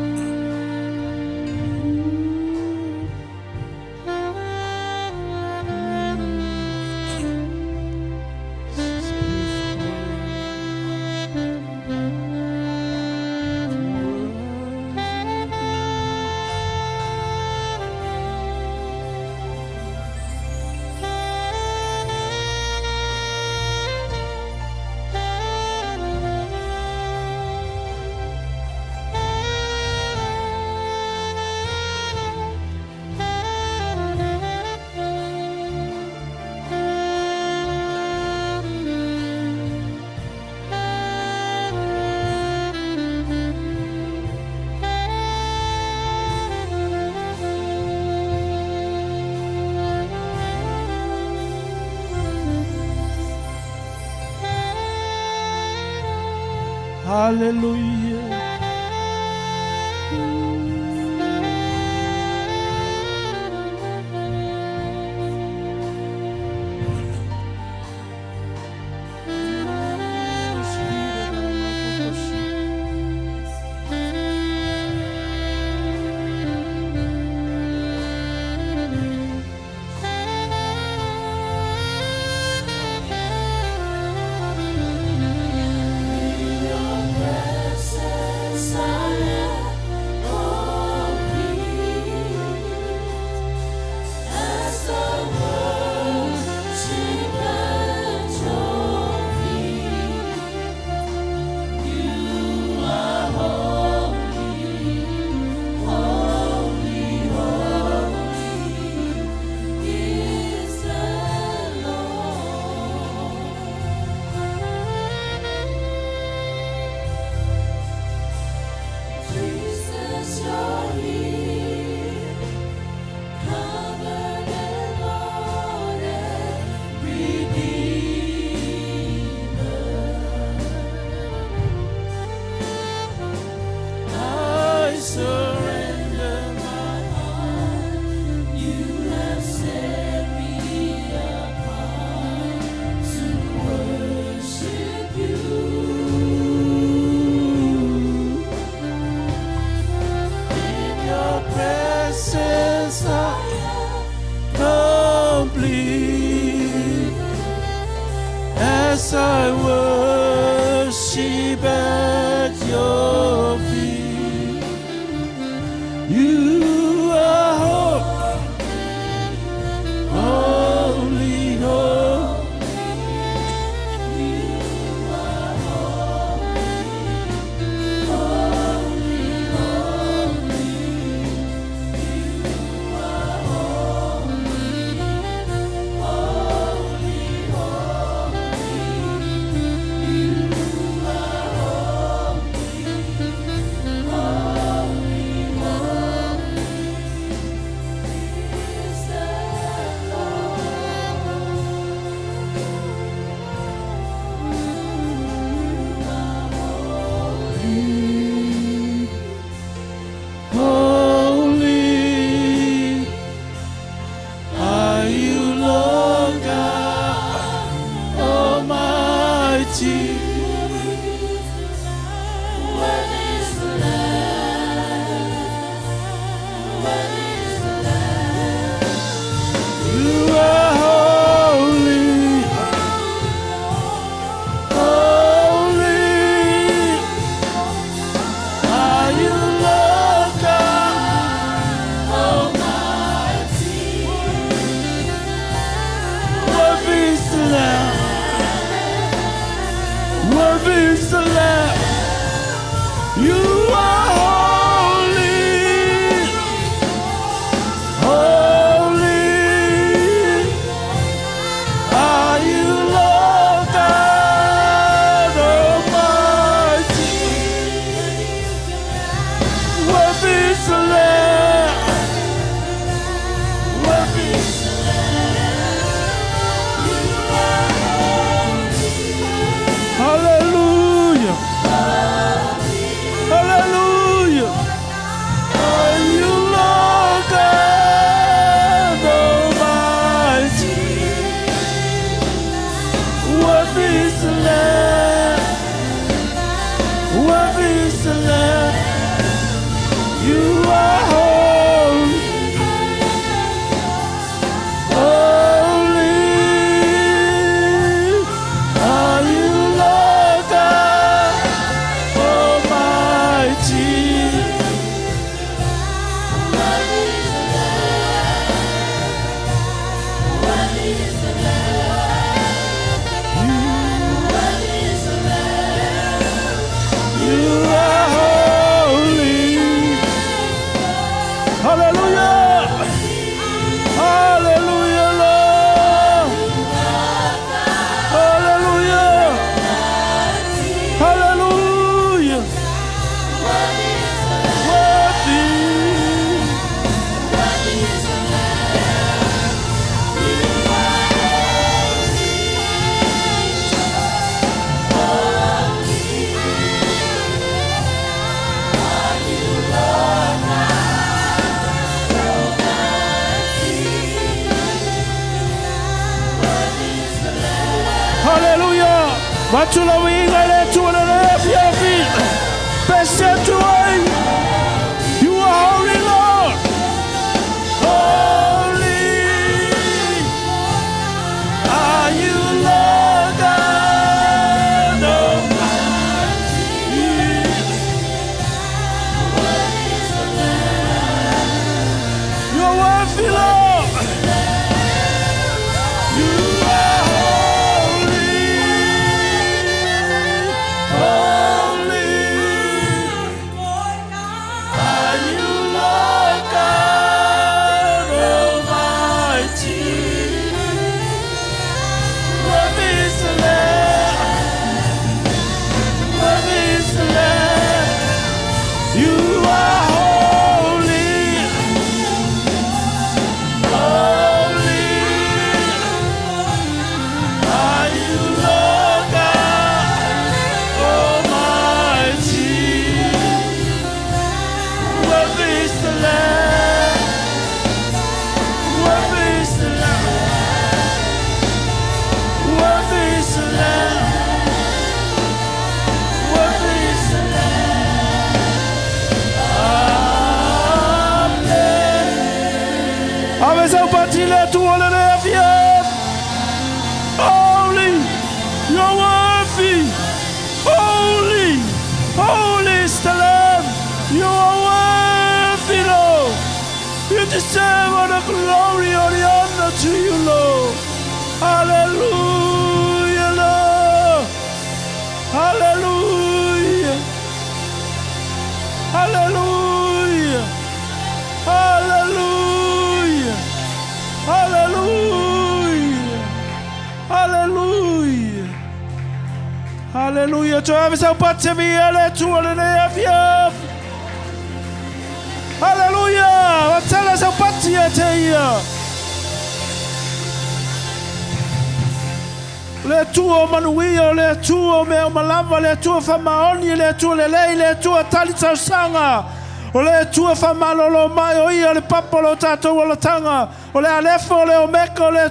Hallelujah. As I worship at your feet, you are holy, holy. You are holy, holy. You are tu la winga le tu le fiafi. Pese tu ai. You are holy Lord. Holy are you, Lord God Almighty. You are worthy, Lord. You are holy. Holy are you, Lord God Almighty. Worthy is the Lamb. Worthy is the Lamb. You are holy. Holy are you, Lord God Almighty. Worthy is the Lamb. Worthy is the Lamb. Worthy is the Lamb. Worthy is the Lamb. Amen. Avec sa partie là, tout le monde est fier. Holy, you're worthy. Holy, holy is the Lamb. You are worthy, Lord. You deserve all the glory, all the honor to you, Lord. Hallelujah, Lord. Hallelujah. Hallelujah. Hallelujah. Hallelujah. Hallelujah. Hallelujah. Tu avais sa patte via le tuo le neafia. Hallelujah. Watala sa patte ya teia. Le tuo manuia, le tuo me malava, le tuo famaoni, le tuo lei, le tuo talitsa sanga. O le tua famalolo mai o ia le papalo tatou o la tanga. O le alefo, le omeka, o le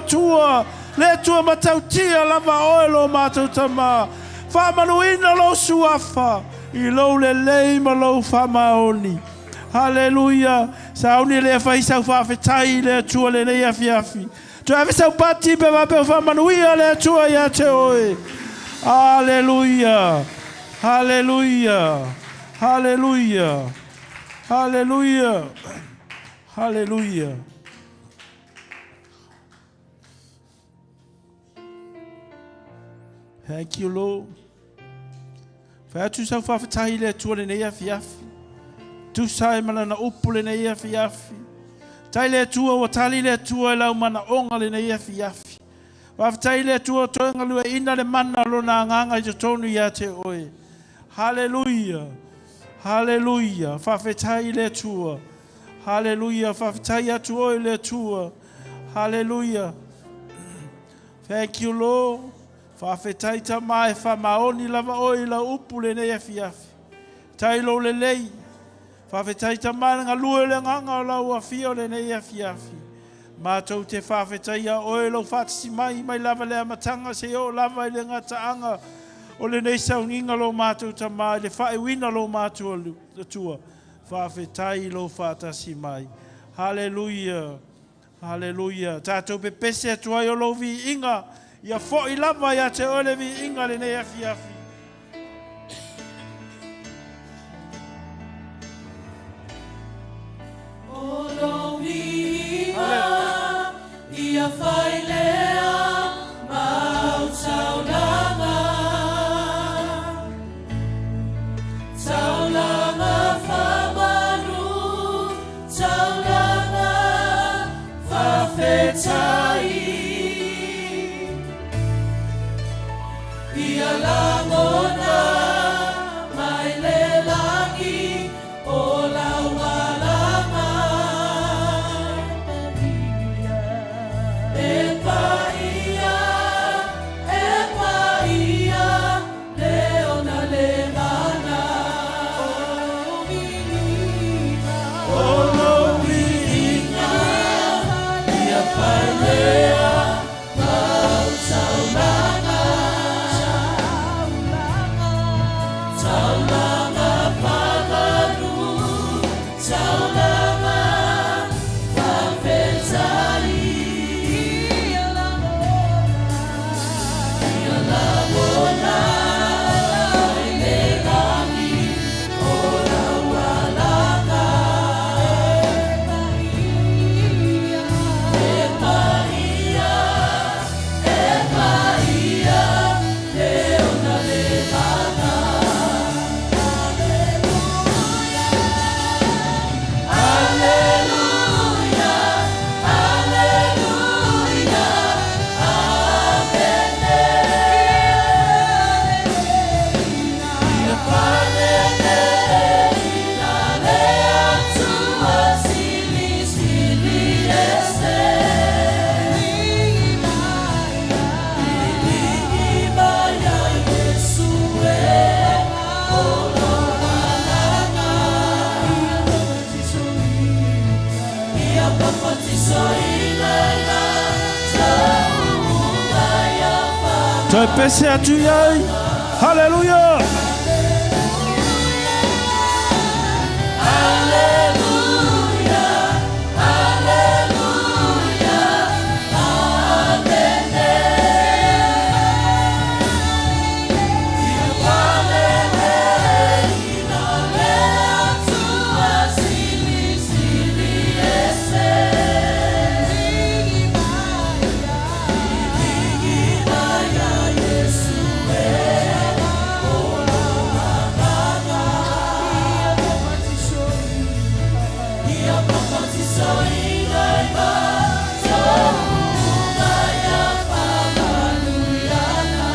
tua. Le tua matautia lava oelo mātou tama. Whamanuina lo suafa. I lo le lei ma lo whamaoni. Hallelujah. Sauni le whaisau whawhetai le tua le nei afiafi. Tu avisau pati pe wape whamanuia le tua ia te oe. Hallelujah. Hallelujah. Hallelujah. Hallelujah. Hallelujah. Thank you, Lord. Fa tu sa fa fatai le tu le nei afiafi. Tu sai mana na upu le nei afiafi. Tai le tu o tali le tu e lau mana onga le nei afiafi. Fa fatai le tu o toenga lua ina le mana lo na nganga i tonu ia te oe. Hallelujah. Hallelujah. Fa fatai le tu. Hallelujah. Fa fatai atu oe le tu. Hallelujah. Thank you, Lord. Whawhetai ta mai whamaoni lava oi la upu le nei afiafi. Tai lo le lei. Whawhetai ta mai ngā lue le nganga o lau afio le nei afiafi. Mātou te whawhetai a oi lo whatisi mai lava le amatanga se o lava i le ngata anga. O le nei Sauniga lo mātou ta mai le whae wina lo mātou le tua. Whawhetai lo whatasi mai. Hallelujah. Hallelujah. Tātou pe pese atua i o lo vi inga. Ia fo I lava ia te ole vi inga le nei afiafi. O lo vi inga ia whai lea mau Saunanga. Saunanga whamanu, Saunanga whawhetai. Ia langona mai le langi o laualanga. E paia leona le mana. O lo viinga ia whai taulanga whakaru, taulanga whawhetai. Ia la mona, ele rangi, ora walanga. E Maria, leona le lana. Alleluia, alleluia, amene. Ia panene, ina lea tua sili sili este. Ilingi maya Yesue, olo walanga. Ia papatiso ilaila, taunga ya whama. Toi pese atu iai. Hallelujah. Alleluia, alleluia, amene. Ia panene, ina lea tua sili sili ese. Ilingi maya Yesue, olo walanga. Ia papatiso ilaila, taunga ya whamaluyana.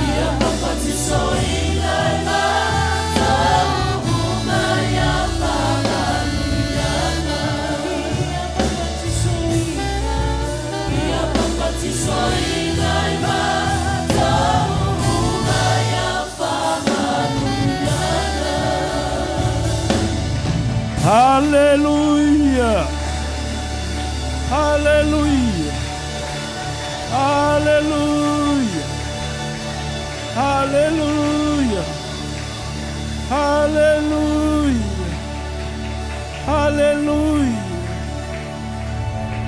Ia papatiso ilaila, taunga ya whamaluyana. Ia papatiso ilaila, taunga ya whamaluyana. Hallelujah. Hallelujah. Hallelujah. Hallelujah. Hallelujah. Hallelujah.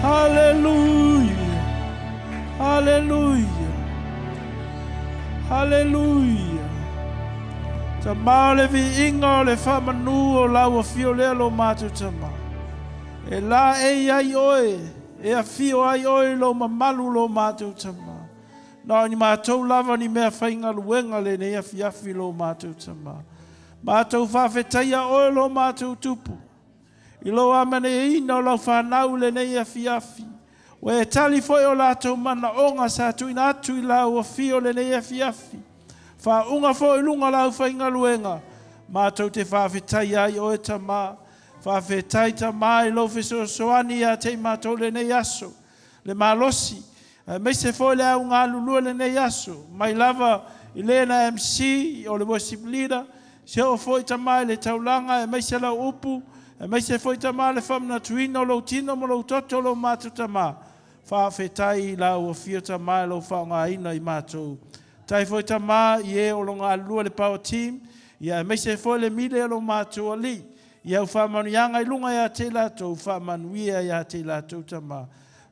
Hallelujah. Hallelujah. Hallelujah. Tama le vi inga o le whamanu o lau fio lea lo mātou tama. E la e ai oe, e a fio ai oe lo mamalu lo mātou tama. Nā ni mātou lava ni mea whainga luenga le ne afi lo mātou tama. Mātou whawhetaia oe lo mātou tupu. I lo amane e ina o lau whanau le ne afi. O e tali foi o lātou mana onga sa tuina atu I lau o fio le ne afi. Fa unga fo ilunga lau whainga luenga. Mātou te whawhetai ai o e tama. Whawhetai tama I lo fiso soani a te mātou le nei aso. Le malosi. Me se fo le au ngā lulua le nei aso. Mai lava I le na MC o le worship leader. Se o fo I tama I le taulanga. Me se lau upu. Me se fo I tama le whamna tuino lo tino mo lo toto lo mātou tama. Whawhetai lau o fio tama lo whaunga ina I mātou. Tai foi tama I o longa lua le power team. Ia me se foi le mile o lo mātua li. Ia u whamanu I lunga ia te lato. Whamanuia ia te lato tama.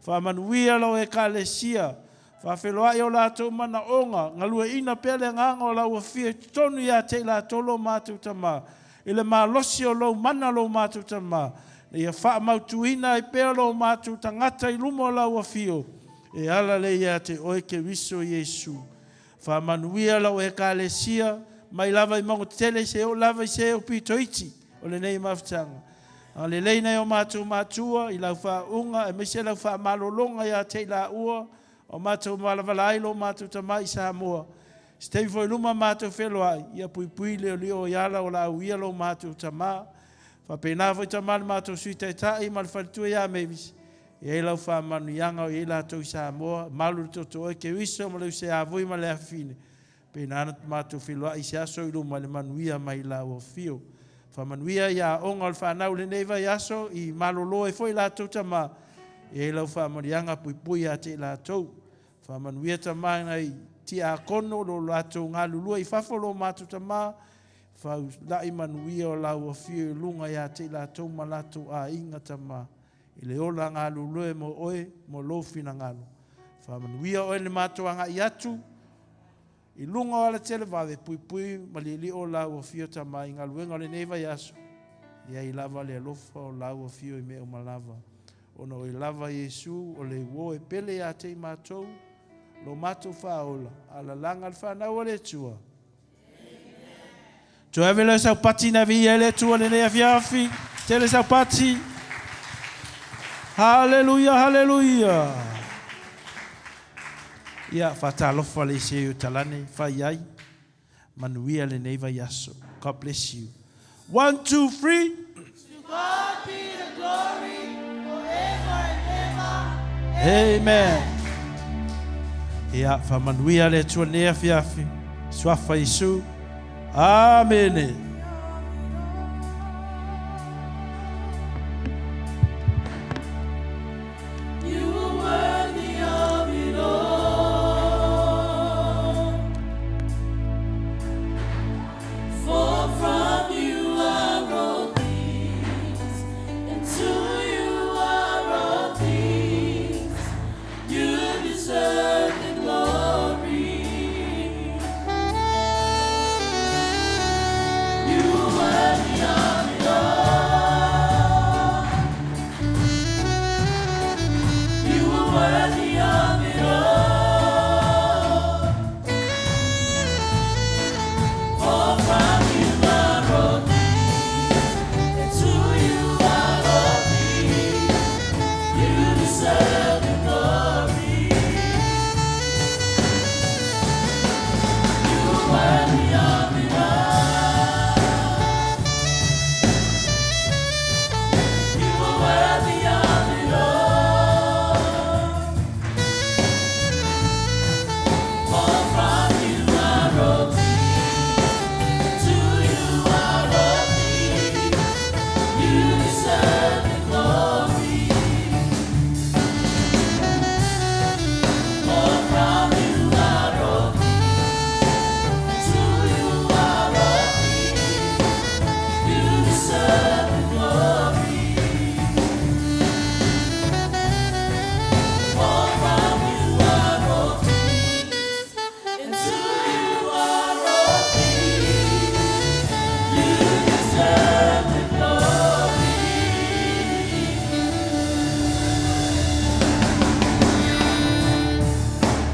Whamanuia lo e ka le sia. Whawheloa I o lato mana onga. Ngalua ina pele nganga o lau a fia tonu ia te lato lo mātua tama. Ile mā losi o lo mana lo mātua tama. Ia whamautuina I pēo lo mātua tangata I lumo lau a fio. E ala le ia te oe ke wiso Yesu. Whamanuia lau e ka le sia, mai lava I mongo tele se o lava I se o pito iti, o le nei mawhtanga. A le leina o mātou mātua, I lau whaunga, e mese lau whamalolonga ia te la ua, o mātou malavalai lo mātou tamai sa moa. Stei foi luma mātou wheloai, ia pui pui leo leo iala o la uia lo mātou tama. Whapena foi tama le mātou suita tai, mal whalitua ia mevis. E lau whamanu ianga o e la tau sa moa, malu toto e ke wiso, ma leu se avui ma le afine. Pena ana mātou whiloa I se aso I luma le manuia mai la o fio. Whamanuia ia onga o whanau le neiva I aso, I malolo e foi la tau tama. E lau whamanu ianga pui pui a te la tau. Whamanuia tama I ti a kono lo lato ngā lulua I whawholo mātu tamā, whau lai manuia o lau o whio lunga ia te lato malato a inga tamā. I le ola ngā lulua mo oe, mo lofi na ngalo. Wha manuia oe le mātu anga I atu, I lunga o ala tele wawe pui pui, ma li o lau o whio tamā I ngā luenga o le neva yaso. Ia I lava le alofa o lau o whio I me o malava. Ono I lava Yesu o le wo e pele a te mātou, lo mātou whaola, ala langa al whanau o le tua. Tua ewe le sau pati na vi e le tua le nea fiafi, te le sau pati. Hallelujah, hallelujah. Ia whatalofa le se o talane, whai ai, manuia le neiva yaso. God bless you. 1, 2, 3. To God be the glory forever and ever. Amen. Ia whamanuia le tua nea fiafi, swafa Isu. Amen.